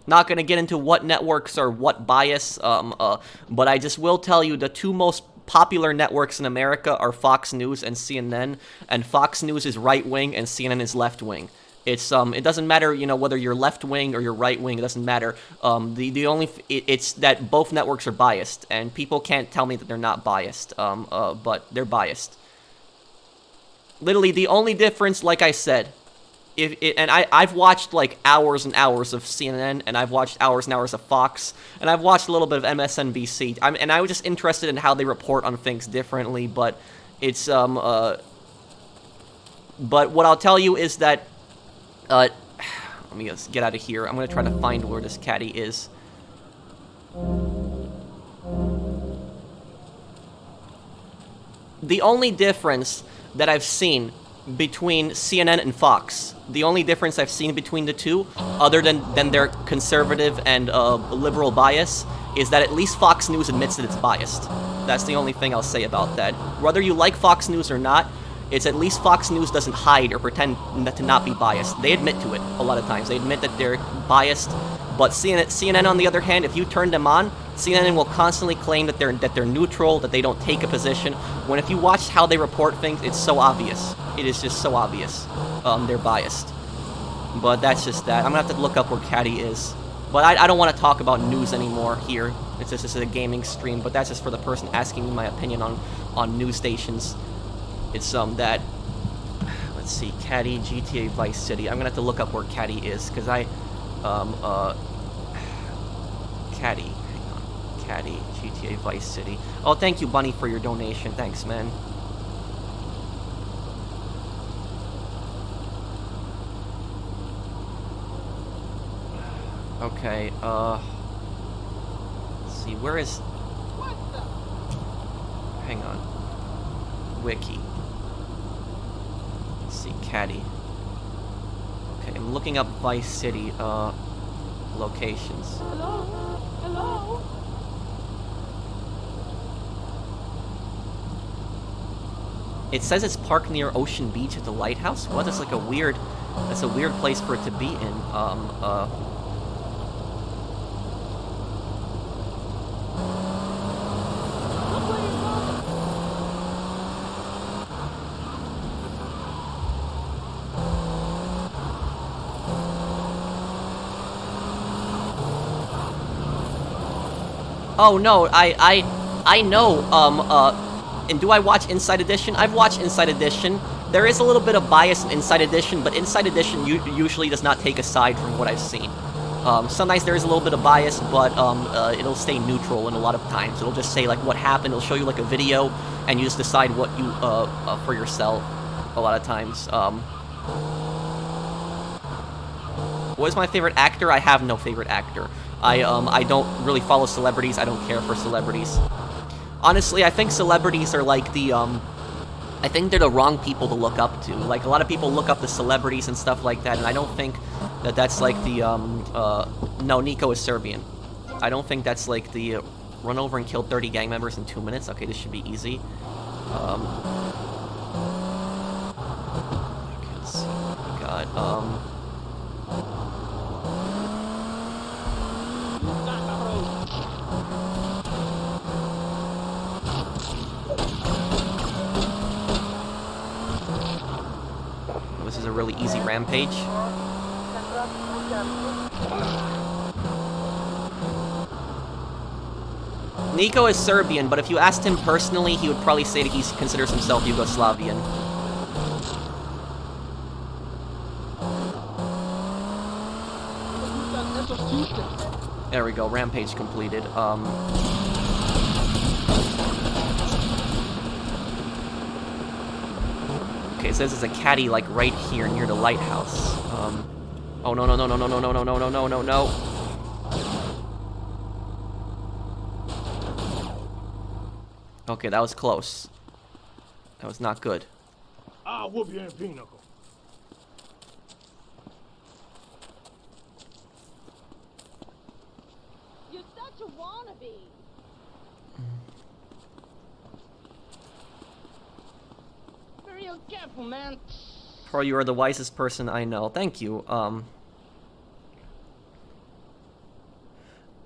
Not gonna get into what networks are what bias, but I just will tell you the two most popular networks in America are Fox News and CNN, and Fox News is right-wing and CNN is left-wing. It's it doesn't matter, you know, whether you're left-wing or you're right-wing, it doesn't matter. It's that both networks are biased, and people can't tell me that they're not biased, but they're biased. Literally, the only difference, like I said, I've watched like hours and hours of CNN, and I've watched hours and hours of Fox, and I've watched a little bit of MSNBC, and I was just interested in how they report on things differently, but it's, but what I'll tell you is that, let me just get out of here. I'm gonna try to find where this caddy is. The only difference that I've seen between CNN and Fox, the only difference I've seen between the two, other than their conservative and liberal bias, is that at least Fox News admits that it's biased. That's the only thing I'll say about that. Whether you like Fox News or not, it's at least Fox News doesn't hide or pretend to not be biased. They admit to it a lot of times. They admit that they're biased. But CNN, on the other hand, if you turn them on, CNN will constantly claim that they're neutral, that they don't take a position. When if you watch how they report things, it's so obvious. It is just so obvious. They're biased. But that's just that. I'm gonna have to look up where Caddy is. But I don't want to talk about news anymore here. It's just a gaming stream. But that's just for the person asking me my opinion on news stations. It's that. Let's see, Caddy, GTA Vice City. I'm gonna have to look up where Caddy is because I Caddy. Hang on. Caddy, GTA Vice City. Oh, thank you, Bunny, for your donation. Thanks, man. Okay, let's see, where is... Hang on. Wiki. Let's see, Caddy. Okay, I'm looking up Vice City, locations. Hello? Hello? It says it's parked near Ocean Beach at the lighthouse? What? That's like a weird... That's a weird place for it to be in. Oh no, I know, and do I watch Inside Edition? I've watched Inside Edition. There is a little bit of bias in Inside Edition, but Inside Edition usually does not take a side from what I've seen. Sometimes there is a little bit of bias, but it'll stay neutral, and a lot of times it'll just say like what happened. It'll show you like a video, and you just decide what you for yourself. A lot of times. What is my favorite actor? I have no favorite actor. I don't really follow celebrities. I don't care for celebrities. Honestly, I think celebrities are like the I think they're the wrong people to look up to. Like, a lot of people look up to celebrities and stuff like that, and I don't think that that's like the, no, Nico is Serbian. I don't think that's like the, run over and kill 30 gang members in 2 minutes. Okay, this should be easy. Okay, let's see what we got. This is a really easy rampage. Nico is Serbian, but if you asked him personally, he would probably say that he considers himself Yugoslavian. There we go, rampage completed. Okay, it says there's a caddy like right here near the lighthouse. Oh no no no no no no no no no no no no no. Okay, that was close. That was not good. I'll whoop you in pinochle. You're such a wannabe. Be real careful, man. Pro, you are the wisest person I know. Thank you.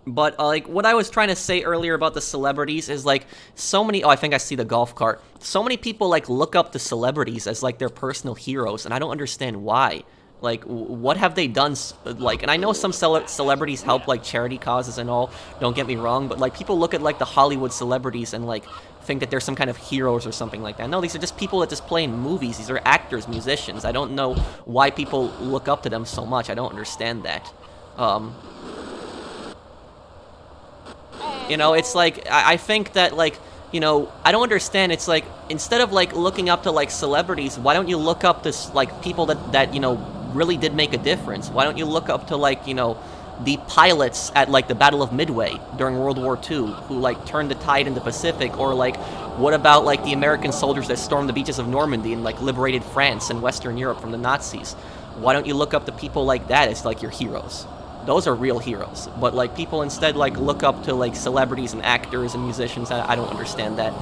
But, like, what I was trying to say earlier about the celebrities is, like, so many... Oh, I think I see the golf cart. So many people, like, look up to celebrities as, like, their personal heroes, and I don't understand why. Like, what have they done? Like, and I know some celebrities help, like, charity causes and all, don't get me wrong, but, like, people look at, like, the Hollywood celebrities and, like, think that they're some kind of heroes or something like that. No, these are just people that just play in movies. These are actors, musicians. I don't know why people look up to them so much. I don't understand that. You know, it's like, I think that, like, you know, I don't understand. It's like, instead of, like, looking up to, like, celebrities, why don't you look up to, like, people that, you know, really did make a difference? Why don't you look up to, like, you know, the pilots at, like, the Battle of Midway during World War II who, like, turned the tide in the Pacific? Or, like, what about, like, the American soldiers that stormed the beaches of Normandy and, like, liberated France and Western Europe from the Nazis? Why don't you look up to people like that as, like, your heroes? Those are real heroes. But, like, people instead, like, look up to, like, celebrities and actors and musicians. I don't understand that.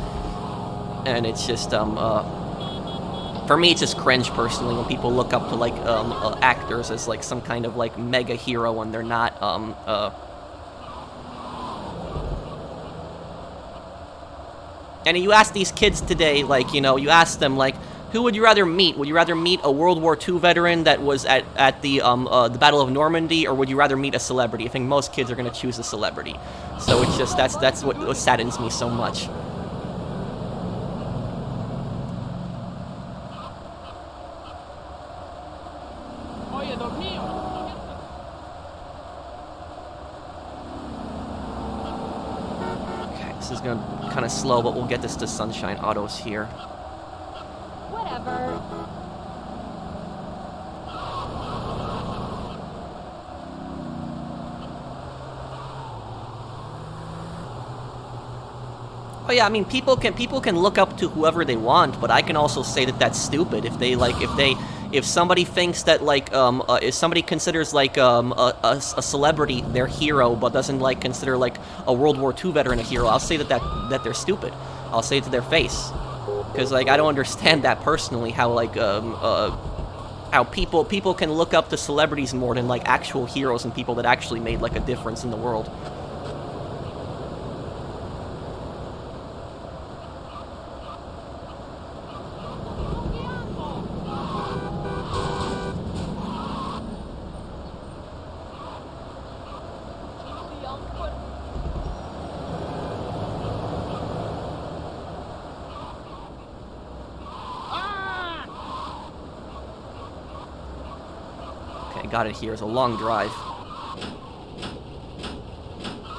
And it's just, for me, it's just cringe, personally, when people look up to, like, actors as, like, some kind of, like, mega hero when they're not, And you ask these kids today, like, you know, you ask them, like, who would you rather meet? Would you rather meet a World War II veteran that was at the Battle of Normandy, or would you rather meet a celebrity? I think most kids are going to choose a celebrity. So it's just, that's what saddens me so much. This is gonna be kind of slow, but we'll get this to Sunshine Autos here. Whatever. Oh yeah, I mean, people can look up to whoever they want, but I can also say that that's stupid. If somebody thinks that like if somebody considers like a celebrity their hero, but doesn't like consider like a World War II veteran a hero, I'll say that they're stupid. I'll say it to their face, because like I don't understand that personally. How like how people can look up to celebrities more than like actual heroes and people that actually made like a difference in the world. Got it here. It's a long drive.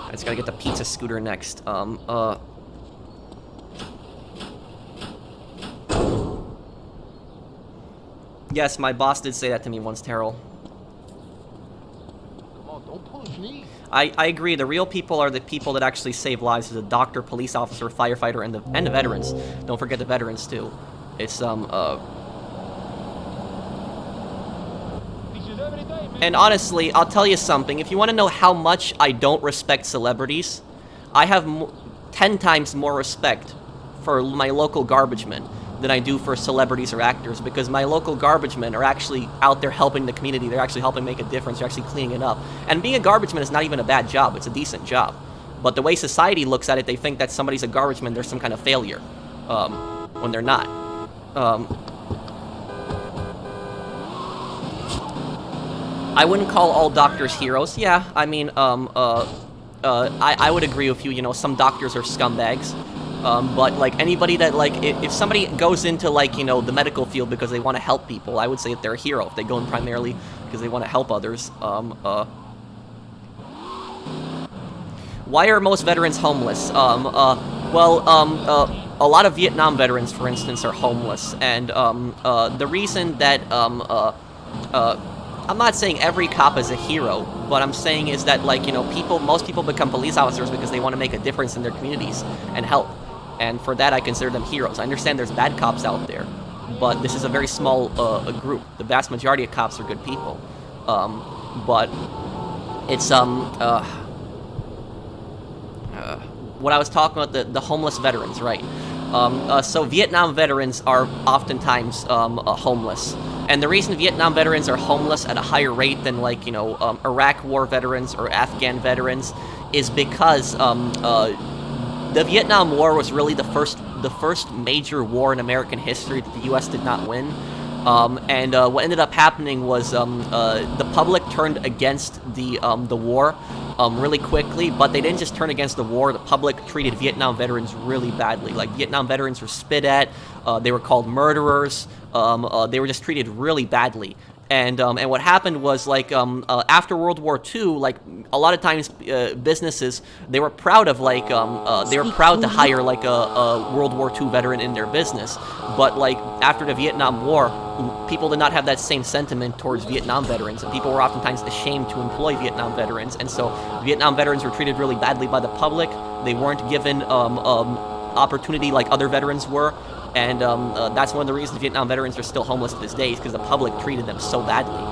I just gotta get the pizza scooter next. Yes, my boss did say that to me once, Terrell. Come on, don't push me. I agree. The real people are the people that actually save lives. As a doctor, police officer, firefighter, and the veterans. Don't forget the veterans too. It's And honestly, I'll tell you something. If you want to know how much I don't respect celebrities, I have 10 times more respect for my local garbage men than I do for celebrities or actors, because my local garbage men are actually out there helping the community. They're actually helping make a difference. They're actually cleaning it up. And being a garbage man is not even a bad job. It's a decent job. But the way society looks at it, they think that somebody's a garbage man, there's some kind of failure, when they're not. I wouldn't call all doctors heroes. Yeah, I mean, I would agree with you. You know, some doctors are scumbags. But like anybody that like, if somebody goes into like, you know, the medical field because they want to help people, I would say that they're a hero. If they go in primarily because they want to help others. Why are most veterans homeless? A lot of Vietnam veterans, for instance, are homeless, and the reason that I'm not saying every cop is a hero, but I'm saying is that, like, you know, most people become police officers because they want to make a difference in their communities and help. And for that, I consider them heroes. I understand there's bad cops out there, but this is a very small group. The vast majority of cops are good people. But it's, what I was talking about, the homeless veterans, right? So Vietnam veterans are oftentimes homeless. And the reason Vietnam veterans are homeless at a higher rate than, like, you know, Iraq War veterans or Afghan veterans is because the Vietnam War was really the first major war in American history that the U.S. did not win. And what ended up happening was the public turned against the war really quickly, but they didn't just turn against the war. The public treated Vietnam veterans really badly. Like, Vietnam veterans were spit at, they were called murderers, they were just treated really badly. And what happened was, like, after World War II, like, a lot of times businesses, they were proud of, like, they were proud to hire, like, a World War II veteran in their business. But, like, after the Vietnam War, people did not have that same sentiment towards Vietnam veterans, and people were oftentimes ashamed to employ Vietnam veterans. And so Vietnam veterans were treated really badly by the public. They weren't given opportunity like other veterans were. And that's one of the reasons Vietnam veterans are still homeless to this day, is because the public treated them so badly.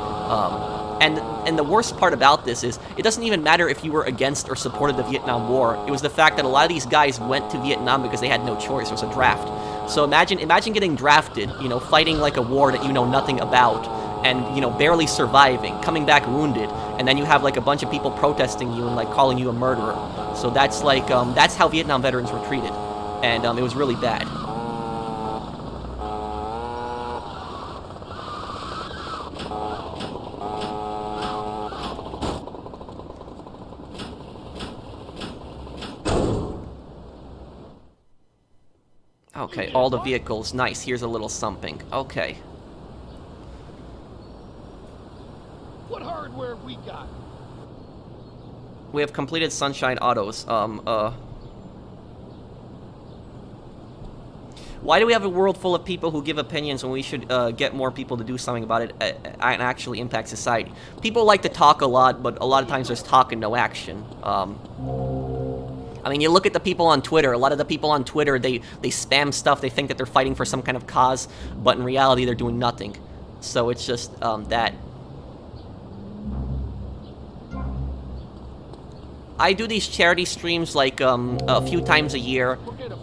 And the worst part about this is, it doesn't even matter if you were against or supported the Vietnam War. It was the fact that a lot of these guys went to Vietnam because they had no choice. It was a draft. So imagine getting drafted, you know, fighting like a war that you know nothing about, and, you know, barely surviving, coming back wounded, and then you have like a bunch of people protesting you and like calling you a murderer. So that's like that's how Vietnam veterans were treated, and it was really bad. Okay, all the vehicles. Nice. Here's a little something. Okay. What hardware have we got? We have completed Sunshine Autos. Why do we have a world full of people who give opinions when we should get more people to do something about it and actually impact society? People like to talk a lot, but a lot of times there's talk and no action. I mean, you look at the people on Twitter. A lot of the people on Twitter, they spam stuff. They think that they're fighting for some kind of cause, but in reality, they're doing nothing. So it's just that. I do these charity streams like a few times a year,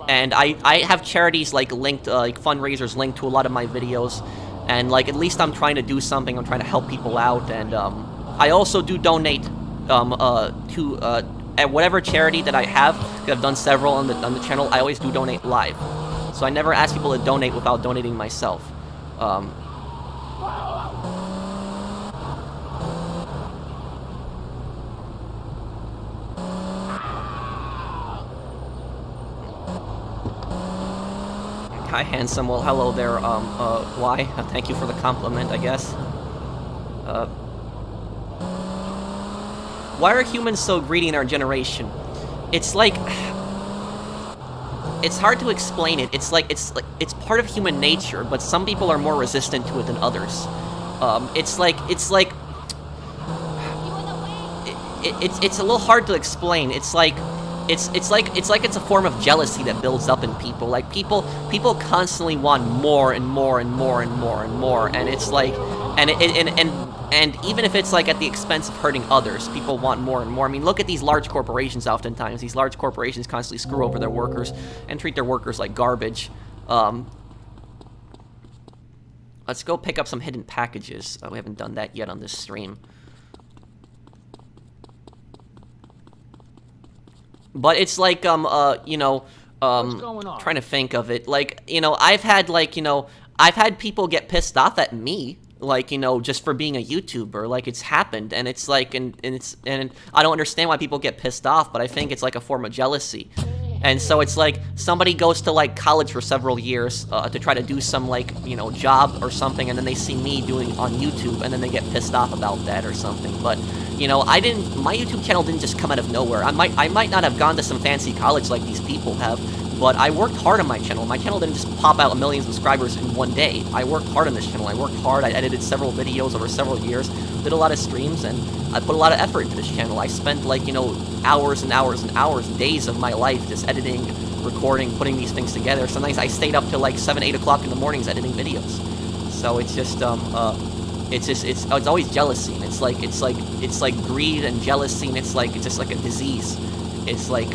and I have charities like linked, like fundraisers linked to a lot of my videos, and like at least I'm trying to do something. I'm trying to help people out, and I also do donate to at whatever charity that I have. 'Cause I've done several on the channel. I always do donate live, so I never ask people to donate without donating myself. Hi, handsome. Well, hello there. Why? Thank you for the compliment, I guess. Why are humans so greedy in our generation? It's like... It's hard to explain it. It's part of human nature, but some people are more resistant to it than others. It's a little hard to explain. It's like it's a form of jealousy that builds up in people. Like people constantly want more and more and more and more and more, and it's like, and even if it's like at the expense of hurting others, people want more and more. I mean, look at these large corporations. Oftentimes, these large corporations constantly screw over their workers and treat their workers like garbage. Let's go pick up some hidden packages. We haven't done that yet on this stream. But it's like, you know, What's going on? trying to think of it. Like, you know, I've had people get pissed off at me, like, you know, just for being a YouTuber. Like, it's happened, and it's like, and I don't understand why people get pissed off, but I think it's like a form of jealousy. And so it's like somebody goes to like college for several years to try to do some like, you know, job or something, and then they see me doing on YouTube, and then they get pissed off about that or something. But you know, my YouTube channel didn't just come out of nowhere. I might not have gone to some fancy college like these people have, but I worked hard on my channel. My channel didn't just pop out a million subscribers in one day. I worked hard on this channel. I worked hard. I edited several videos over several years, did a lot of streams, and I put a lot of effort into this channel. I spent like, you know, hours and hours and hours, days of my life just editing, recording, putting these things together. Sometimes I stayed up till like 7, 8 o'clock in the mornings editing videos. So it's just, it's always jealousy, and it's like greed and jealousy, and it's just like a disease. It's like,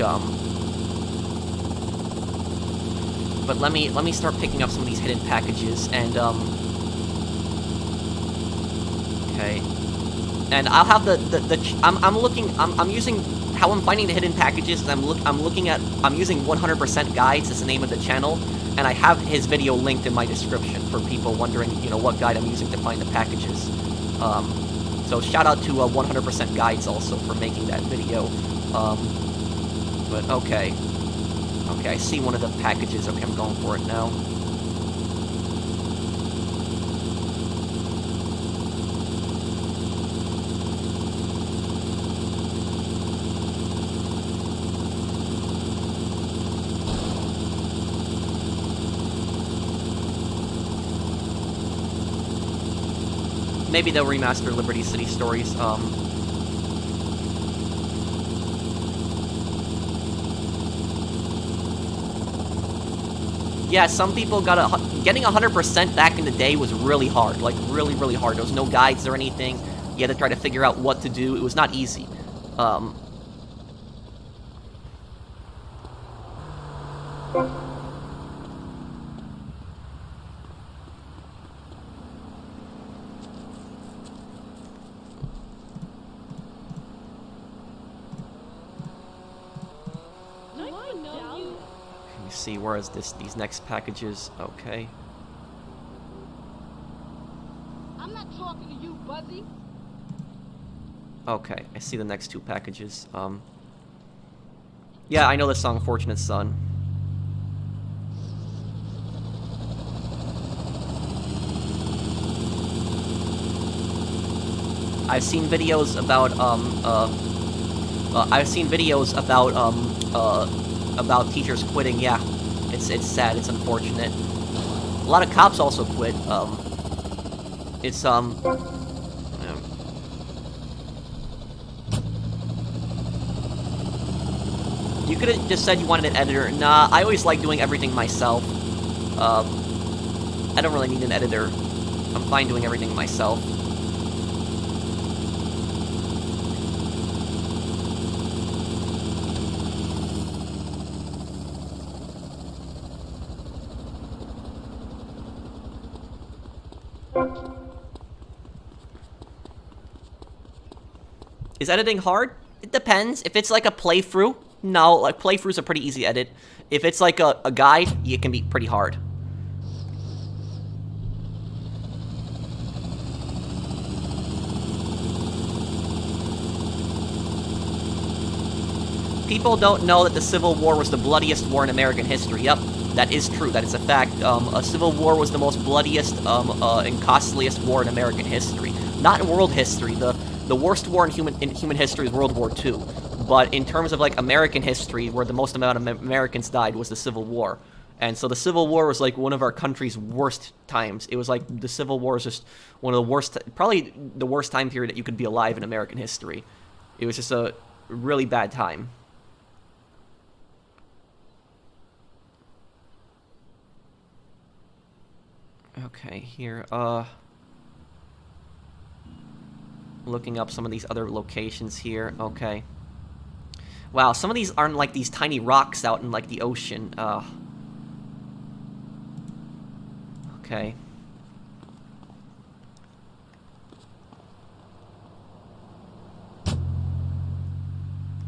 but let me start picking up some of these hidden packages, and okay, and I'll have I'm using how I'm finding the hidden packages. I'm using 100% guides as the name of the channel, and I have his video linked in my description for people wondering, you know, what guide I'm using to find the packages. So shout out to 100% guides also for making that video. But okay, I see one of the packages. Okay, I'm going for it now. Maybe they'll remaster Liberty City Stories. Yeah, some people getting 100% back in the day was really hard, like really, really hard. There was no guides or anything. You had to try to figure out what to do. It was not easy. See, where is these next packages? Okay. I'm not talking to you, Buzzy. Okay, I see the next two packages. Yeah, I know the song Fortunate Son. I've seen videos about about teachers quitting. Yeah, it's sad. It's unfortunate. A lot of cops also quit. It's You could have just said you wanted an editor. Nah, I always like doing everything myself. I don't really need an editor. I'm fine doing everything myself. Is editing hard? It depends. If it's like a playthrough, no. Like, playthroughs are pretty easy to edit. If it's like a guide, it can be pretty hard. People don't know that the Civil War was the bloodiest war in American history. Yep, that is true. That is a fact. A Civil War was the most bloodiest and costliest war in American history. Not in world history. The worst war in human history is World War II. But in terms of like American history, where the most amount of Americans died was the Civil War. And so the Civil War was like one of our country's worst times. It was like the Civil War is just one of the worst, probably the worst time period that you could be alive in American history. It was just a really bad time. Okay, here, looking up some of these other locations here. Okay. Wow, some of these aren't like these tiny rocks out in like the ocean. Okay.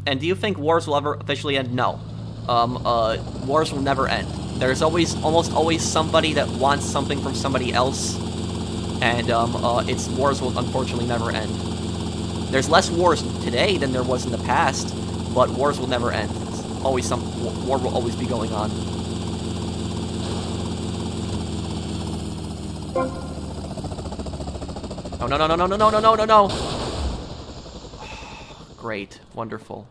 And do you think wars will ever officially end? No. Wars will never end. There's almost always somebody that wants something from somebody else, and wars will unfortunately never end. There's less wars today than there was in the past, but wars will never end. It's always war will always be going on. Oh no no no no no no no no no no! Great, wonderful.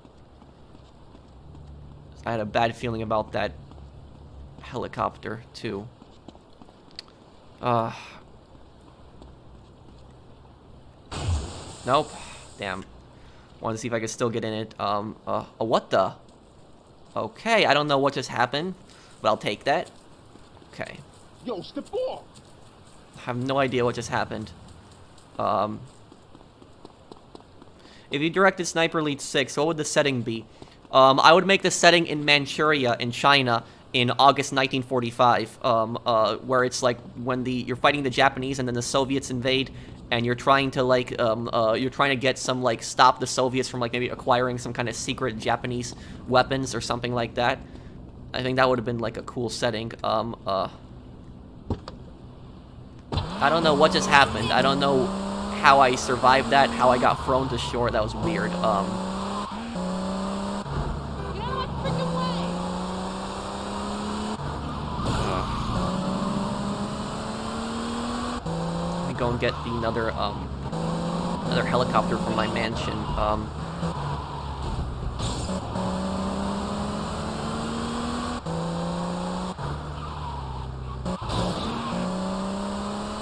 I had a bad feeling about that helicopter, too. Nope. Damn. Wanted to see if I could still get in it. What the? Okay, I don't know what just happened, but I'll take that. Okay. Yo, step off! I have no idea what just happened. If you directed Sniper Elite 6, what would the setting be? I would make the setting in Manchuria, in China, in August 1945, where it's like when you're fighting the Japanese and then the Soviets invade, and you're trying to like you're trying to get some like stop the Soviets from like maybe acquiring some kind of secret Japanese weapons or something like that. I think that would have been like a cool setting. I don't know what just happened. I don't know how I survived that, how I got thrown to shore. That was weird. Go and get another helicopter from my mansion.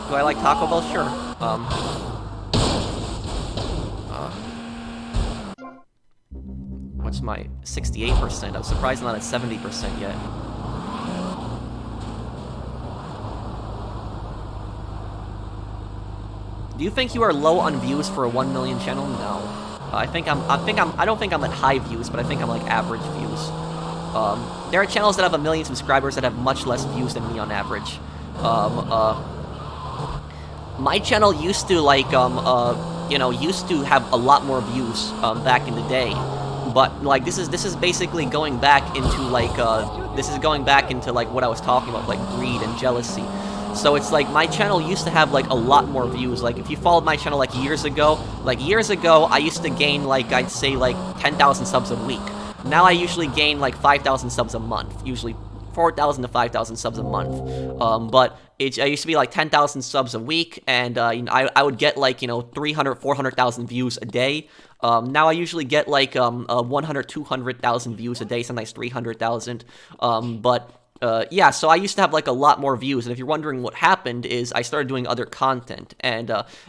Do I like Taco Bell? Sure. What's my 68%? I'm surprised I'm not at 70% yet. Do you think you are low on views for a 1 million channel? No. I don't think I'm at high views, but I think I'm like average views. There are channels that have 1 million subscribers that have much less views than me on average. My channel used to like used to have a lot more views back in the day, but like this is basically going back into like what I was talking about, like greed and jealousy. So it's like my channel used to have like a lot more views. Like if you followed my channel like years ago I used to gain like I'd say like 10,000 subs a week. Now I usually gain like 5,000 subs a month, usually 4,000 to 5,000 subs a month. But I used to be like 10,000 subs a week, and I would get like 300, 400,000 views a day. Now I usually get like 100, 200,000 views a day, sometimes 300,000. But yeah, so I used to have like a lot more views, and if you're wondering what happened, is I started doing other content, and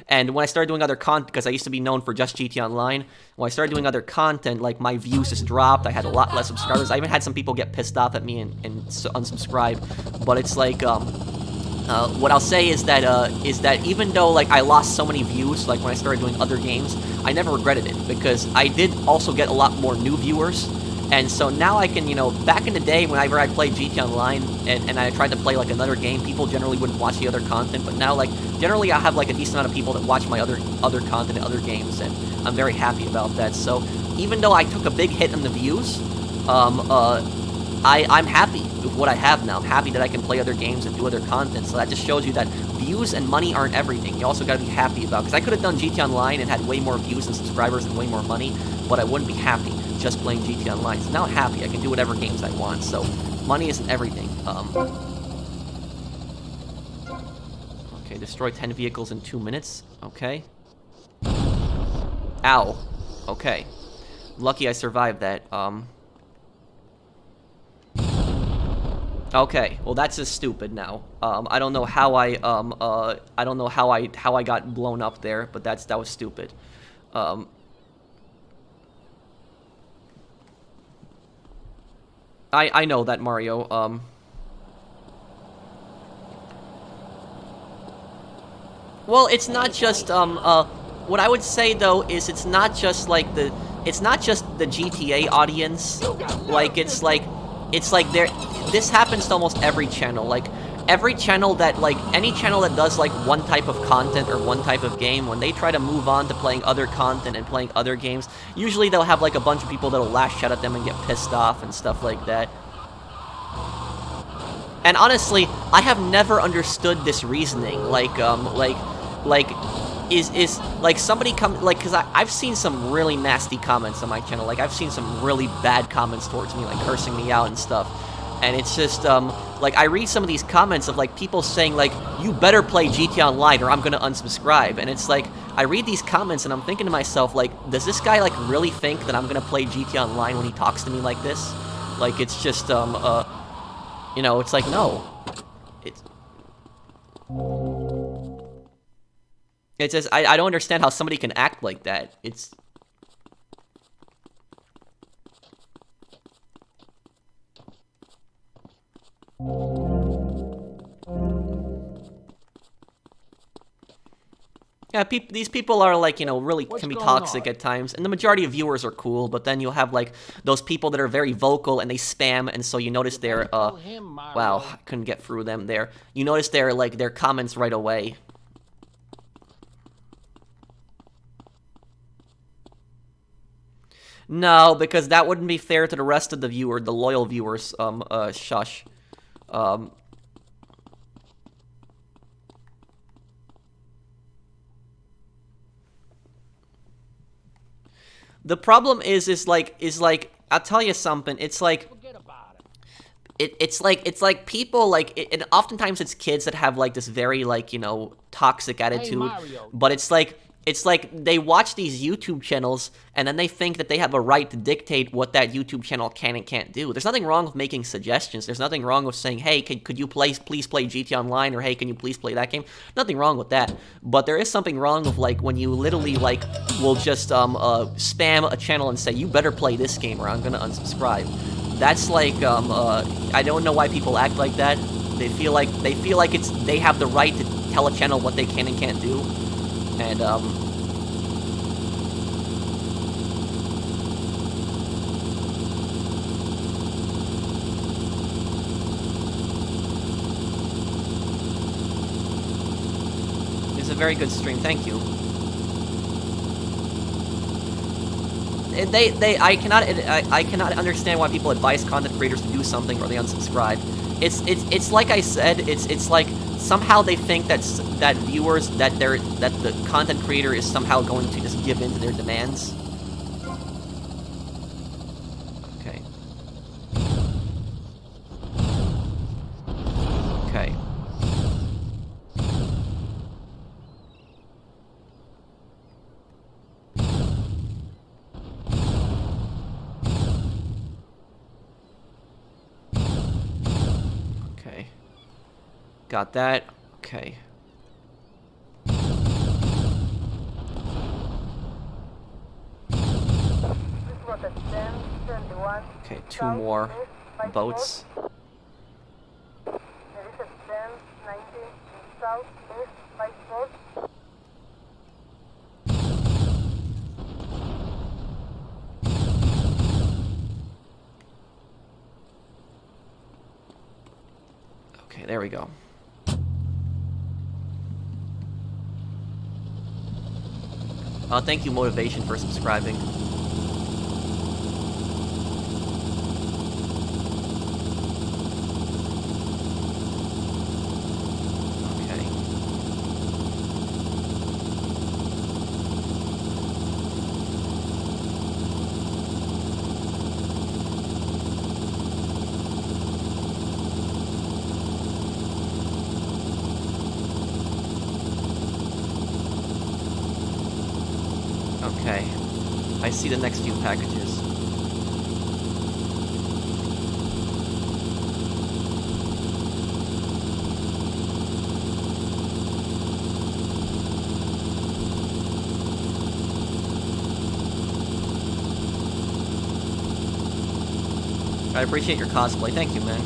when I started doing other content, because I used to be known for just GT Online, when I started doing other content, like my views just dropped. I had a lot less subscribers. I even had some people get pissed off at me and unsubscribe. But it's like what I'll say is that even though like I lost so many views, like when I started doing other games, I never regretted it because I did also get a lot more new viewers. And so now I can, you know, back in the day whenever I played GT Online and I tried to play like another game, people generally wouldn't watch the other content, but now like generally I have like a decent amount of people that watch my other content and other games, and I'm very happy about that. So even though I took a big hit in the views, I'm happy with what I have now. I'm happy that I can play other games and do other content. So that just shows you that views and money aren't everything. You also got to be happy about, because I could have done GT Online and had way more views and subscribers and way more money, but I wouldn't be happy just playing GT Online. So now I'm happy. I can do whatever games I want. So money isn't everything. Okay, destroy 10 vehicles in 2 minutes. Okay. Ow. Okay. Lucky I survived that. Okay, well that's just stupid now. I don't know how I don't know how I got blown up there, but that was stupid. I know that, Mario. Well, it's not just what I would say though is it's not just the GTA audience. Like it's like there. This happens to almost every channel. Like every channel that any channel that does like one type of content or one type of game, when they try to move on to playing other content and playing other games, usually they'll have like a bunch of people that'll lash out at them and get pissed off and stuff like that. And honestly, I have never understood this reasoning. Is somebody come, because I've seen some really nasty comments on my channel. Like I've seen some really bad comments towards me, like cursing me out and stuff. And it's just like I read some of these comments of like people saying like, you better play GT Online or I'm gonna unsubscribe. And it's like I read these comments and I'm thinking to myself, like, does this guy like really think that I'm gonna play GT Online when he talks to me like this? Like it's just you know, it's like, no. It's just I don't understand how somebody can act like that. It's yeah, these people are like, you know, really can be toxic at times, and the majority of viewers are cool, but then you'll have like those people that are very vocal and they spam, and so you notice their wow, I couldn't get through them there. You notice their comments right away. No, because that wouldn't be fair to the rest of the the loyal viewers. Shush. The problem is like I'll tell you something. It's like it's like people like and oftentimes it's kids that have like this very like, you know, toxic attitude. But it's like they watch these YouTube channels and then they think that they have a right to dictate what that YouTube channel can and can't do. There's nothing wrong with making suggestions. There's nothing wrong with saying, hey, could you please play GT Online, or hey, can you please play that game? Nothing wrong with that. But there is something wrong with like when you literally like will just spam a channel and say, you better play this game or I'm gonna unsubscribe. That's like I don't know why people act like that. They feel like they have the right to tell a channel what they can and can't do. And, it's a very good stream, thank you. I cannot understand why people advise content creators to do something or they unsubscribe. It's like I said, it's like somehow they think that viewers that the content creator is somehow going to just give in to their demands. Okay. Okay. Got that. Okay. Okay, 2 more boats. Okay, there we go. Thank you, Motivation, for subscribing. Okay. Okay. I see the next few packages. I appreciate your cosplay. Thank you, man.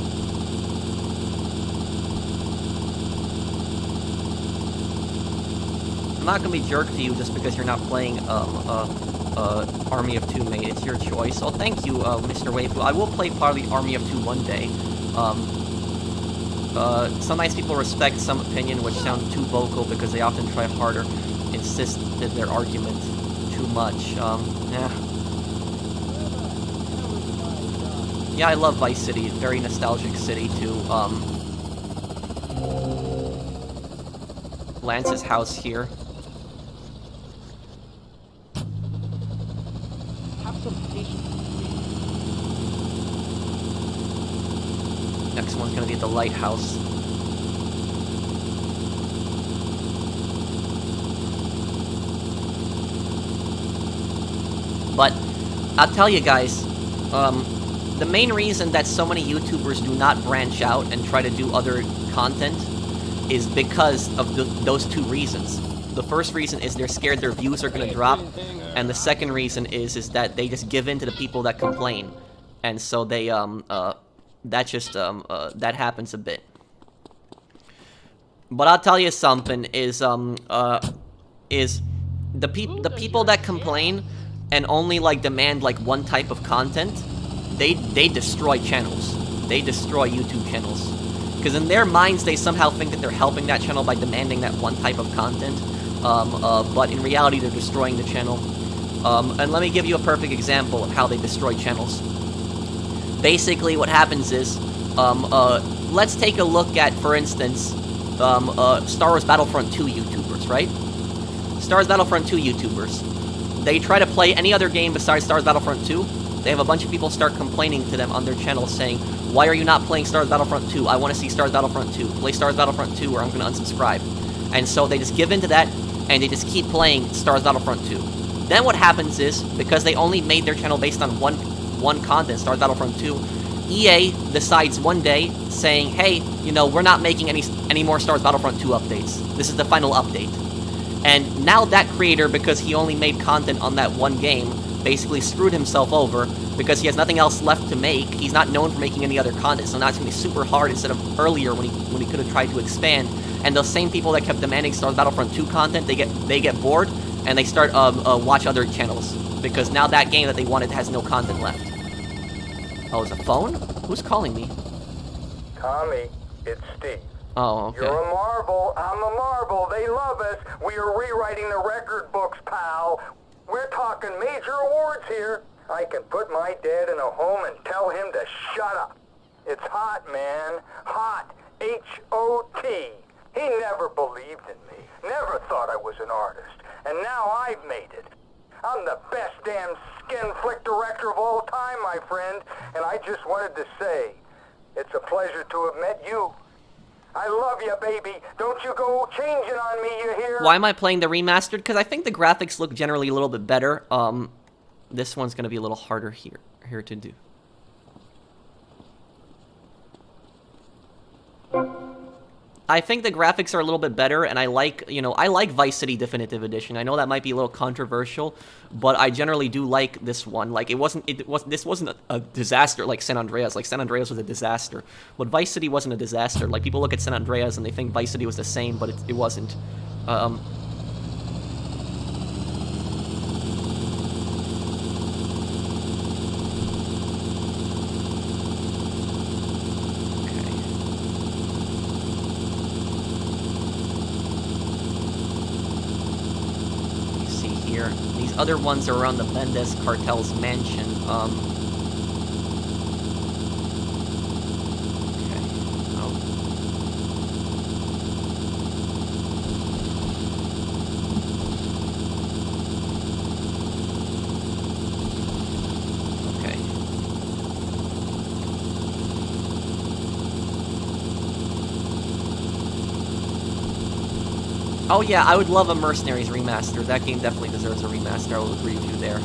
I'm not gonna be jerk to you just because you're not playing Army of Two, mate. It's your choice. Oh, thank you, Mr. Waifu. I will play part of the Army of Two one day. Some nice people respect some opinion which sound too vocal because they often try harder, insist in their argument too much. Yeah. Yeah, I love Vice City. Very nostalgic city too. Lance's house here. Have some patience. Next one's gonna be at the lighthouse. But I'll tell you guys, the main reason that so many YouTubers do not branch out and try to do other content is because of those two reasons. The first reason is they're scared their views are gonna drop, and the second reason is that they just give in to the people that complain, and so they that just that happens a bit. But I'll tell you something is the people that complain and only like demand like one type of content, they destroy channels. They destroy YouTube channels. Because in their minds, they somehow think that they're helping that channel by demanding that one type of content. But in reality, they're destroying the channel. And let me give you a perfect example of how they destroy channels. Basically, what happens is, let's take a look at, for instance, Star Wars Battlefront 2 YouTubers, right? Star Wars Battlefront 2 YouTubers. They try to play any other game besides Star Wars Battlefront 2. They have a bunch of people start complaining to them on their channel saying, why are you not playing Star Wars Battlefront 2? I want to see Star Wars Battlefront 2. Play Star Wars Battlefront 2 or I'm going to unsubscribe. And so they just give in to that, and they just keep playing Star Wars Battlefront 2. Then what happens is, because they only made their channel based on one content, Star Wars Battlefront 2, EA decides one day, saying, hey, you know, we're not making any more Star Wars Battlefront 2 updates. This is the final update. And now that creator, because he only made content on that one game, basically screwed himself over because he has nothing else left to make. He's not known for making any other content, so now it's going to be super hard instead of earlier when he could have tried to expand. And those same people that kept demanding Star Wars Battlefront 2 content, they get bored and they start watch other channels because now that game that they wanted has no content left. Oh, is a phone? Who's calling me? Tommy, it's Steve. Oh, okay. You're a marvel. I'm a marvel. They love us. We are rewriting the record books, pal. We're talking major awards here. I can put my dad in a home and tell him to shut up. It's hot, man. Hot. H-O-T. He never believed in me. Never thought I was an artist. And now I've made it. I'm the best damn skin flick director of all time, my friend. And I just wanted to say, it's a pleasure to have met you. I love you, baby. Don't you go changing on me, you hear? Why am I playing the remastered? Because I think the graphics look generally a little bit better. This one's going to be a little harder here to do. I think the graphics are a little bit better, and I like, you know, I like Vice City Definitive Edition. I know that might be a little controversial, but I generally do like this one. Like, this wasn't a disaster like San Andreas. Like, San Andreas was a disaster, but Vice City wasn't a disaster. Like, people look at San Andreas and they think Vice City was the same, but it wasn't. These other ones are around the Mendes cartel's mansion. Okay. Oh. Okay. Oh yeah, I would love a Mercenaries remaster. That game definitely deserves a remaster. I will agree with you there.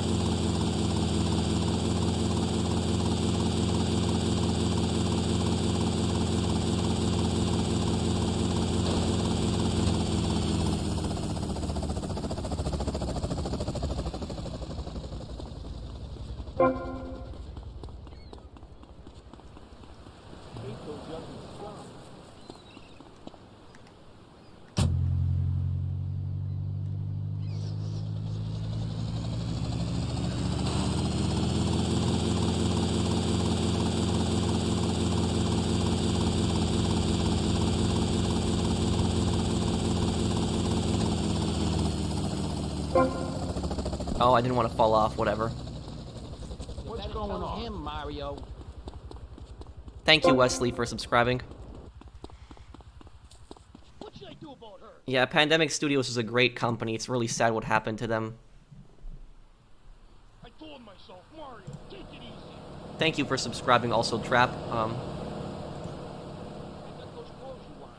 Oh, I didn't want to fall off, whatever. What's going on? Him, Mario. Thank you, Wesley, for subscribing. What should I do about her? Yeah, Pandemic Studios is a great company. It's really sad what happened to them. I told myself, Mario, take it easy. Thank you for subscribing also, Trap. I got those clothes you want.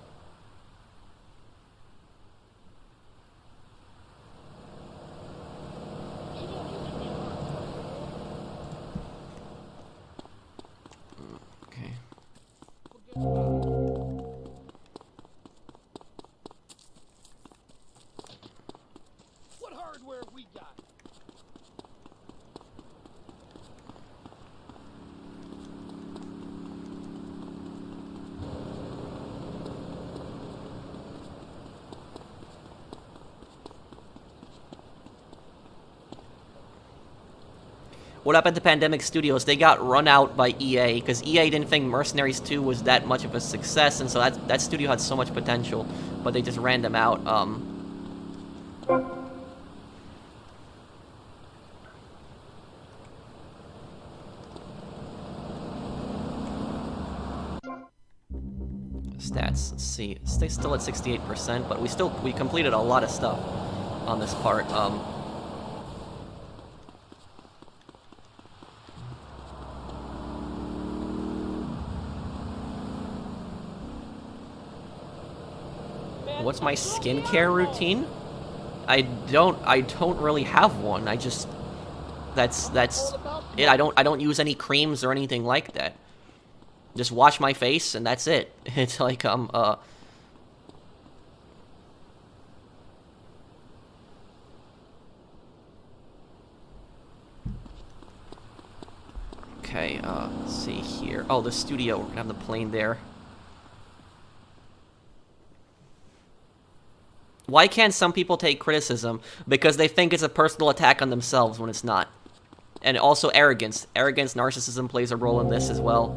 You don't look at me. Okay. Forget about it. What hardware have we got? What happened to Pandemic Studios? They got run out by EA, because EA didn't think Mercenaries 2 was that much of a success, and so that studio had so much potential, but they just ran them out. Stats, let's see. Still at 68%, but we completed a lot of stuff on this part. What's my skincare routine? I don't really have one. I just that's it. I don't use any creams or anything like that. Just wash my face and that's it. It's like okay, let's see here. Oh, the studio. We're gonna have the plane there. Why can't some people take criticism? Because they think it's a personal attack on themselves when it's not. And also arrogance. Arrogance, narcissism plays a role in this as well.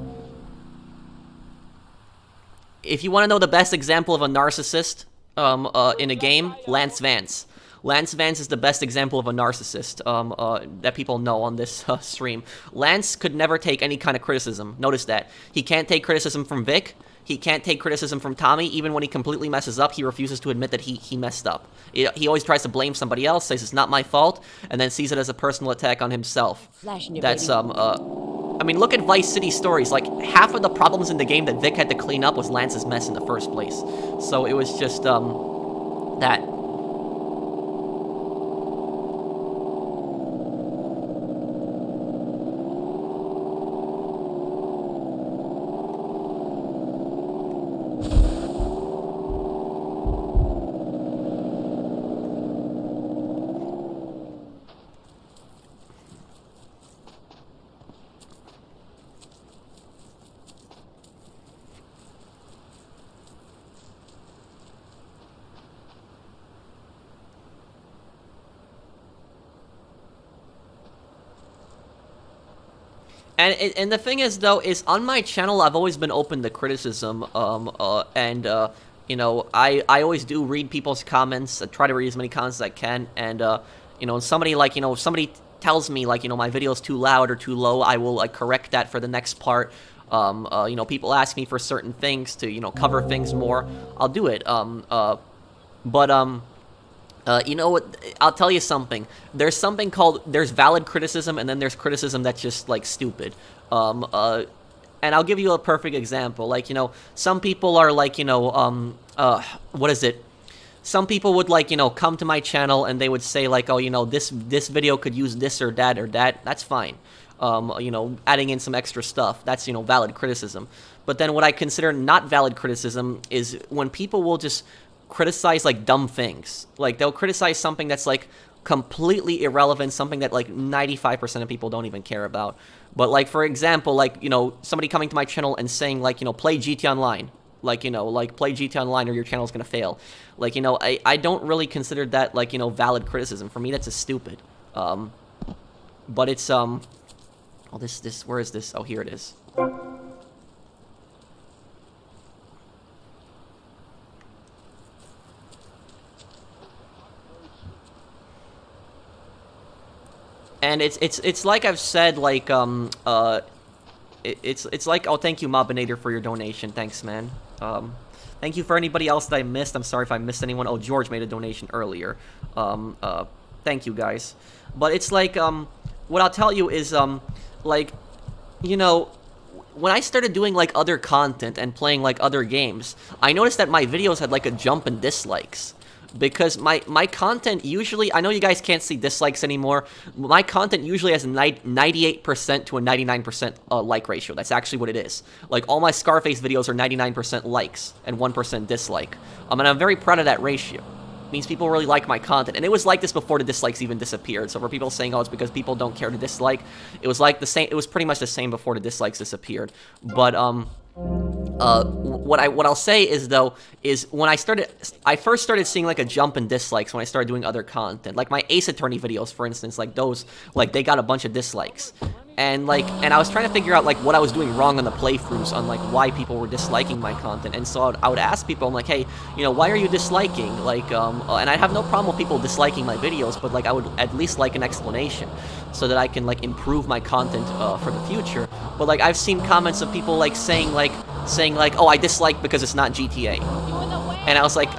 If you want to know the best example of a narcissist in a game, Lance Vance. Lance Vance is the best example of a narcissist that people know on this stream. Lance could never take any kind of criticism. Notice that. He can't take criticism from Vic. He can't take criticism from Tommy. Even when he completely messes up, he refuses to admit that he messed up. He always tries to blame somebody else, says it's not my fault, and then sees it as a personal attack on himself. That's, I mean, look at Vice City Stories. Like, half of the problems in the game that Vic had to clean up was Lance's mess in the first place. So it was just, that. And the thing is, though, is on my channel, I've always been open to criticism, you know, I always do read people's comments. I try to read as many comments as I can, and, you know, somebody, like, you know, if somebody tells me, like, you know, my video's too loud or too low, I will, like, correct that for the next part. You know, people ask me for certain things to, you know, cover things more, I'll do it, you know what, I'll tell you something. There's something called, there's valid criticism, and then there's criticism that's just, like, stupid. And I'll give you a perfect example. Like, you know, some people are like, you know, what is it? Some people would, like, you know, come to my channel and they would say, like, oh, you know, this video could use this or that or that. That's fine. You know, adding in some extra stuff. That's, you know, valid criticism. But then what I consider not valid criticism is when people will just criticize, like, dumb things. Like, they'll criticize something that's, like, completely irrelevant, something that, like, 95% of people don't even care about. But, like, for example, like, you know, somebody coming to my channel and saying, like, you know, play GT Online. Like, you know, like, play GT Online or your channel's gonna fail. Like, you know, I don't really consider that, like, you know, valid criticism. For me, that's just stupid. But it's, oh, where is this? Oh, here it is. And it's like I've said, like, it's like, oh, thank you, Mobinator, for your donation. Thanks, man. Thank you for anybody else that I missed. I'm sorry if I missed anyone. Oh, George made a donation earlier. Thank you, guys. But it's like, what I'll tell you is, like, you know, when I started doing, like, other content and playing, like, other games, I noticed that my videos had, like, a jump in dislikes. Because my content usually, I know you guys can't see dislikes anymore, my content usually has a 98% to a 99% like ratio. That's actually what it is. Like, all my Scarface videos are 99% likes and 1% dislike. And I'm very proud of that ratio. It means people really like my content. And it was like this before the dislikes even disappeared. So for people saying, oh, it's because people don't care to dislike, it was like the same, it was pretty much the same before the dislikes disappeared. But, what I'll say is, though, is when I first started seeing, like, a jump in dislikes when I started doing other content. Like, my Ace Attorney videos, for instance, like, those, like, they got a bunch of dislikes. And, like, and I was trying to figure out, like, what I was doing wrong on the playthroughs, on, like, why people were disliking my content. And so I would ask people, I'm like, hey, you know, why are you disliking? Like, and I have no problem with people disliking my videos, but, like, I would at least like an explanation so that I can, like, improve my content, for the future. But, like, I've seen comments of people, like, saying, oh, I dislike because it's not GTA. And I was like,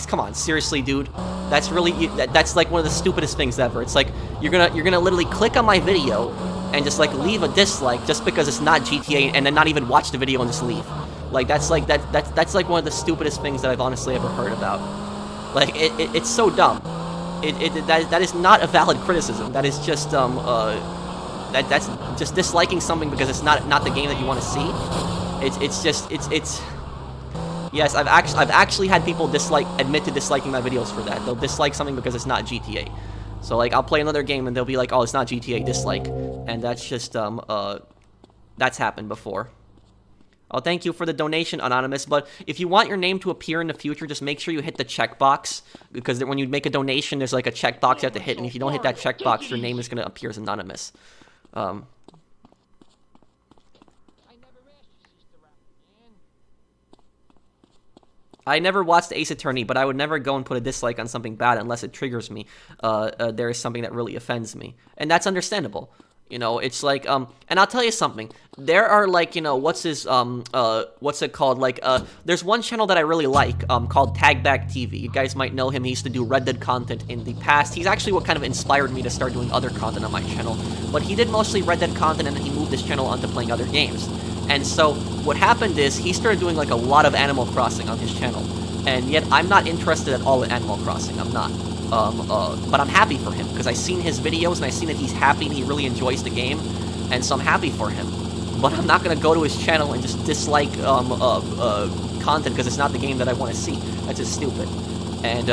come on, seriously, dude? That's really, that's, like, one of the stupidest things ever. It's like, you're gonna literally click on my video and just, like, leave a dislike just because it's not GTA, and then not even watch the video and just leave. Like, that's like one of the stupidest things that I've honestly ever heard about. Like, it's so dumb. That is not a valid criticism. That is just, that's just disliking something because it's not the game that you want to see. It's yes, I've actually had people admit to disliking my videos for that. They'll dislike something because it's not GTA. So, like, I'll play another game and they'll be like, oh, it's not GTA, dislike. And that's just, that's happened before. Oh, thank you for the donation, Anonymous. But if you want your name to appear in the future, just make sure you hit the checkbox. Because when you make a donation, there's, like, a checkbox you have to hit. And if you don't hit that checkbox, your name is going to appear as anonymous. I never watched Ace Attorney, but I would never go and put a dislike on something bad unless it triggers me. There is something that really offends me. And that's understandable. You know, it's like, and I'll tell you something. There are, like, you know, what's it called? Like, there's one channel that I really like, called Tagback TV. You guys might know him. He used to do Red Dead content in the past. He's actually what kind of inspired me to start doing other content on my channel. But he did mostly Red Dead content, and then he moved his channel onto playing other games. And so, what happened is, he started doing, like, a lot of Animal Crossing on his channel. And yet, I'm not interested at all in Animal Crossing. I'm not. But I'm happy for him, because I've seen his videos, and I've seen that he's happy and he really enjoys the game. And so I'm happy for him. But I'm not going to go to his channel and just dislike, content because it's not the game that I want to see. That's just stupid. And,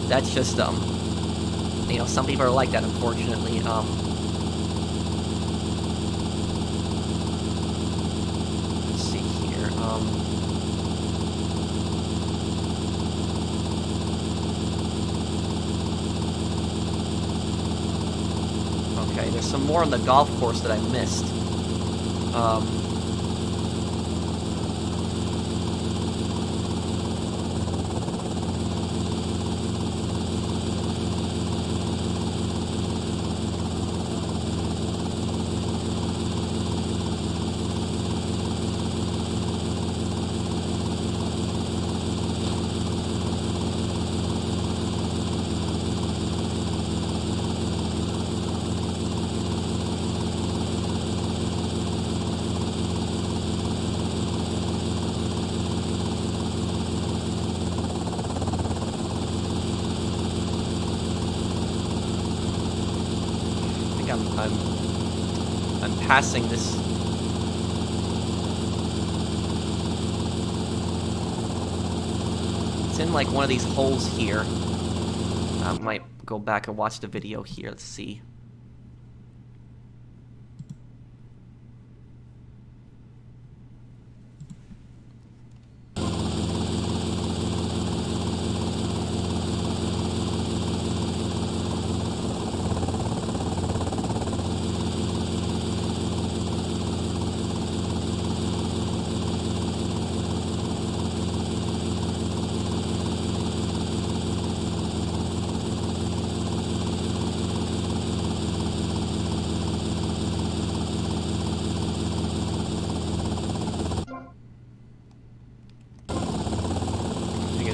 that's just, you know, some people are like that, unfortunately. Let's see here, okay, there's some more on the golf course that I missed. I'm passing this. It's in like one of these holes here. I might go back and watch the video here. Let's see.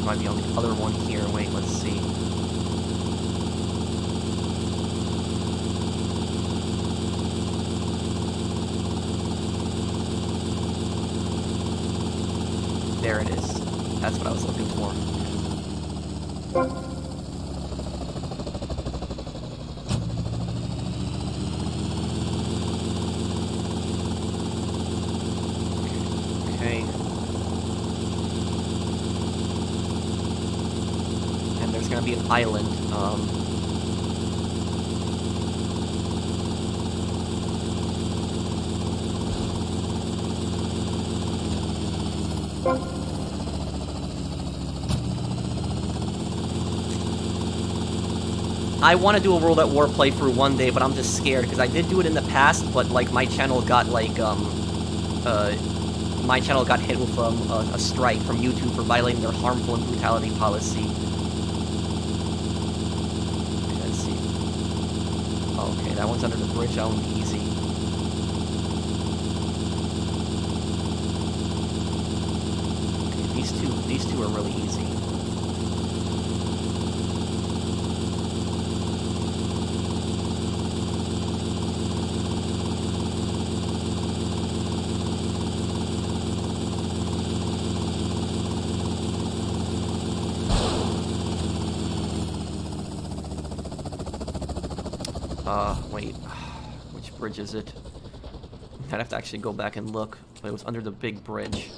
Might be on the other one here. Wait, let's see. There it is. That's what I was looking for. Okay. There's gonna be an island. I want to do a World at War playthrough one day, but I'm just scared because I did do it in the past, but like my channel got like my channel got hit with a strike from YouTube for violating their harmful and brutality policy. Okay, that one's under the bridge. That one's easy. Okay, these two are really easy. Wait, which bridge is it? I'd have to actually go back and look, but it was under the big bridge.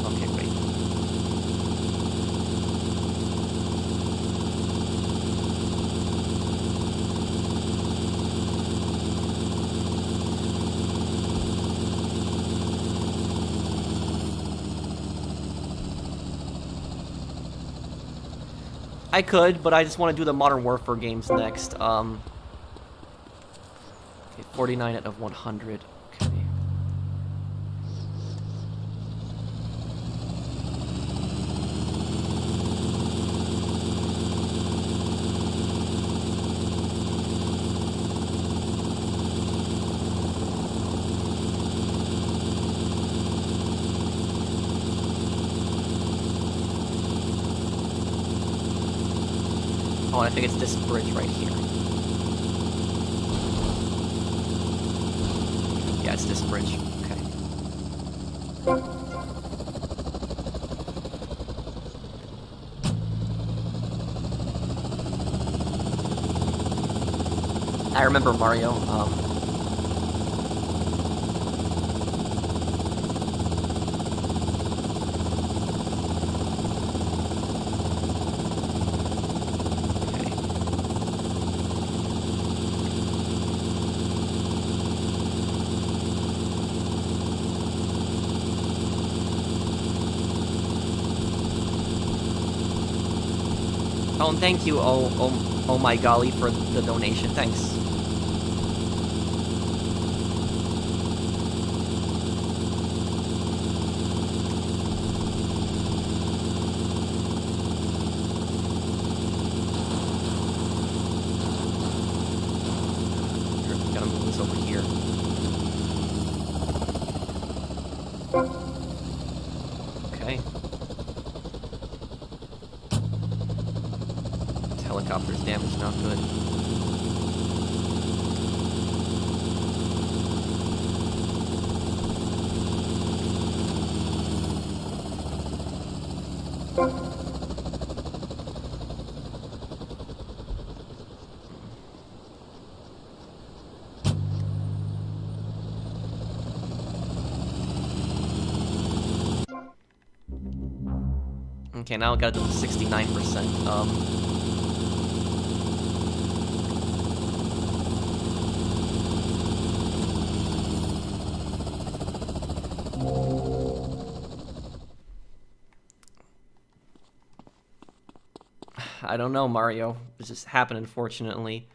Okay, wait. I could, but I just want to do the Modern Warfare games next. Okay, 49 out of 100. Okay. Oh, I think it's this bridge right here. Yeah, it's this bridge. Okay. I remember Mario. Oh, and thank you, oh my golly, for the donation. Thanks. Gotta move this over here. Okay. This helicopter's damage, not good. Okay, now I got it to 69%. I don't know, Mario. It just happened, unfortunately.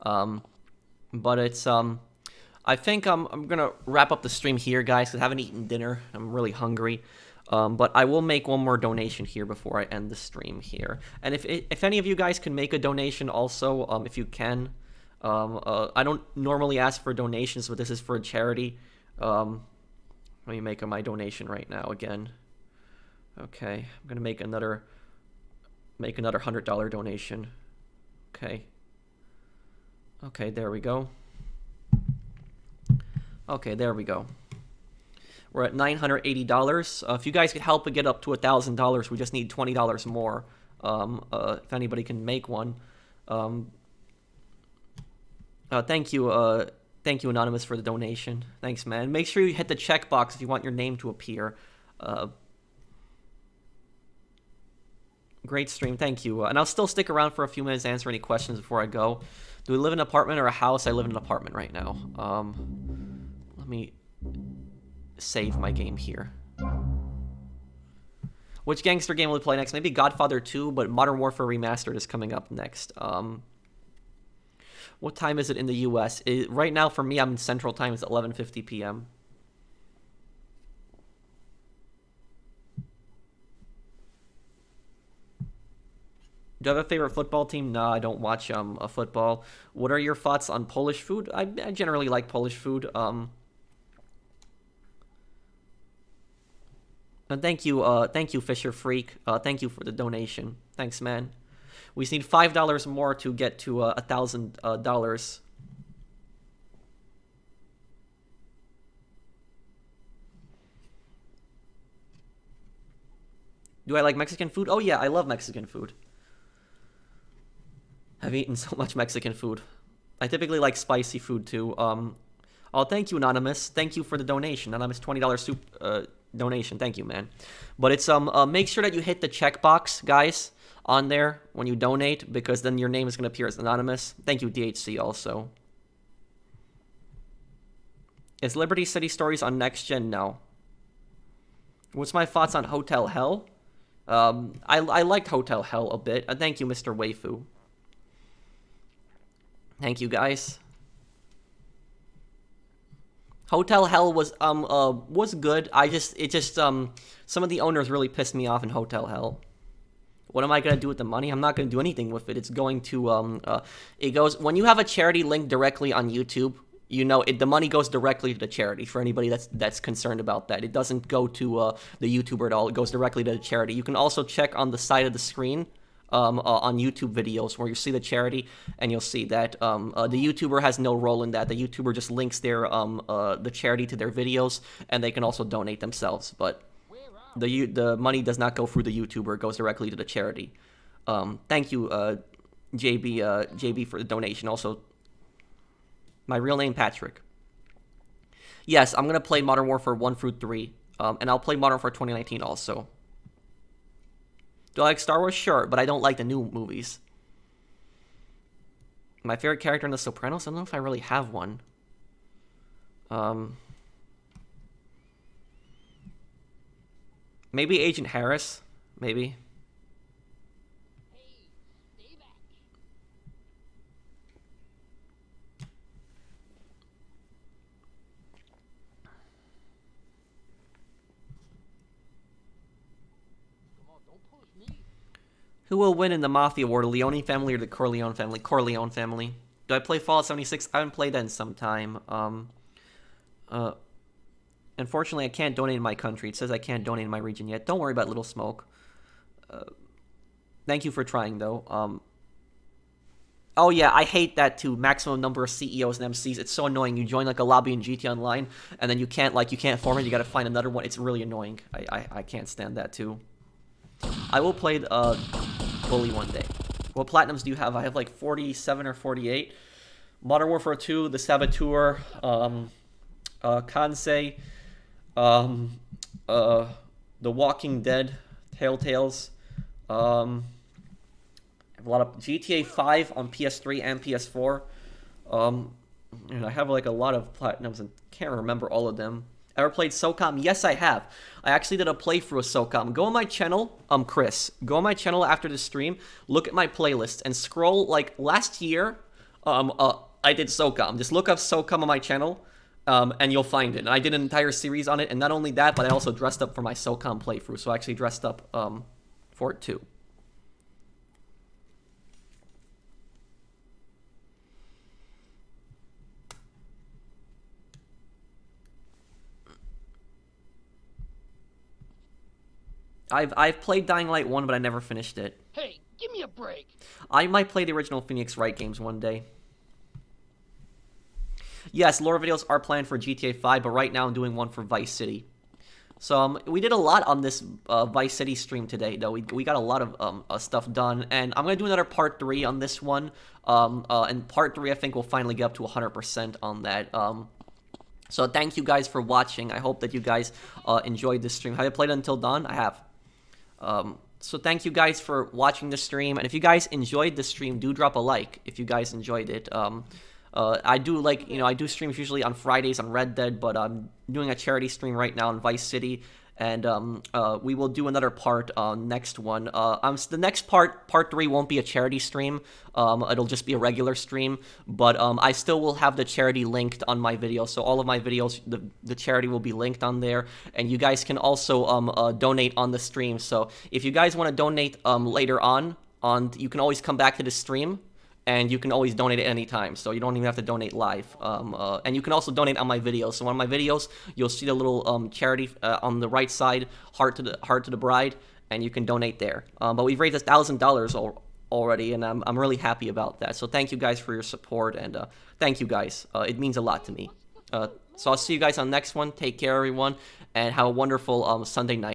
But it's, I think I'm gonna wrap up the stream here, guys, because I haven't eaten dinner. I'm really hungry. But I will make one more donation here before I end the stream here. And if any of you guys can make a donation also, if you can. I don't normally ask for donations, but this is for a charity. Let me make my donation right now again. Okay, I'm gonna make another $100 donation. Okay. Okay, there we go. Okay, there we go. We're at $980. If you guys could help it get up to $1,000, we just need $20 more. If anybody can make one. Thank you, Anonymous, for the donation. Thanks, man. Make sure you hit the checkbox if you want your name to appear. Great stream, thank you. And I'll still stick around for a few minutes to answer any questions before I go. Do we live in an apartment or a house? I live in an apartment right now. Let me save my game here. Which gangster game will we play next? Maybe Godfather 2, but Modern Warfare Remastered is coming up next. What time is it in the US? Right now, for me, I'm in Central Time. It's 11:50 p.m. Do you have a favorite football team? No, I don't watch a football. What are your thoughts on Polish food? I generally like Polish food. And thank you, Fisher Freak. Thank you for the donation. Thanks, man. We just need $5 more to get to $1,000. Do I like Mexican food? Oh yeah, I love Mexican food. I've eaten so much Mexican food. I typically like spicy food too. Oh, thank you, Anonymous. Thank you for the donation. Anonymous, $20 soup donation. Thank you, man. But it's make sure that you hit the checkbox, guys, on there when you donate, because then your name is gonna appear as anonymous. Thank you, DHC, also. Is Liberty City Stories on Next Gen? No. What's my thoughts on Hotel Hell? I liked Hotel Hell a bit. Thank you, Mr. Waifu. Thank you, guys. Hotel Hell was good. Some of the owners really pissed me off in Hotel Hell. What am I gonna do with the money? I'm not gonna do anything with it. It's going to it goes when you have a charity link directly on YouTube. You know, the money goes directly to the charity. For anybody that's concerned about that, it doesn't go to the YouTuber at all. It goes directly to the charity. You can also check on the side of the screen. On YouTube videos where you see the charity, and you'll see that the YouTuber has no role in that. The YouTuber just links their the charity to their videos, and they can also donate themselves. But the money does not go through the YouTuber; it goes directly to the charity. Thank you, JB for the donation. Also, my real name Patrick. Yes, I'm gonna play Modern Warfare 1 through 3, and I'll play Modern Warfare 2019 also. Do I like Star Wars? Sure, but I don't like the new movies. My favorite character in The Sopranos? I don't know if I really have one. Maybe Agent Harris? Maybe. Who will win in the Mafia War, the Leone family or the Corleone family? Corleone family. Do I play Fallout 76? I haven't played that in some time. Unfortunately, I can't donate in my country. It says I can't donate in my region yet. Don't worry about Little Smoke. Thank you for trying, though. Oh yeah, I hate that too. Maximum number of CEOs and MCs. It's so annoying. You join like a lobby in GT Online, and then you can't form it. You gotta find another one. It's really annoying. I can't stand that too. I will play Bully one day. What platinums do you have? I have like 47 or 48. Modern Warfare 2, The Saboteur, Kansei, The Walking Dead, Telltales. I have a lot of GTA 5 on PS3 and PS4. And I have like a lot of platinums and can't remember all of them. Ever played SOCOM? Yes, I have. I actually did a playthrough of SOCOM. Go on my channel, Chris. Go on my channel after the stream. Look at my playlist and scroll like last year. I did SOCOM. Just look up SOCOM on my channel, and you'll find it. And I did an entire series on it, and not only that, but I also dressed up for my SOCOM playthrough. So I actually dressed up for it too. I've played Dying Light 1, but I never finished it. Hey, give me a break. I might play the original Phoenix Wright games one day. Yes, lore videos are planned for GTA 5, but right now I'm doing one for Vice City. So we did a lot on this Vice City stream today, though. We got a lot of stuff done, and I'm going to do another part 3 on this one. And part 3, I think, will finally get up to 100% on that. So thank you guys for watching. I hope that you guys enjoyed this stream. Have you played it until dawn? I have. So thank you guys for watching the stream, and if you guys enjoyed the stream, do drop a like if you guys enjoyed it. I do streams usually on Fridays on Red Dead, but I'm doing a charity stream right now on Vice City, and we will do another part next one. The next part 3 won't be a charity stream. It'll just be a regular stream, but I still will have the charity linked on my video. So all of my videos, the charity will be linked on there, and you guys can also donate on the stream. So if you guys want to donate later on, you can always come back to the stream. And you can always donate at any time, so you don't even have to donate live. And you can also donate on my videos. So on my videos, you'll see the little charity on the right side, heart to the bride, and you can donate there. But we've raised $1,000 already, and I'm really happy about that. So thank you guys for your support, and thank you guys. It means a lot to me. So I'll see you guys on the next one. Take care, everyone, and have a wonderful Sunday night.